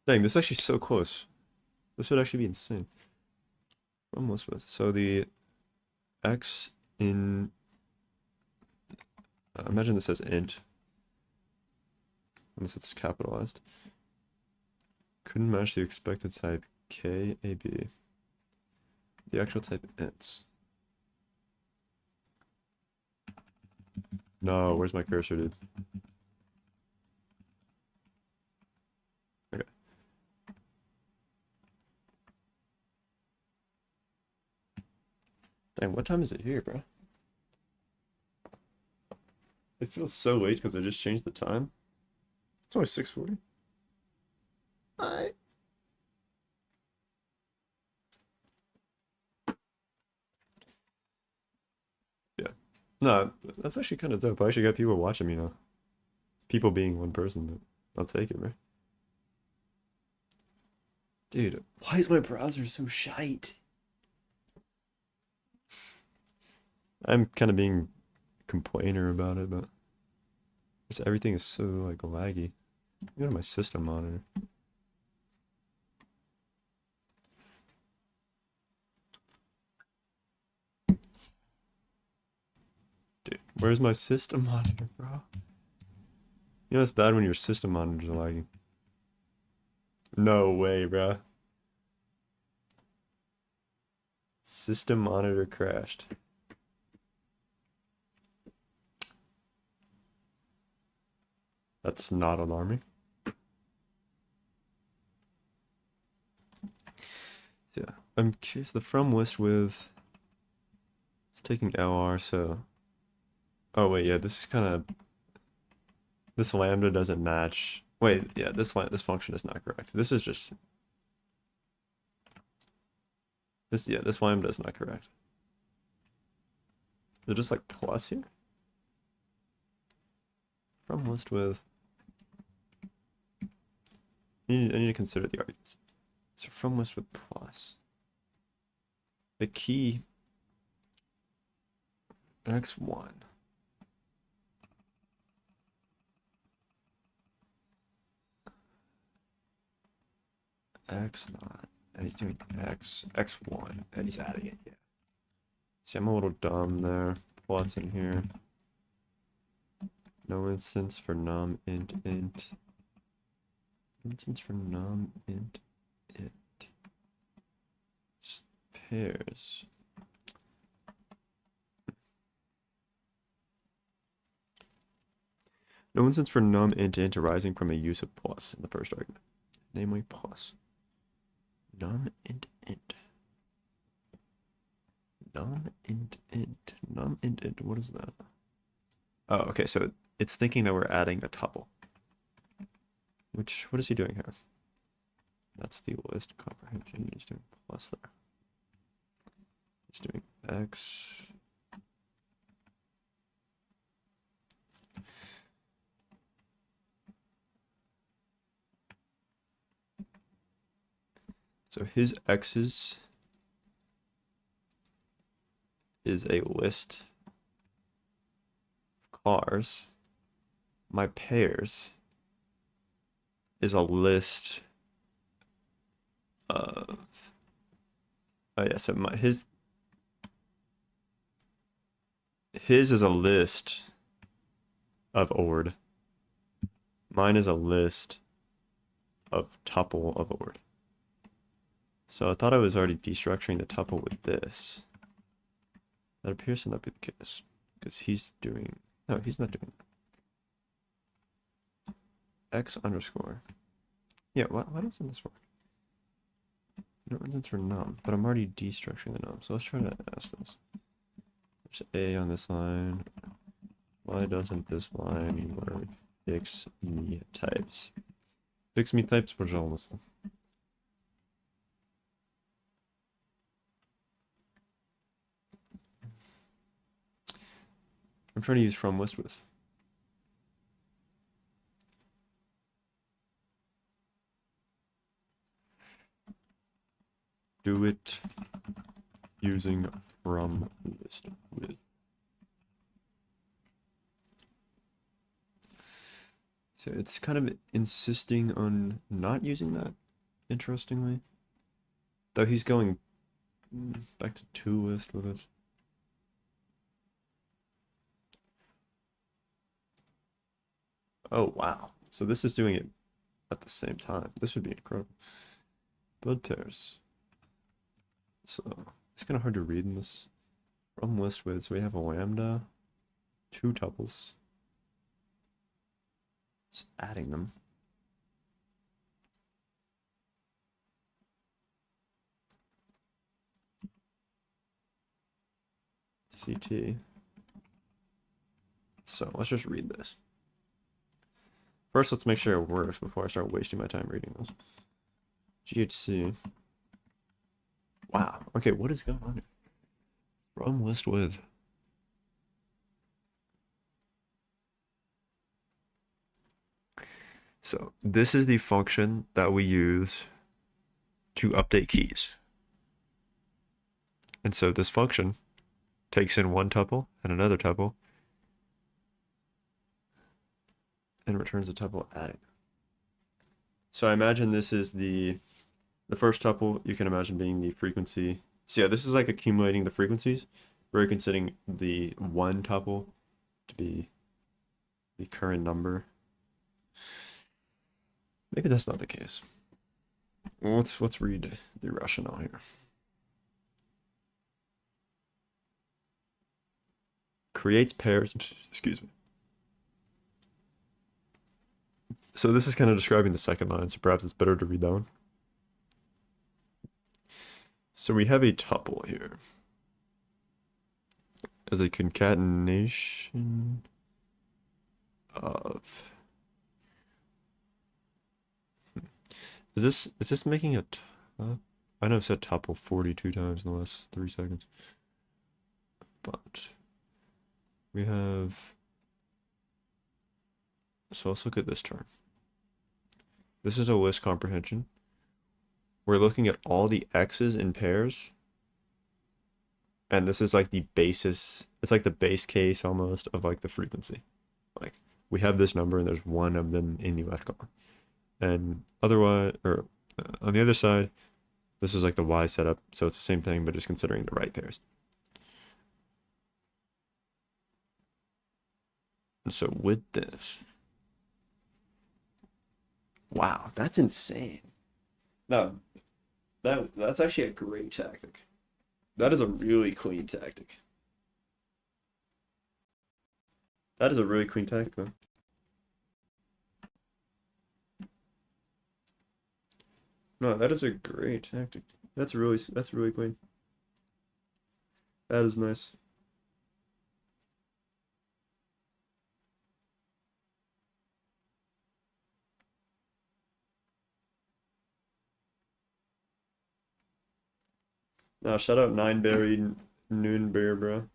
Dang, this is actually so close. This would actually be insane. From list with. So the x in... imagine this as int. Unless it's capitalized. Couldn't match the expected type k, a, b. The actual type int. No, where's my cursor, dude? Okay. Dang, what time is it here, bro? It feels so late because I just changed the time. It's only 6:40. Alright. Yeah. No, that's actually kind of dope. I actually got people watching me now. People being one person, but I'll take it, bro. Dude, why is my browser so shite? I'm kind of being a complainer about it, but just everything is so like laggy. Go to my system monitor. Dude, where's my system monitor, bro? You know it's bad when your system monitors are lagging. No way, bro. System monitor crashed. That's not alarming. So, yeah, I'm curious. The from list with it's taking LR, so. Oh wait, yeah, this is kind of this lambda doesn't match. Wait, yeah, this function is not correct. This is just this. Yeah, this lambda is not correct. Is it just like plus here? From list with. I need to consider the arguments. So from list with plus. The key x1. X not. And he's doing x1. And he's adding it, yeah. See, I'm a little dumb there. Plus in here. No instance for num int int. Instance for num int pairs. No instance for num int arising from a use of plus in the first argument, namely plus. Num int. Num int. What is that? Oh, okay. So it's thinking that we're adding a tuple. What is he doing here? That's the list comprehension. He's doing plus there. He's doing x. So his x's is a list of cars. My pairs is a list of, oh yeah, so his is a list of ord. Mine is a list of tuple of ord. So I thought I was already destructuring the tuple with this. That appears to not be the case, because he's doing, no, he's not doing that. X underscore. Yeah, why doesn't this work? No instance for num, but I'm already destructuring the num. So let's try to ask this. There's A on this line. Why doesn't this line work? Fix me types. Fix me types, пожалуйста. I'm trying to use from list with. Do it using from list with. So it's kind of insisting on not using that, interestingly. Though he's going back to to list with it. Oh, wow. So this is doing it at the same time. This would be incredible. Bud pairs. So it's kind of hard to read in this. From list with, so we have a lambda, two tuples. Just adding them. CT. So let's just read this. First, let's make sure it works before I start wasting my time reading this. GHC. Wow. Okay, what is going on here? From list with. So this is the function that we use to update keys. And so this function takes in one tuple and another tuple and returns a tuple adding. So I imagine this is the first tuple, you can imagine being the frequency. So yeah, this is like accumulating the frequencies. We're considering the one tuple to be the current number. Maybe that's not the case. Well, let's read the rationale here. Creates pairs, excuse me. So this is kind of describing the second line, so perhaps it's better to read that one. So we have a tuple here as a concatenation of. Is this making a? I know I've said tuple 42 times in the last 3 seconds, but we have. So let's look at this term. This is a list comprehension. We're looking at all the x's in pairs. And this is like the basis. It's like the base case almost of like the frequency. Like we have this number and there's one of them in the left column. And otherwise, or on the other side, this is like the y setup. So it's the same thing, but just considering the right pairs. And so with this, wow, that's insane. No, that's actually a great tactic. That is a really clean tactic. That is a really clean tactic, man. No, that is a great tactic. That's really clean. That is nice. Now, shout out Nineberry Noonbear, bro.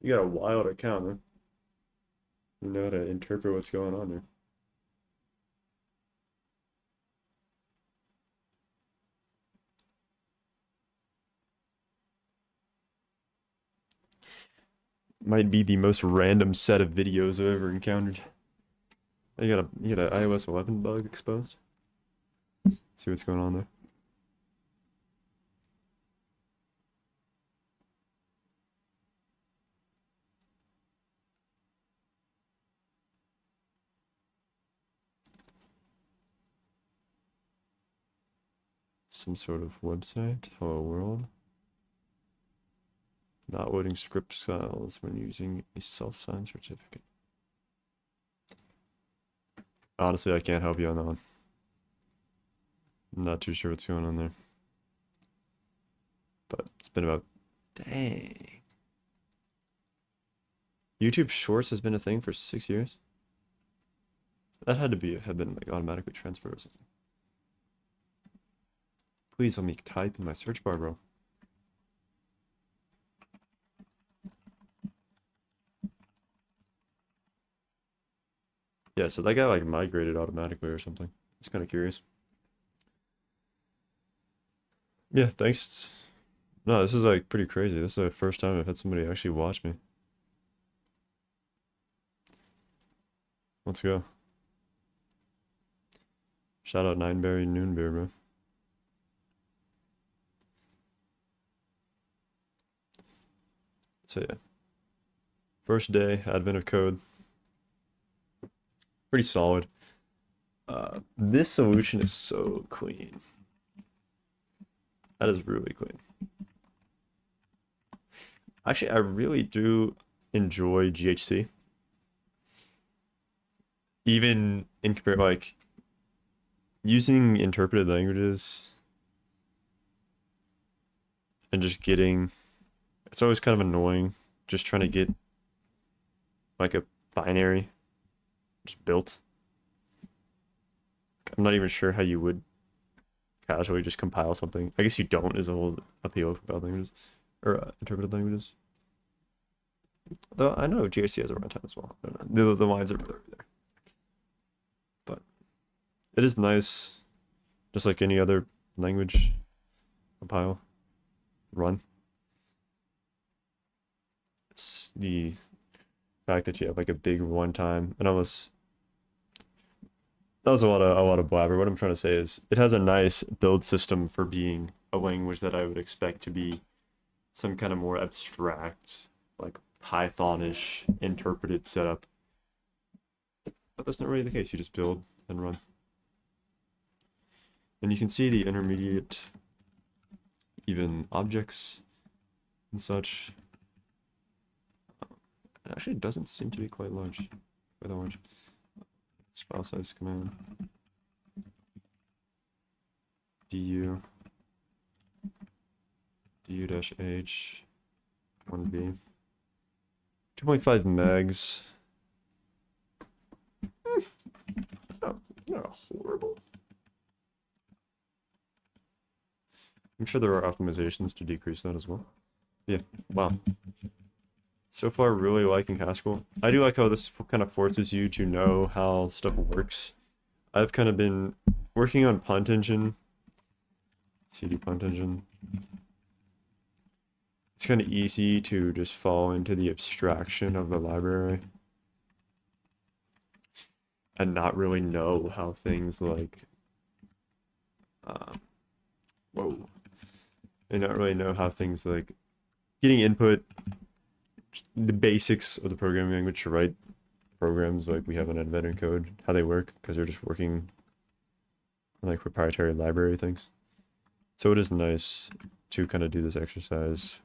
You got a wild account, man. You know how to interpret what's going on there. Might be the most random set of videos I've ever encountered. You got a iOS 11 bug exposed. See what's going on there. Some sort of website. Hello world. Not loading script files when using a self-signed certificate. Honestly, I can't help you on that one. I'm not too sure what's going on there. But it's been about... Dang. YouTube Shorts has been a thing for 6 years? That had to have been like automatically transferred or something. Please let me type in my search bar, bro. Yeah, so that guy like migrated automatically or something. It's kind of curious. Yeah, thanks. No, this is like pretty crazy. This is the first time I've had somebody actually watch me. Let's go. Shout out Nineberry Noonbear, bro. So yeah. First day, advent of code. Pretty solid. This solution is so clean. That is really clean. Actually, I really do enjoy GHC. Even in compare, like, using interpreted languages and just getting, it's always kind of annoying just trying to get like a binary just built. I'm not even sure how you would casually just compile something. I guess you don't is the whole appeal of compiled languages or interpreted languages. Though I know GHC has a runtime as well. I don't know. The lines are there. But it is nice, just like any other language compile, run. It's the fact that you have like a big runtime, and almost that was a lot of blabber. What I'm trying to say is it has a nice build system for being a language that I would expect to be some kind of more abstract, like Pythonish interpreted setup. But that's not really the case. You just build and run. And you can see the intermediate, even objects and such. It actually doesn't seem to be quite large. Quite that large. It's file size command. du du-h 1b 2.5 megs. It's not horrible. I'm sure there are optimizations to decrease that as well. Yeah, wow. So far, really liking Haskell. I do like how this kind of forces you to know how stuff works. I've kind of been working on punt engine, CD punt engine. It's kind of easy to just fall into the abstraction of the library and not really know how things like, uh, whoa, and not really know how things like getting input, the basics of the programming language to write programs like we have in embedded code, how they work, because they're just working on like proprietary library things. So it is nice to kind of do this exercise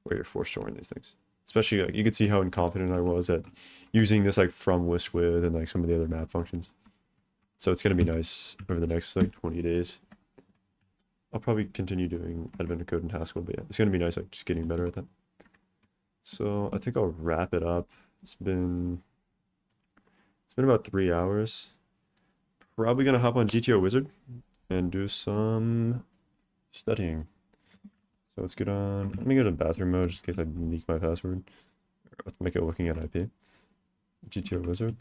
where you're forced to learn these things. Especially like you can see how incompetent I was at using this like from list with and like some of the other map functions. So it's gonna be nice over the next like 20 days. I'll probably continue doing advent code and Haskell, but yeah, it's gonna be nice like just getting better at that. So I think I'll wrap it up. It's been about 3 hours. Probably gonna hop on GTO Wizard and do some studying. So let's get on. Let me go to bathroom mode just in case I leak my password. Let's make it looking at IP. GTO Wizard.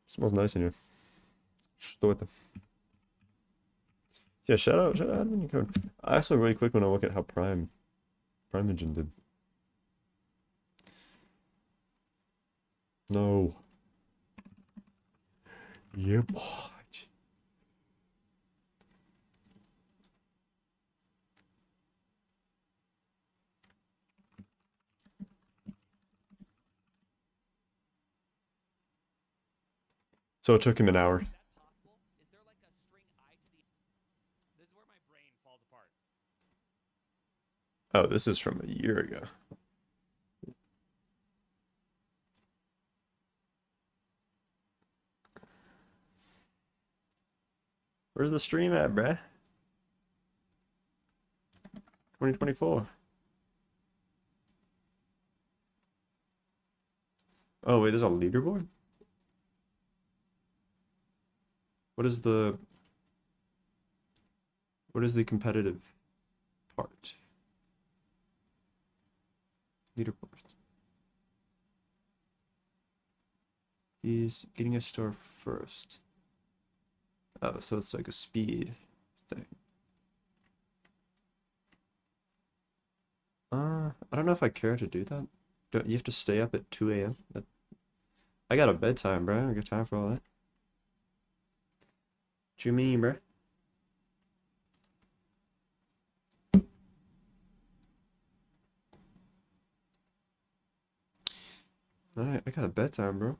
Smells nice in here. Что это? Yeah, shout out admin code. I also really quick want to look at how Prime Engine did. No. Yep. So it took him an hour. Oh, this is from a year ago. Where's the stream at, bruh? 2024. Oh, wait, there's a leaderboard? What is the competitive part? Leaderboard. He's getting a star first. Oh, so it's like a speed thing. I don't know if I care to do that. Don't you have to stay up at 2 a.m.? I got a bedtime, bro. I don't got time for all that. What you mean, bro? Alright, I got a bedtime, bro.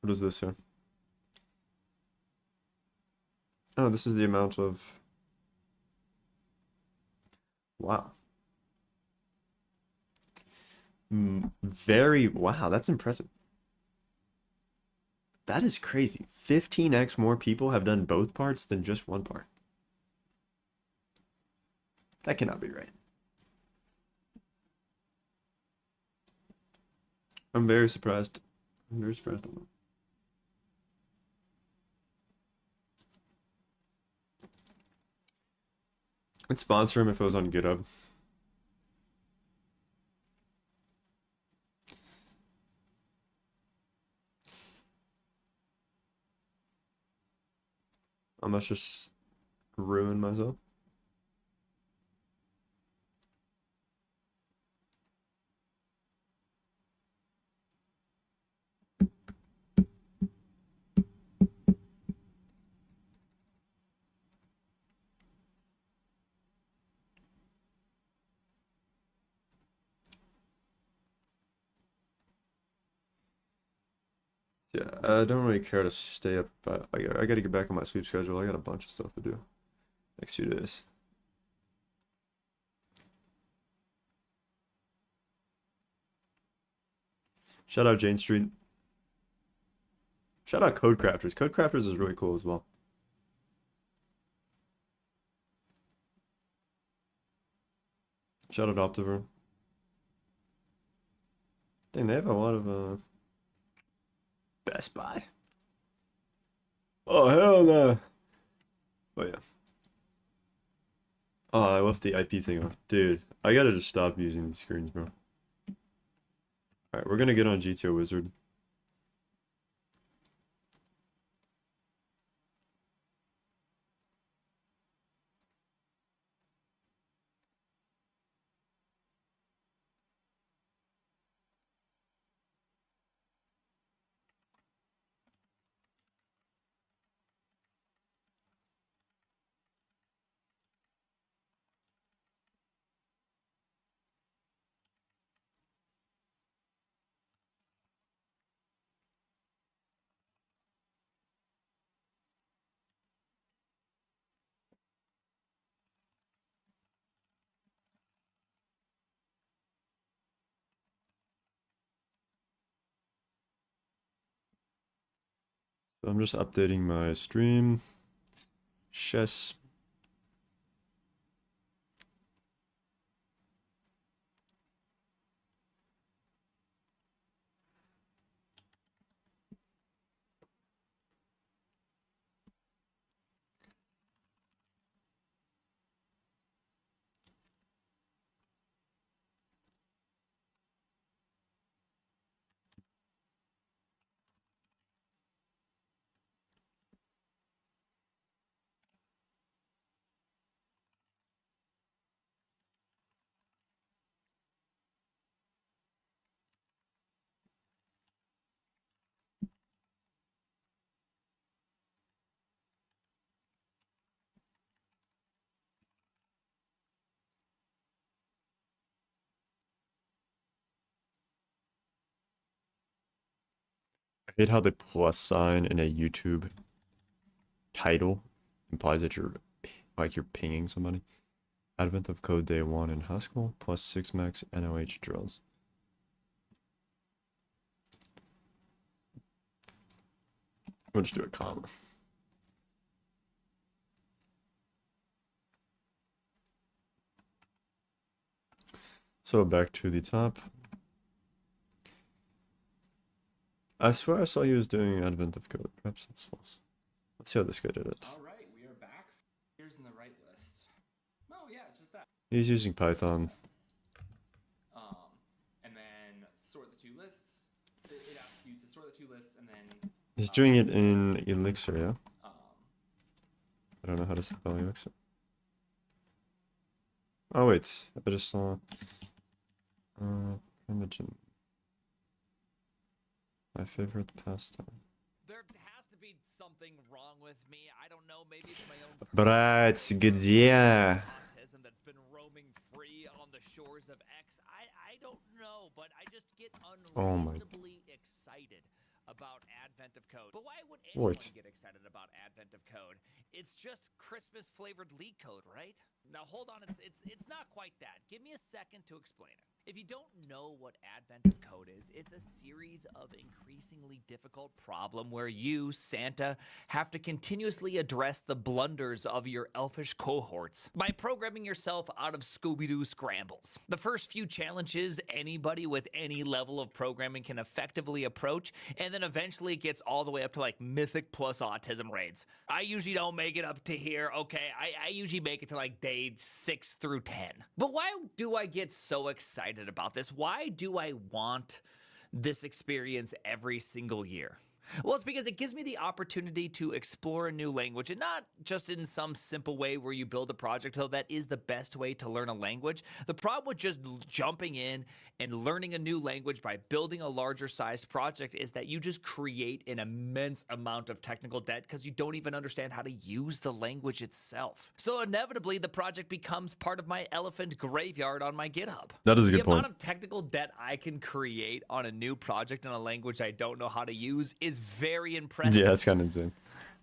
What is this here? Oh, this is the amount of... Wow. Wow, that's impressive. That is crazy. 15x more people have done both parts than just one part. That cannot be right. I'm very surprised. I'm very surprised on that. I'd sponsor him if it was on GitHub. I must just ruin myself. Yeah, I don't really care to stay up, but I gotta get back on my sleep schedule. I got a bunch of stuff to do next few days. Shout out Jane Street. Shout out Code Crafters. Code Crafters is really cool as well. Shout out Optiver. Dang, they have a lot of Best Buy. Oh hell no. Oh yeah. Oh, I left the IP thing on. Dude, I gotta just stop using these screens, bro. Alright, we're gonna get on GTO Wizard. So I'm just updating my stream. Chess. I hate how the plus sign in a YouTube title implies that you're like you're pinging somebody. Advent of code day 1 in Haskell plus 6 max NLH drills. We'll just do a comma. So back to the top. I swear I saw he was doing Advent of code. Perhaps that's false. Let's see how this guy did it. All right, we are back. Here's in the right list. Oh yeah, it's just that. He's using Python. And then sort the two lists. It asks you to sort the two lists, and then He's doing it in Elixir, yeah? I don't know how to spell Elixir. Oh wait, I just saw Imogen. My favorite pastime. There has to be something wrong with me. I don't know. Maybe it's my own Bratz, где? autism that's been roaming free on the shores of X. I don't know, but I just get unreasonably excited about Advent of Code. But why would anyone get excited about Advent of Code? It's just Christmas flavored leak code, right? Now hold on, it's not quite that. Give me a second to explain it. If you don't know what Advent of Code is, it's a series of increasingly difficult problem where you, Santa, have to continuously address the blunders of your elfish cohorts by programming yourself out of Scooby-Doo scrambles. The first few challenges anybody with any level of programming can effectively approach, and then eventually it gets all the way up to like Mythic plus autism raids. I usually don't make it up to here, okay? I usually make it to like day 6 through 10. But why do I get so excited about this? Why do I want this experience every single year? Well, it's because it gives me the opportunity to explore a new language, and not just in some simple way where you build a project, though that is the best way to learn a language. The problem with just jumping in and learning a new language by building a larger sized project is that you just create an immense amount of technical debt because you don't even understand how to use the language itself. So inevitably, the project becomes part of my elephant graveyard on my GitHub. That is a good point. The amount of technical debt I can create on a new project in a language I don't know how to use is very impressive. Yeah, that's kind of insane.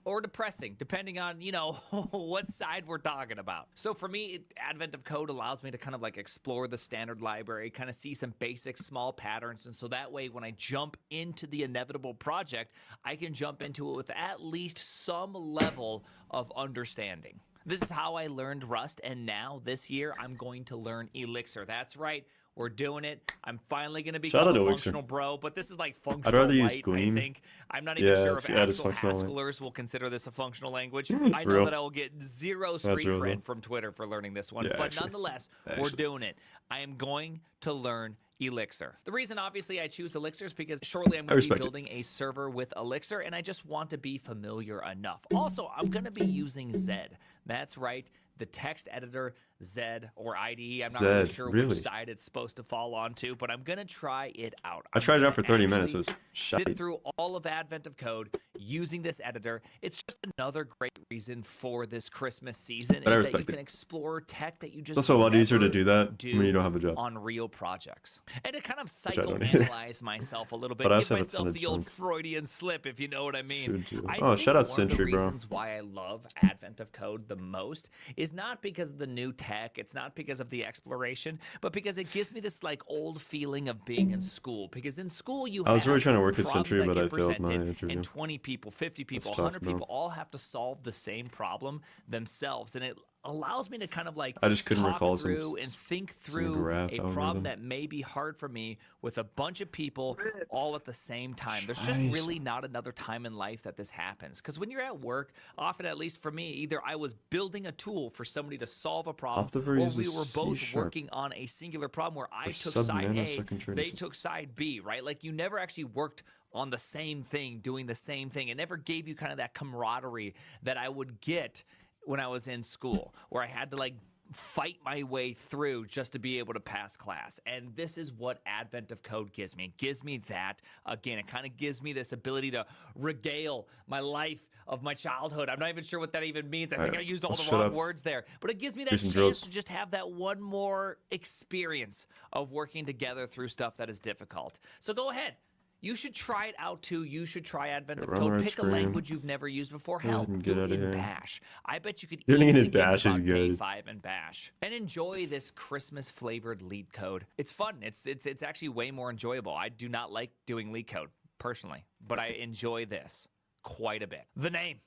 Or depressing, depending on, you know, what side we're talking about. So for me, Advent of Code allows me to kind of like explore the standard library, kind of see some basic small patterns, and so that way when I jump into the inevitable project, I can jump into it with at least some level of understanding. This is how I learned Rust, and now, this year, I'm going to learn Elixir. That's right. We're doing it. I'm finally going to Shout become out a to Elixir. functional bro, but this is like I'd functional rather use light, Gleam. I think. I'm not even Yeah, sure it's, if yeah, it is actual functional light. Haskellers will consider this a functional language. I know Real. that I will get zero That's street real, cred though. from Twitter for learning this one, Yeah, but actually. nonetheless, we're doing it. I am going to learn Elixir. The reason, obviously, I choose Elixir is because shortly I'm going to be building a server with Elixir, and I just want to be familiar enough. Also, I'm going to be using Zed. That's right, the text editor Zed or IDE. I'm not really sure which side it's supposed to fall onto, but I'm going to try it out. I tried it out for 30 minutes. It was sit through all of Advent of Code using this editor. It's just another great reason for this Christmas season is that you can explore tech that you just it's also a lot easier to do that when you don't have a job. On real projects. And to kind of psychoanalyze myself a little bit, give myself the old Freudian slip, if you know what I mean. Oh, shout out Sentry, bro. One of the reasons why I love Advent of Code the most is not because of the new tech, it's not because of the exploration, but because it gives me this like old feeling of being in school. Because in school you I was really trying to work at Sentry, but I failed my interview. And 20 people, 50 people, 100 people all have to solve the same problem themselves, and it allows me to kind of like I just couldn't recall through and think through a problem that may be hard for me with a bunch of people all at the same time. There's just really not another time in life that this happens. Because when you're at work, often, at least for me, either I was building a tool for somebody to solve a problem, or we were both working on a singular problem where I took side A, they took side B, right? Like you never actually worked on the same thing, doing the same thing. It never gave you kind of that camaraderie that I would get when I was in school, where I had to like fight my way through just to be able to pass class. And this is what Advent of Code gives me. It gives me that. Again, it kind of gives me this ability to regale my life of my childhood. I'm not even sure what that even means. I think I used all the wrong words there. But it gives me that chance to just have that one more experience of working together through stuff that is difficult. So go ahead. You should try it out too. You should try Advent of Code. Pick a language you've never used before. Hell, do it in Bash. I bet you could easily get to about day 5 in Bash. And enjoy this Christmas-flavored lead code. It's fun. It's actually way more enjoyable. I do not like doing lead code, personally, but I enjoy this quite a bit. The name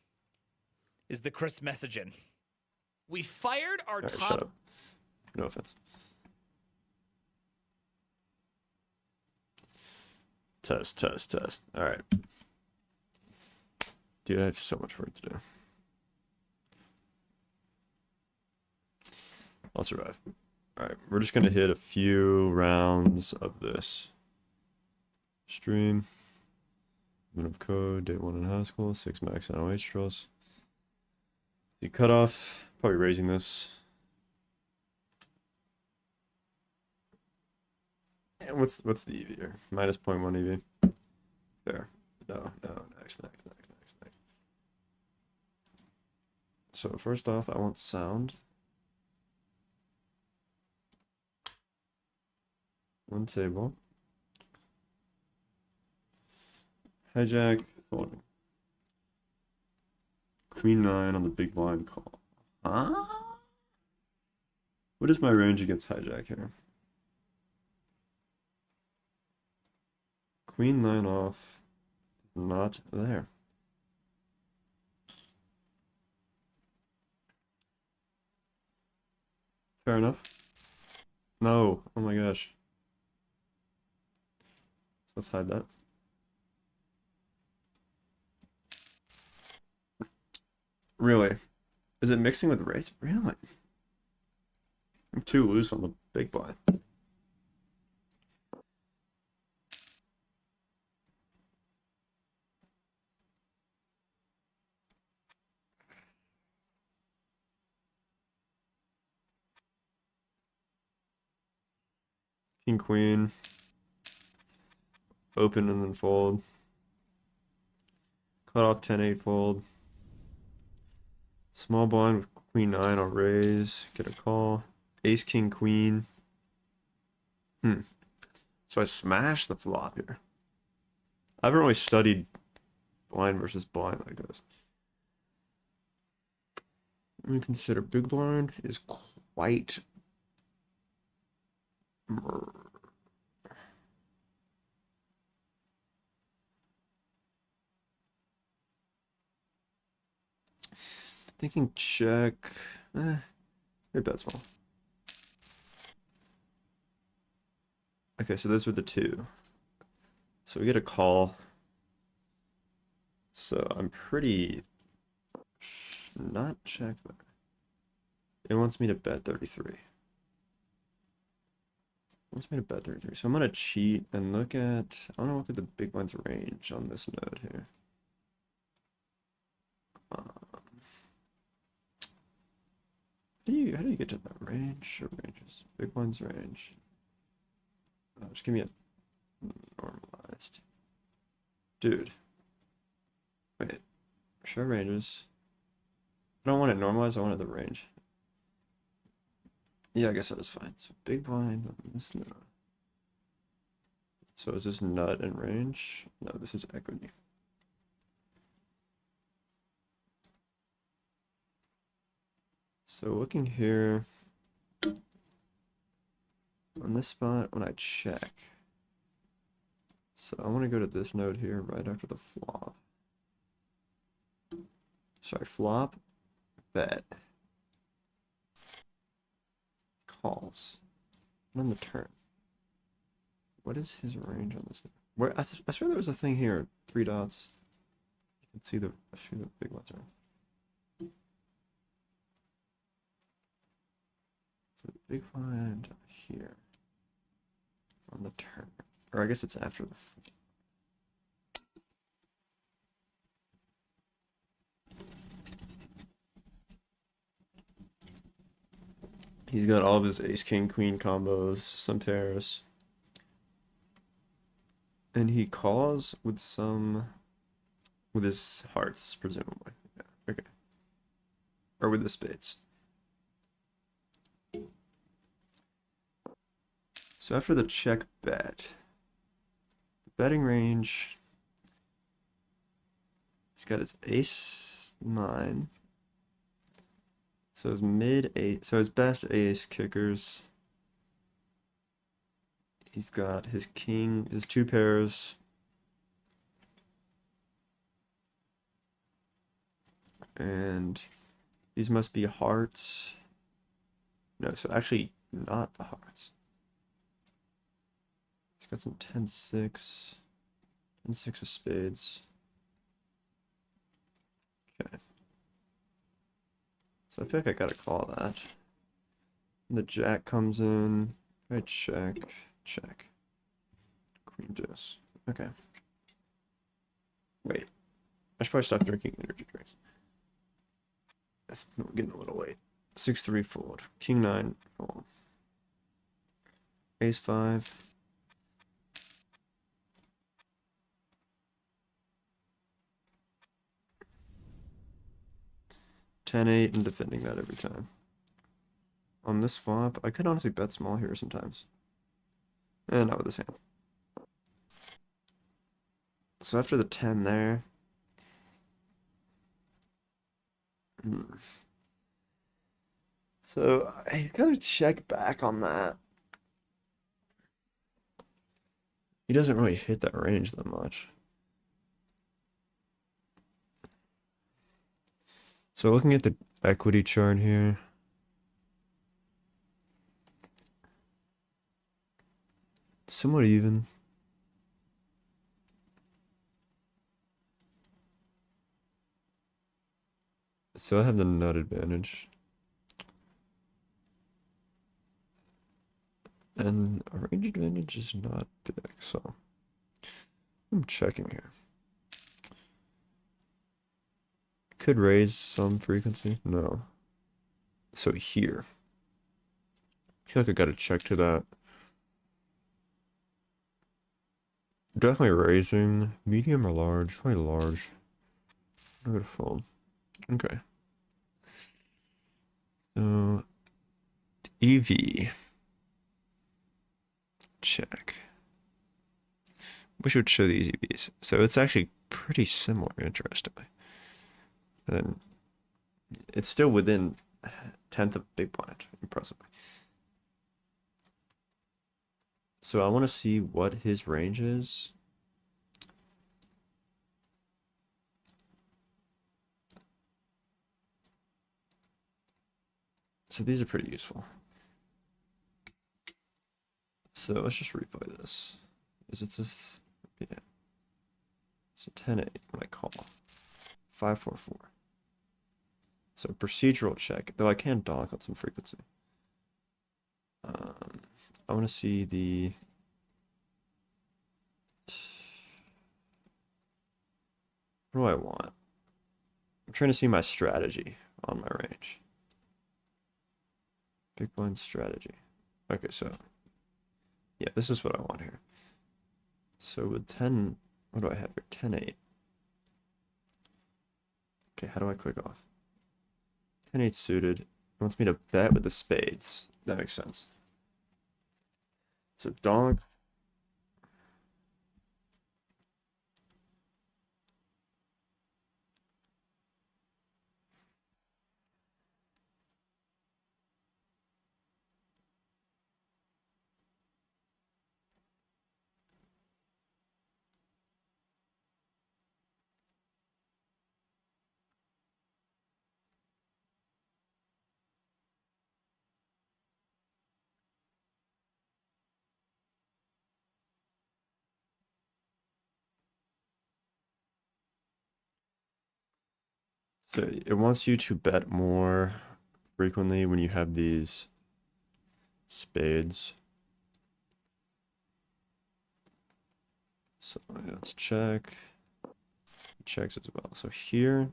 is the Chris Messaging. We fired our top... Shut up. No offense. Test. All right. Dude, I have so much work to do. I'll survive. All right, we're just going to hit a few rounds of this. Stream. Advent of Code, day 1 in Haskell, 6 max NLH trust. The cutoff, probably raising this. What's the EV here? Minus 0.1 EV. There. No. Next. So first off, I want sound. One table. Hijack. Folding. Queen 9 on the big blind call. Huh? What is my range against hijack here? Queen 9 off, not there. Fair enough. No, oh my gosh. Let's hide that. Really? Is it mixing with race? Really? I'm too loose on the big blind. King, queen. Open and then fold. Cut off 10-8 fold. Small blind with queen 9, I'll raise. Get a call. Ace, king, queen. So I smash the flop here. I haven't really studied blind versus blind like this. Let me consider big blind is quite... Thinking check. Maybe bet small. Okay, so those were the two. So we get a call. So I'm pretty not check that. It wants me to bet 33. It wants me to bet 33. So I'm gonna cheat and look at, I wanna look at the big blind's range on this node here. How do you get to that range or ranges? Big blind's range. Just give me a normalized. Dude. Wait. Show ranges. I don't want it normalized, I wanted the range. Yeah, I guess that was fine. So big blind on this node. So is this nut and range? No, this is equity. So looking here, on this spot, when I check, so I want to go to this node here right after the flop. Sorry, flop, bet, calls, and then the turn. What is his range on this? Where I swear there was a thing here, 3 dots. You can see the big ones are. So the big blind here on the turn, or I guess it's after the. He's got all of his ace, king, queen combos, some pairs. And he calls with his hearts, presumably. Yeah, okay. Or with the spades. So after the check bet, the betting range, he's got his ace 9. So his mid 8, so his best ace kickers. He's got his king, his 2 pairs. And these must be hearts. No, so actually not the hearts. He's got some 10-6, 10-6 of spades. Okay. So I feel like I gotta call that. And the jack comes in. I check, check. Queen deuce. Okay. Wait. I should probably stop drinking energy drinks. That's getting a little late. 6-3 fold. King 9 fold. Ace 5. (10-8) and defending that every time. On this flop, I could honestly bet small here sometimes. And not with this hand. So after the 10 there. So I gotta check back on that. He doesn't really hit that range that much. So looking at the equity chart here. Somewhat even. So I have the nut advantage. And a range advantage is not big, so I'm checking here. Could raise some frequency? No. So here. I feel like I gotta check to that. Definitely raising. Medium or large? Probably large. I'm gonna fold. Okay. So EV. Check. Wish it would show these EVs. So it's actually pretty similar, interestingly. And it's still within 10th of big blind, impressively. So I want to see what his range is. So these are pretty useful. So let's just replay this. Is it this? Yeah. So 10-8 when I call. 5-4-4. So procedural check, though I can donk on some frequency. I want to see the... What do I want? I'm trying to see my strategy on my range. Big blind strategy. Okay, so... Yeah, this is what I want here. So with 10... What do I have here? 10-8. Okay, how do I click off? 10-8 suited. It wants me to bet with the spades. That makes sense. So donk. So it wants you to bet more frequently when you have these spades. So let's check. It checks as well. So here,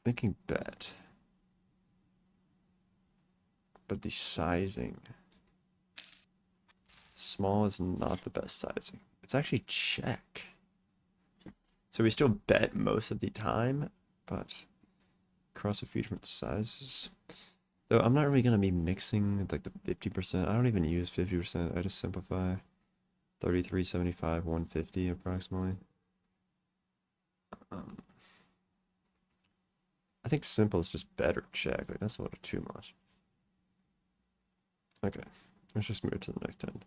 thinking bet, but the sizing. Small is not the best sizing. It's actually check. So we still bet most of the time, but across a few different sizes. Though I'm not really going to be mixing like the 50%. I don't even use 50%. I just simplify 33, 75, 150 approximately. I think simple is just better check. Like that's a little too much. Okay, let's just move to the next end.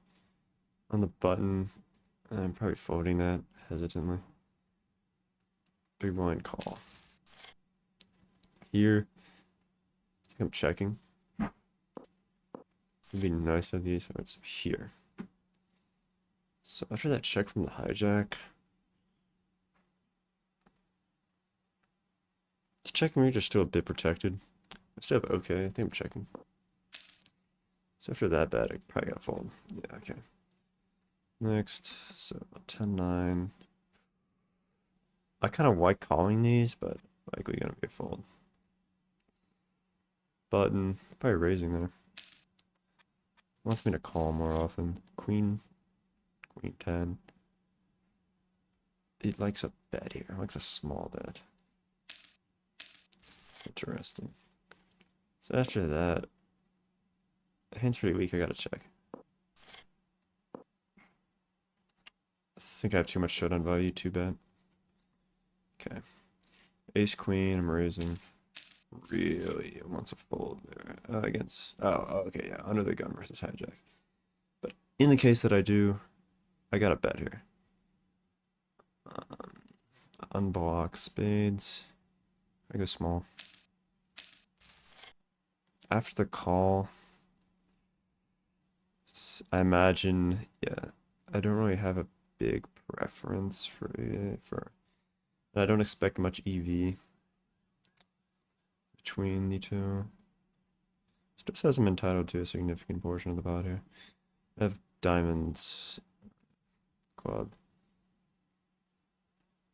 On the button, I'm probably folding that hesitantly. Big blind call. Here, I think I'm checking. It'd be nice of these, so it's here. So after that check from the hijack, it's checking range is still a bit protected. I still have okay. I think I'm checking. So after that bet, I probably got fold. Yeah, okay. Next, so 10-9. I kind of like calling these, but likely gonna be a fold. Button, probably raising there. Wants me to call more often. Queen 10. It likes a bet here. It likes a small bet. Interesting. So after that, hand's pretty weak. I gotta check. I think I have too much showdown value. Too bad. Okay. Ace queen. I'm raising. Really wants a fold there against. Oh, okay, yeah, under the gun versus hijack. But in the case that I do, I got a bet here. Unblock spades. I go small. After the call, I imagine, yeah, I don't really have a big preference for. I don't expect much EV between the two. Still says I'm entitled to a significant portion of the pot here. I have diamonds, club,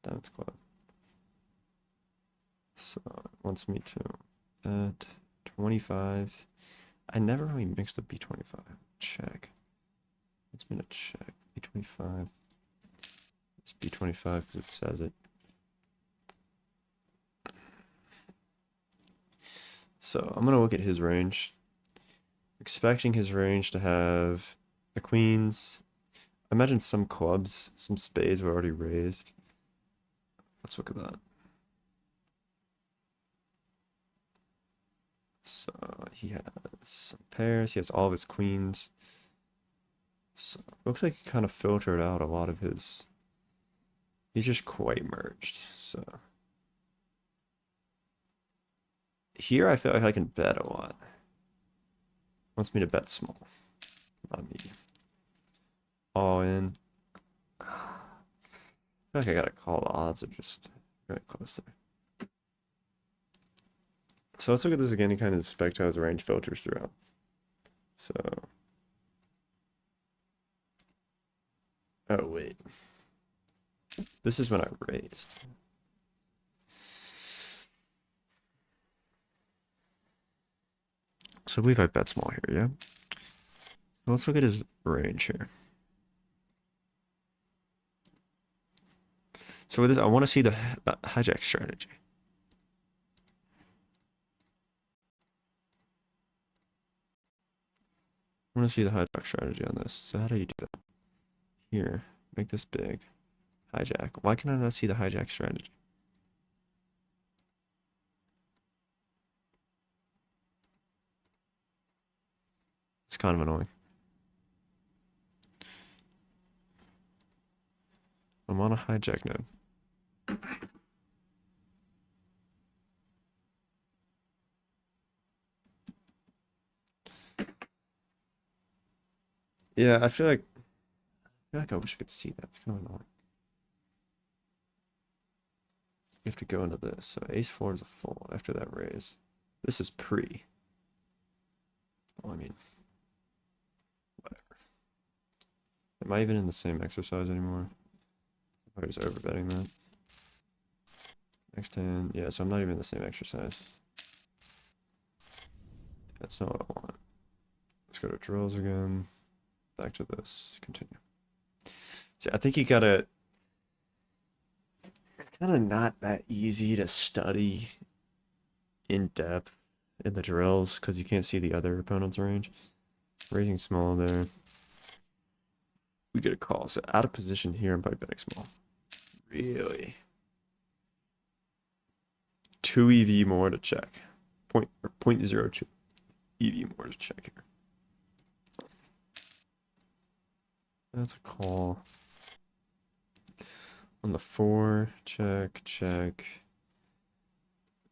diamonds, club. So it wants me to at 25. I never really mixed the B25. Check. Wants me to check B25. It's B25 because it says it. So I'm gonna look at his range. Expecting his range to have the queens. I imagine some clubs, some spades were already raised. Let's look at that. So he has some pairs. He has all of his queens. So looks like he kind of filtered out a lot of his. He's just quite merged. So here I feel like I can bet a lot. Wants me to bet small. Not me. All in. I feel like I gotta call. The odds are just really close there. So let's look at this again and kind of inspect how his range filters throughout. So. Oh, wait. This is when I raised. So I believe I bet small here, yeah? So let's look at his range here. So with this, I want to see the hijack strategy. I want to see the hijack strategy on this. So how do you do that? Here, make this big. Hijack. Why can I not see the hijack strategy? It's kind of annoying. I'm on a hijack node. Yeah, I feel like I wish I could see that. It's kind of annoying. You have to go into this. So ace 4 is a fold after that raise. This is pre. Well, I mean, whatever. Am I even in the same exercise anymore? I was overbetting that. Next hand, yeah, so I'm not even in the same exercise. That's not what I want. Let's go to drills again. Back to this. Continue. See, I think you gotta. It's kind of not that easy to study in depth in the drills because you can't see the other opponent's range. Raising small there. We get a call. So out of position here, I'm probably betting small. Really? 2 EV more to check. 0.02 EV more to check here. That's a call. On the 4, check, check.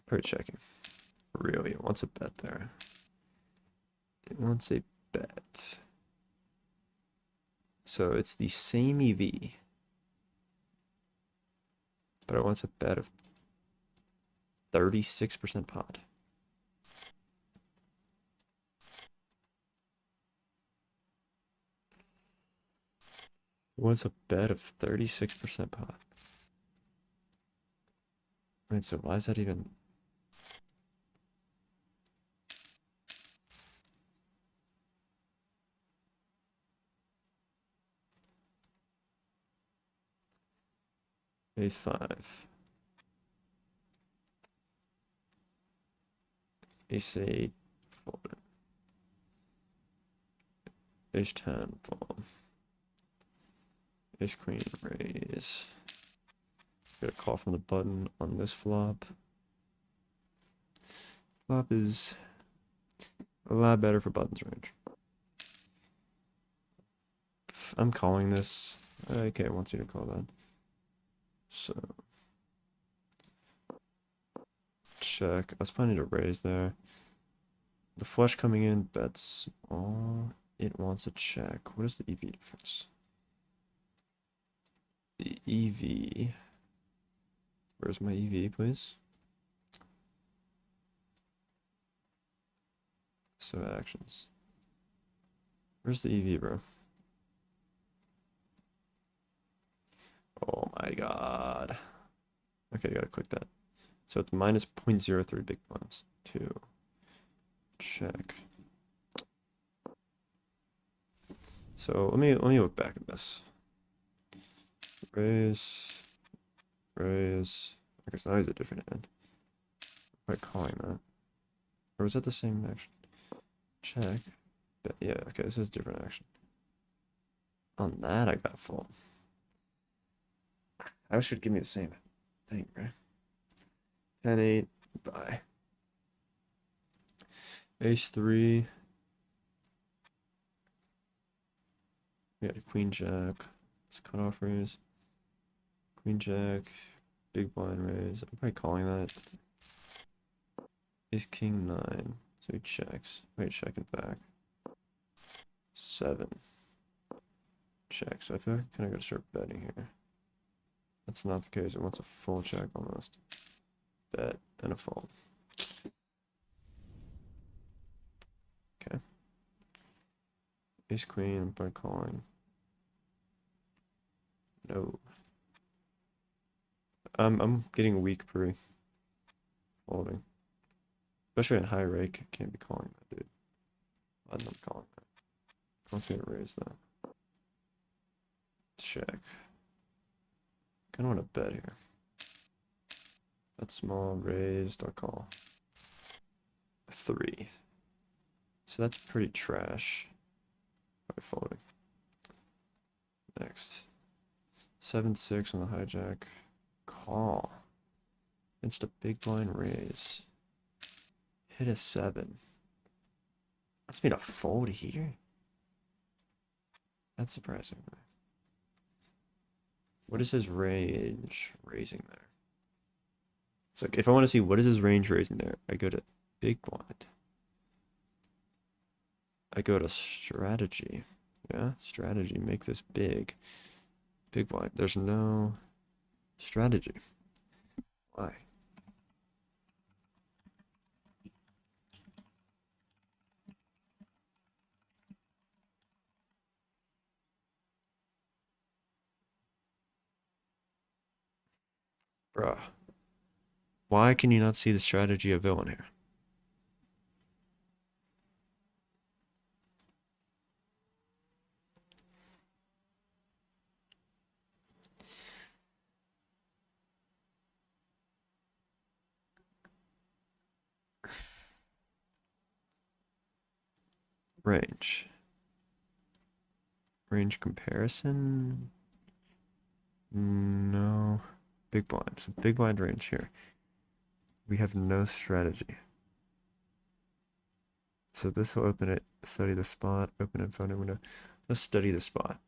Probably checking. Really, it wants a bet there. It wants a bet. So it's the same EV. But it wants a bet of 36% pot. It wants a bet of 36% pot. Wait, so why is that even... Ace 5. Ace 8. Fold it. Ace 10. Fold. Ace Queen. Raise. Get a call from the button on this flop. Flop is a lot better for buttons range. I'm calling this. Okay, it wants you to call that. So check. I was planning to raise there. The flush coming in, bets all. It wants a check. What is the EV difference? The EV. Where's my EV, please? So actions. Where's the EV, bro? Oh my god. Okay, gotta click that. So it's minus 0.03 big blinds. 2. Check. So let me look back at this. Raise. Raise. I guess now he's a different end. By calling that. Or was that the same action? Check. Yeah, okay, this is different action. On that, I got full. I wish it would give me the same thing, right? 10-8, bye. Ace 3. We got a Queen Jack. Let's cut off raise. Queen Jack. Big blind raise. I'm probably calling that. Ace king 9. So he checks. Wait, check it back. 7. Check. So I feel like I kind of got to start betting here. That's not the case. It wants a full check almost. Bet and a fold. Okay. Ace queen by calling. No. I'm getting weak pre folding. Especially in high rake. I can't be calling that, dude. I'm not calling that. I'm just gonna raise that. Check. Kinda wanna bet here. That's small, raised, I'll call. 3. So that's pretty trash. By folding. Next. 7-6 on the hijack. Call. Against a big blind raise. Hit a 7. That's made a fold here. That's surprising. What is his range raising there? It's like, if I want to see what is his range raising there, I go to big blind. I go to strategy. Yeah, strategy, make this big. Big blind. There's no strategy. Why? Bruh. Why can you not see the strategy of villain here? Range. Range comparison? No. Big blind. So big blind range here. We have no strategy. So this will open it, study the spot, open it, find a window. Let's study the spot.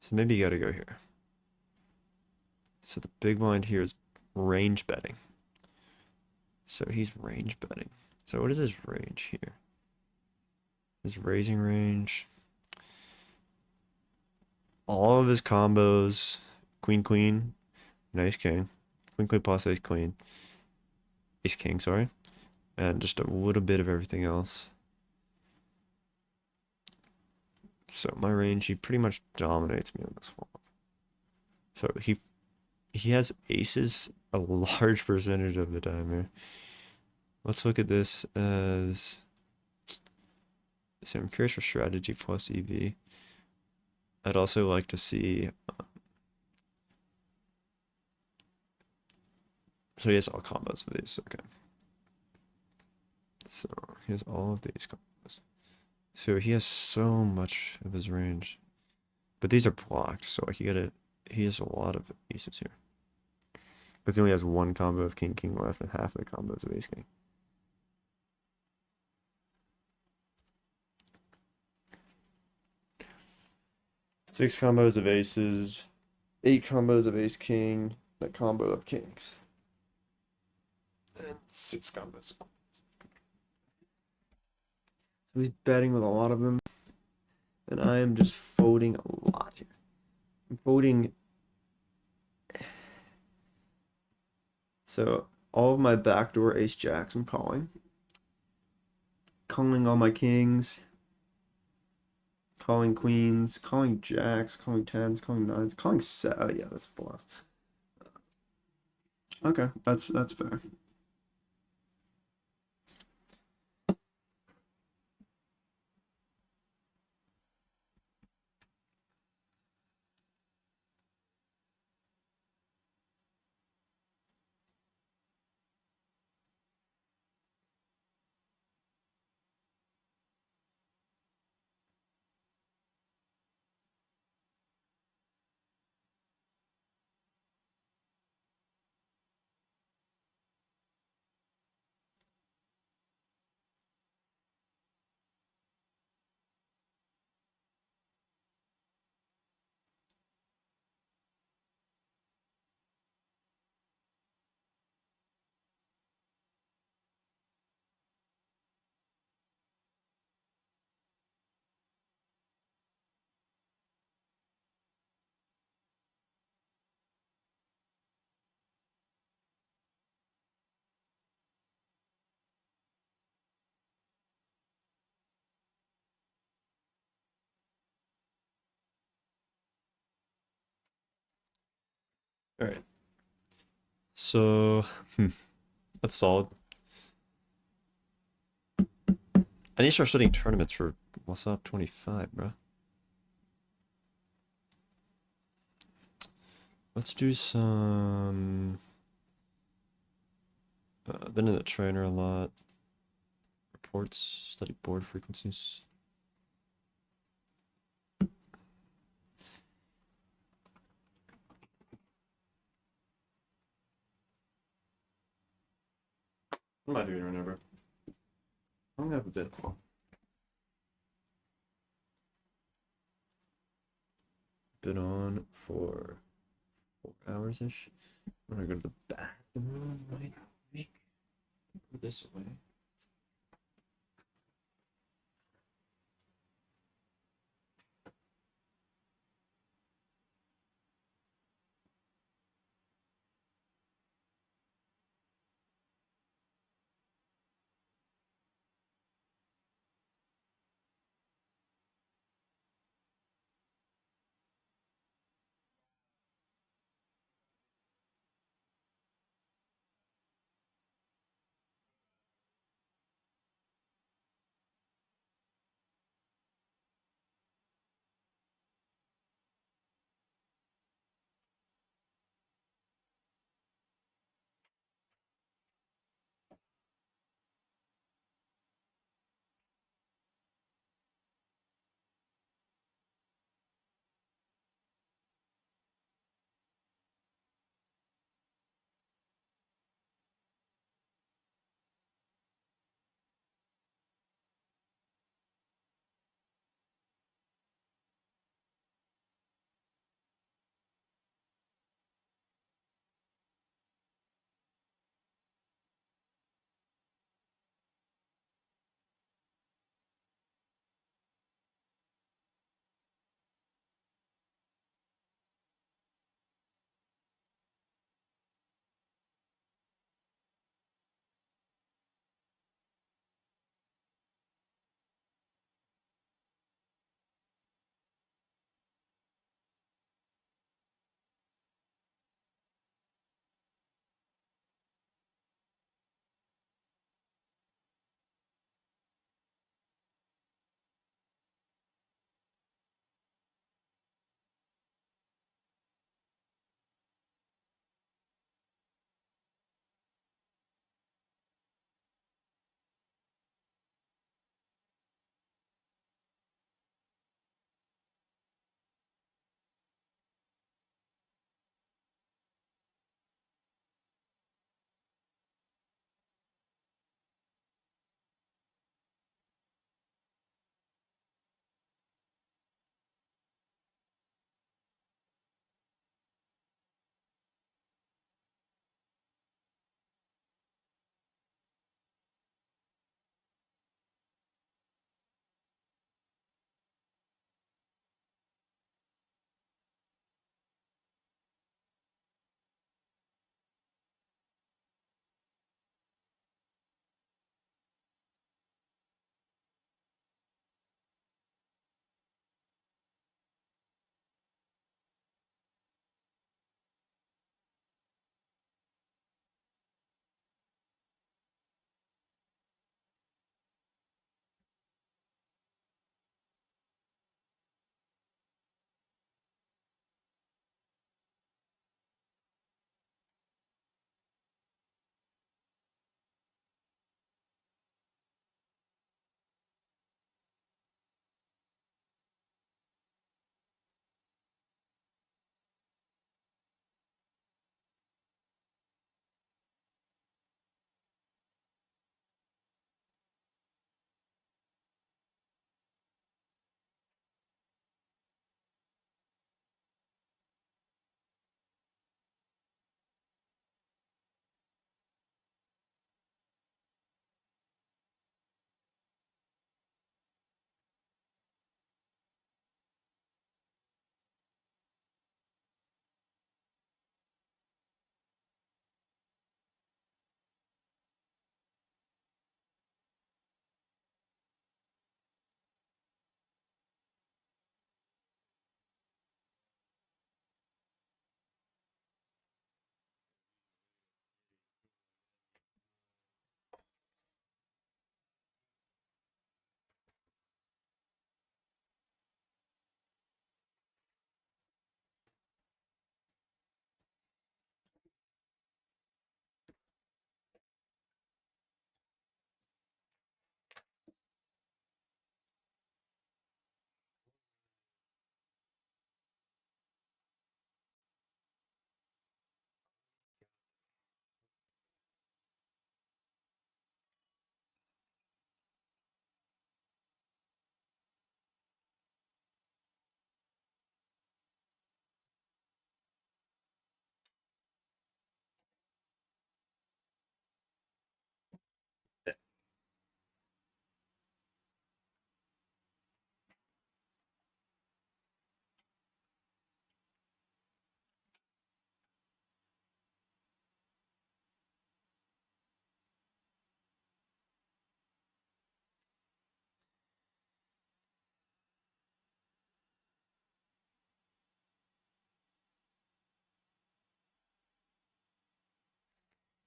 So maybe you gotta go here. So the big blind here is range betting. So he's range betting. So what is his range here? His raising range. All of his combos. Queen, queen. Nice king. Queen, queen plus ace, queen. Ace, king, sorry. And just a little bit of everything else. So my range, he pretty much dominates me on this flop. So he has aces a large percentage of the time here. Let's look at this as... So I'm curious for strategy plus EV. I'd also like to see... so he has all combos of these, okay. So he has all of these combos. So he has so much of his range. But these are blocked, so like he has a lot of aces here. Because he only has one combo of king, king left and half the combos of ace, king. Six combos of aces, 8 combos of ace, king, a combo of kings. And 6 combos of queens. So he's betting with a lot of them. And I am just folding a lot here. I'm folding. So all of my backdoor ace jacks I'm calling. Calling all my kings. Calling queens. Calling jacks. Calling tens. Calling nines. Calling set. Oh yeah, that's full house. Okay, that's fair. All right. So, that's solid. I need to start studying tournaments for what's up 25, bro. Let's do some. Been in the trainer a lot. Reports, study board frequencies. What am I doing right now, bro? I'm gonna have a bit. Been on for 4 hours ish. I'm gonna go to the bathroom right quick. Go this way.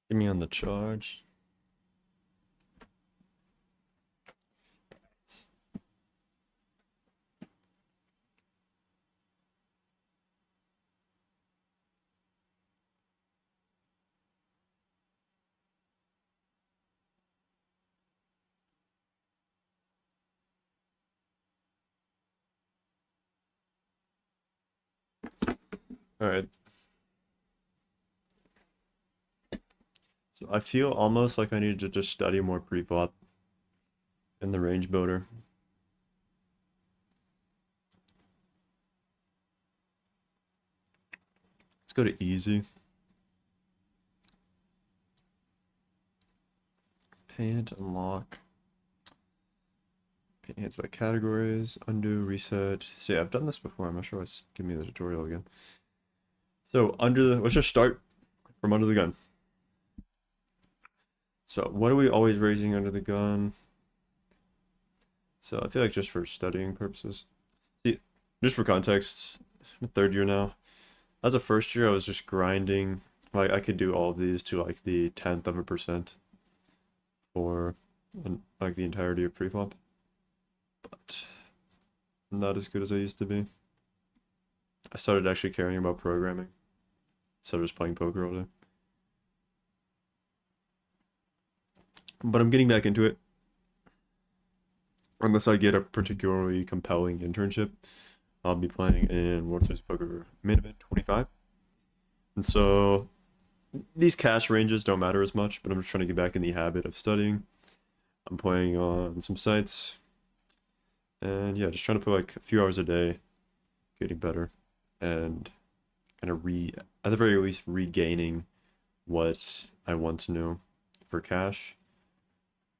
Get me on the charge. Alright. So I feel almost like I need to just study more pre-flop in the range builder. Let's go to easy. Paint, unlock. Paint hands by categories, undo, reset. So yeah, I've done this before. I'm not sure what's giving me the tutorial again. So let's just start from under the gun. So what are we always raising under the gun? So I feel like just for studying purposes. See, just for context, I'm third year now. As a first year, I was just grinding. Like I could do all of these to like the 10th of a percent for like the entirety of preflop. But not as good as I used to be. I started actually caring about programming instead of just playing poker all day. But I'm getting back into it. Unless I get a particularly compelling internship, I'll be playing in World Series Poker Main Event 25. And so these cash ranges don't matter as much, but I'm just trying to get back in the habit of studying. I'm playing on some sites. And yeah, just trying to put like a few hours a day, getting better, and kind of at the very least, regaining what I once knew for cash.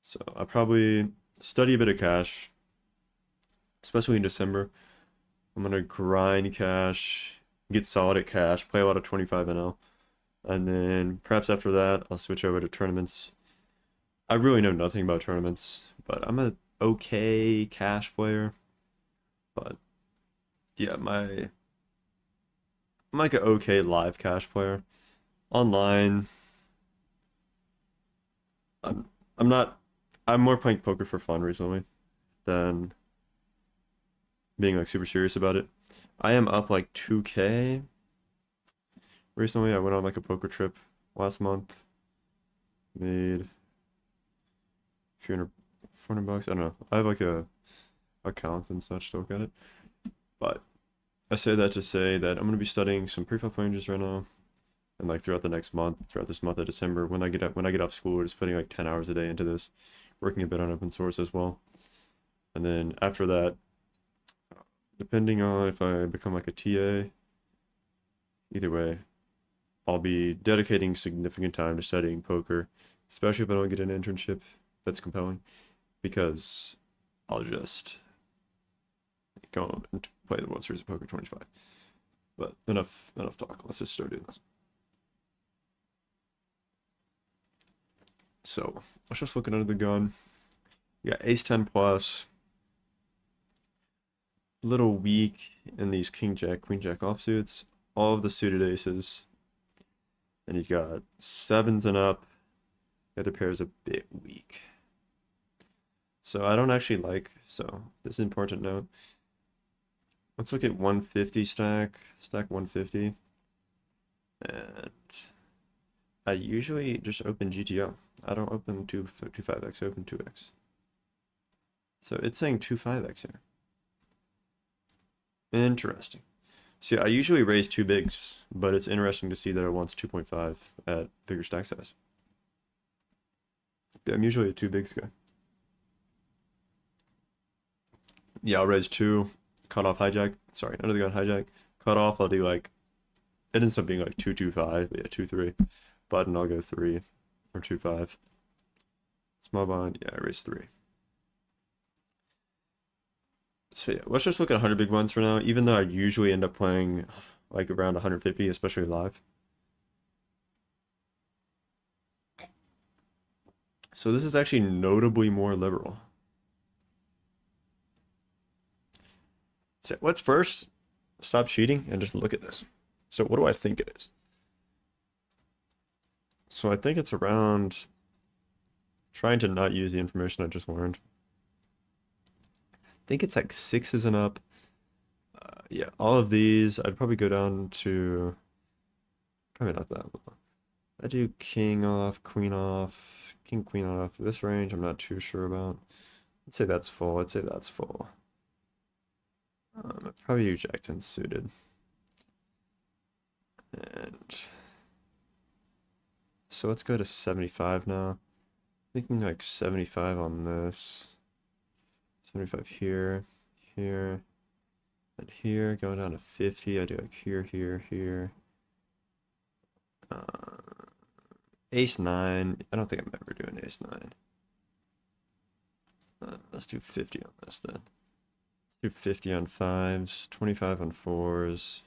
So I'll probably study a bit of cash, especially in December. I'm gonna grind cash, get solid at cash, play a lot of 25 NL, and then perhaps after that, I'll switch over to tournaments. I really know nothing about tournaments, but I'm a okay cash player. But yeah, I'm like an okay live cash player. Online, I'm not. I'm more playing poker for fun recently than being like super serious about it. I am up like 2K. Recently, I went on like a poker trip last month. Made a few hundred, 400 bucks. I don't know. I have like a account and such to look at it. But I say that to say that I'm gonna be studying some preflop ranges right now, and like throughout this month of December, when I get off school, we're just putting like 10 hours a day into this, working a bit on open source as well. And then after that, depending on if I become like a TA, either way, I'll be dedicating significant time to studying poker, especially if I don't get an internship that's compelling, because I'll just go and play the World Series of Poker 25. But enough talk. Let's just start doing this. So let's just look under the gun. You got ace 10 plus. Little weak in these king jack, queen jack offsuits. All of the suited aces. And you got sevens and up. The other pair is a bit weak. So I don't actually like, so this is an important note. Let's look at 150 stack 150. And I usually just open GTO. I don't open 25x, I open 2x. So it's saying 25x here. Interesting. See, I usually raise two bigs, but it's interesting to see that it wants 2.5 at bigger stack size. Yeah, I'm usually a two bigs guy. Yeah, I'll raise two, cut off hijack. Sorry, under the gun hijack. Cut off, I'll do like, it ends up being like 2-2-5, but yeah, 2-3. Button, I'll go 3 or 2-5. Small blind, yeah, I raise 3. So yeah, let's just look at 100 big ones for now, even though I usually end up playing like around 150, especially live. So this is actually notably more liberal. So let's first stop cheating and just look at this. So what do I think it is? So I think it's around trying to not use the information I just learned. I think it's like 6s and up. Yeah, all of these, I'd probably go down to, probably not that low. I do king off, queen off, king, queen off. This range, I'm not too sure about. I'd say that's full. I'd say that's full. I'd probably use jack 10 suited. And so let's go to 75 now. Thinking like 75 on this. 75 here, here, and here. Going down to 50. I do like here, here, here. Ace 9. I don't think I'm ever doing ace 9. Let's do 50 on this then. Let's do 50 on 5s, 25 on 4s.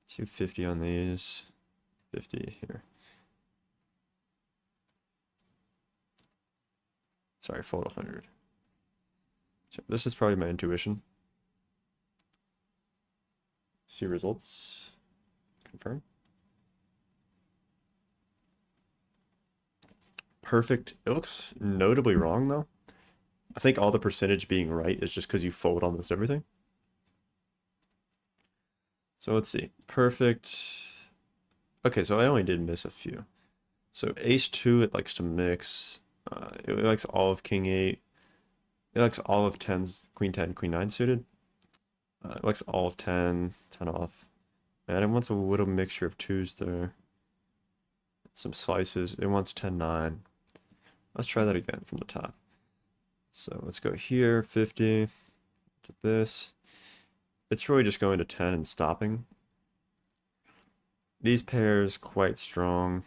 Let's do 50 on these. 50 here. Sorry, fold 100. So this is probably my intuition. See results. Confirm. Perfect. It looks notably wrong though. I think all the percentage being right is just because you fold almost everything. So let's see. Perfect. Okay, so I only did miss a few. So ace 2, it likes to mix. It likes all of king 8. It likes all of 10s, queen 10, queen 9 suited. It likes all of 10, 10 off. And it wants a little mixture of 2s there. Some slices. It wants 10, 9. Let's try that again from the top. So let's go here, 50, to this. It's really just going to 10 and stopping. These pairs quite strong.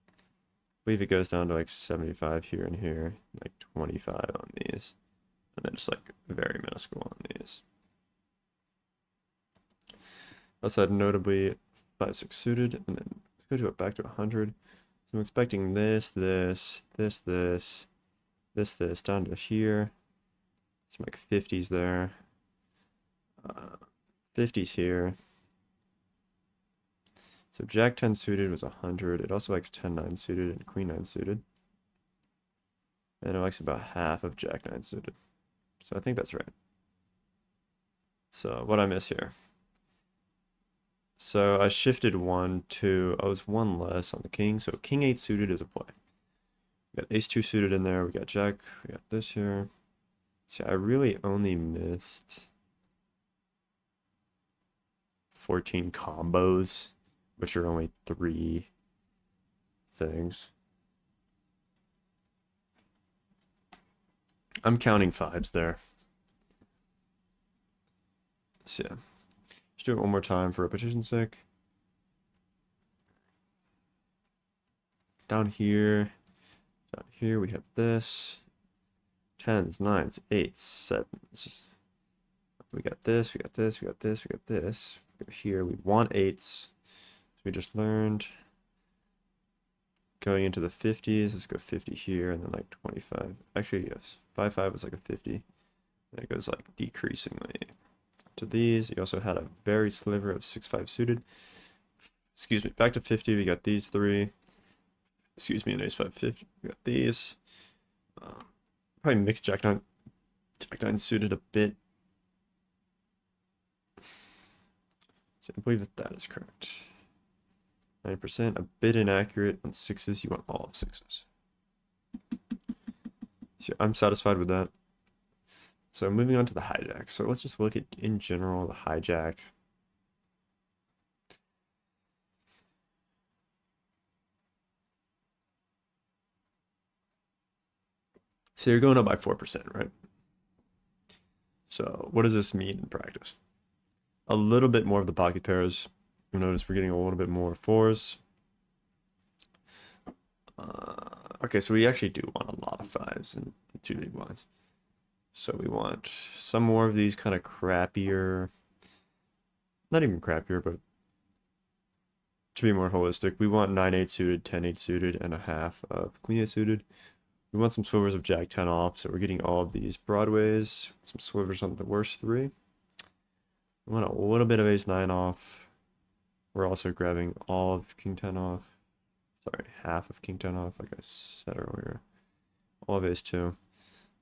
I believe it goes down to like 75 here and here, like 25 on these. And then just like very minuscule on these. Also notably 5, 6 suited, and then let's go to it back to 100. So I'm expecting this, this, this, this, this, down to here. Some like 50s there. 50s here. So jack 10 suited was 100. It also likes 10, 9 suited and queen 9 suited. And it likes about half of jack 9 suited. So I think that's right. So what I miss here? So I shifted 1, 2. I was 1 less on the king. So king 8 suited is a play. We got ace 2 suited in there. We got jack. We got this here. See, I really only missed 14 combos, which are only 3 things. I'm counting 5s there. So yeah. Let's do it one more time for repetition's sake. Down here we have this. 10s, 9s, 8s, 7s. We got this, we got this, we got this, we got this. Over here we want 8s. So we just learned. Going into the 50s, let's go 50 here and then like 25. Actually, yes, 5, 5 is like a 50. And it goes like decreasingly. To these, you also had a very sliver of 6, 5 suited. Excuse me, back to 50, we got these 3. Excuse me, an ace 5, 50. We got these. Probably mix jack 9 suited a bit. So I believe that is correct. 9%, a bit inaccurate on 6s. You want all of 6s. So I'm satisfied with that. So moving on to the hijack. So let's just look at, in general, the hijack. So you're going up by 4%, right? So what does this mean in practice? A little bit more of the pocket pairs. You'll notice we're getting a little bit more 4s. Okay, so we actually do want a lot of 5s in 2 big blinds. So we want some more of these kind of crappier, not even crappier, but to be more holistic, we want 9-8 suited, 10-8 suited, and a half of queen 8 suited. We want some slivers of jack 10 off, so we're getting all of these broadways, some slivers on the worst 3. We want a little bit of ace 9 off. We're also grabbing all of king 10 off. Sorry, half of king 10 off, like I said earlier. All of ace 2.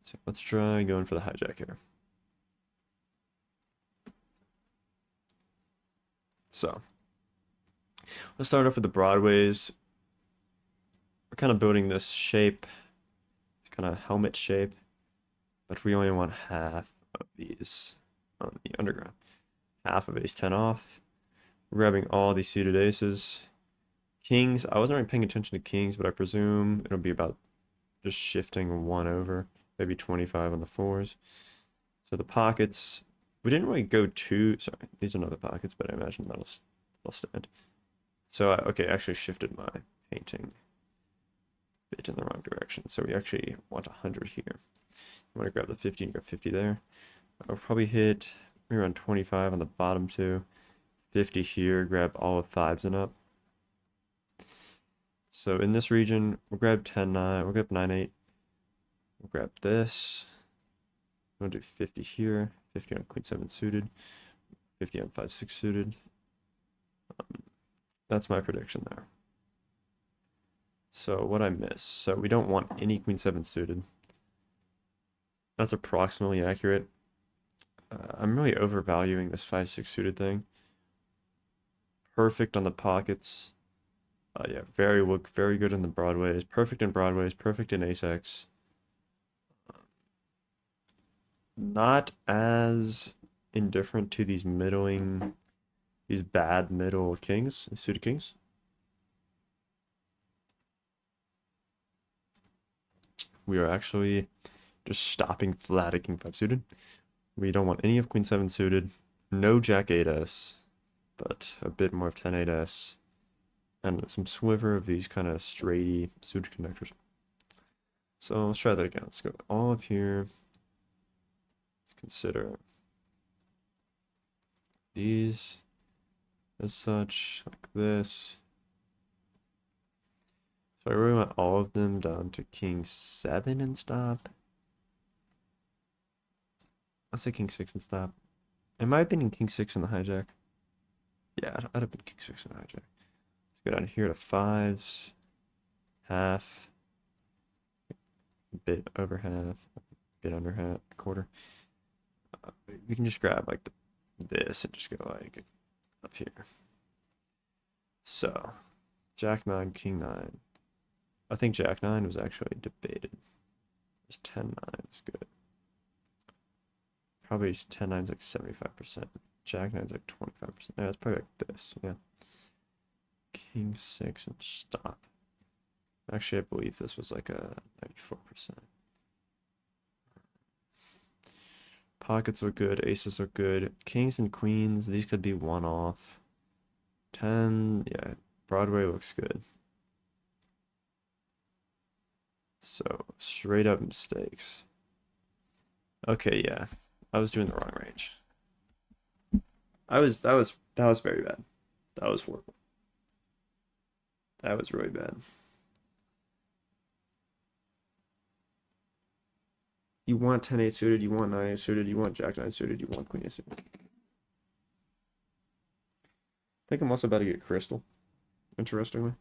So let's try going for the hijack here. So let's start off with the broadways. We're kind of building this shape. It's kind of helmet shape, but we only want half of these on the underground. Half of ace 10 off. We're grabbing all these suited aces. Kings, I wasn't really paying attention to kings, but I presume it'll be about just shifting 1 over, maybe 25 on the 4s. So the pockets, we didn't really go too, sorry, these are not the pockets, but I imagine that'll stand. So I, okay, I actually shifted my painting a bit in the wrong direction. So we actually want 100 here. You want to grab the 50 and go 50 there. I'll probably hit maybe around 25 on the bottom 2. 50 here, grab all of 5s and up. So in this region, we'll grab 10-9, we'll grab 9-8. We'll grab this. We'll do 50 here, 50 on queen 7 suited, 50 on 5-6 suited. That's my prediction there. So what I miss, so we don't want any queen 7 suited. That's approximately accurate. I'm really overvaluing this 5-6 suited thing. Perfect on the pockets. Yeah, very good in the broadways. Perfect in broadways. Perfect in ace-x. Not as indifferent to these bad middle kings, suited kings. We are actually just stopping flat at king 5 suited. We don't want any of queen 7 suited. No jack 8s, but a bit more of 10 8s. And some sliver of these kind of straighty suited connectors. So let's try that again. Let's go all of here. Let's consider these as such, like this. So I really want all of them down to king 7 and stop. I'll say king 6 and stop. It might have been in king 6 in the hijack. Yeah, I'd have been king 6 in the hijack. Let's go down here to 5s. Half. A bit over half. A bit under half. Quarter. We can just grab like this and just go like up here. So, jack 9, king 9. I think jack 9 was actually debated. Just 10-9 is good. Probably 10-9 is like 75%. Jack 9 is like 25%. Yeah, it's probably like this. Yeah. King 6 and stop. Actually, I believe this was like a 94%. Pockets are good. Aces are good. Kings and queens, these could be one off. 10, yeah. Broadway looks good. So, straight up mistakes. Okay, yeah. I was doing the wrong range. That was very bad. That was horrible. That was really bad. You want 10-8 suited, you want 9-8 suited, you want jack 9 suited, you want queen 8 suited. I think I'm also about to get crystal, interestingly.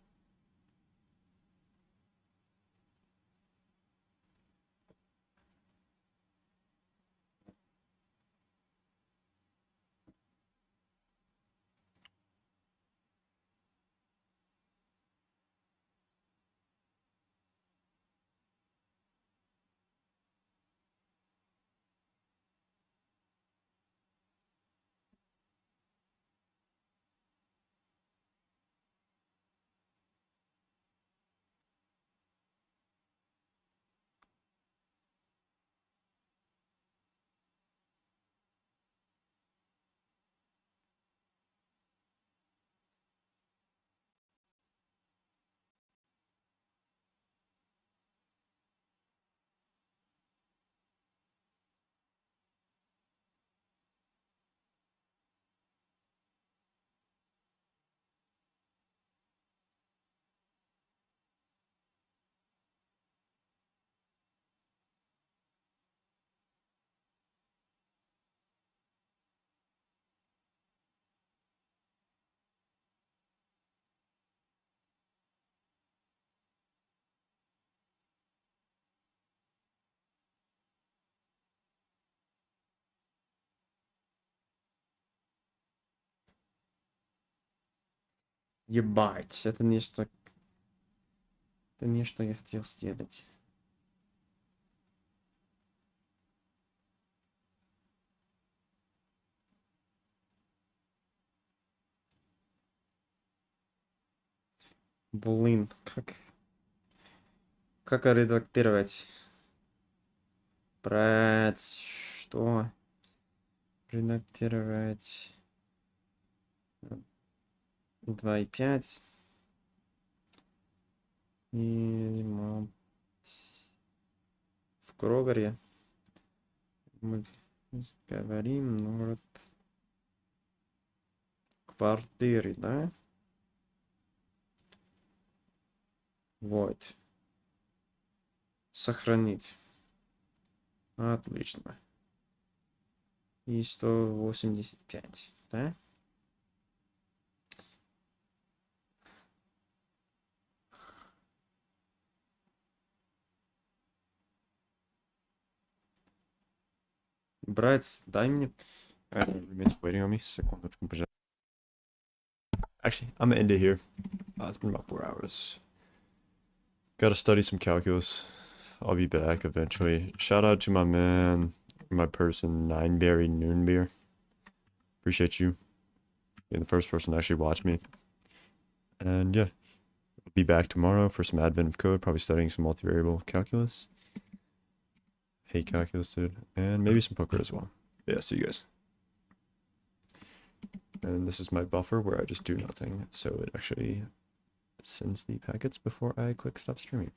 Ебать, это не что... Это не что я хотел сделать. Блин, как редактировать? Брать, что? Редактировать 2.5 и в Крогаре мы говорим город квартиры, да? Вот. Сохранить. Отлично. И 185, да? Брать, дай мне. Roommate's waiting on me. Секундочку, пожалуйста. Actually, I'm gonna end it here. It's been about 4 hours. Gotta study some calculus. I'll be back eventually. Shout out to my man, my person, Nineberry Noonbeer. Appreciate you. Being the first person to actually watch me. And yeah, I'll be back tomorrow for some advent of code, probably studying some multivariable calculus. Hate calculus, dude. And maybe some poker as well. Yeah, see you guys. And this is my buffer where I just do nothing. So it actually sends the packets before I click stop streaming.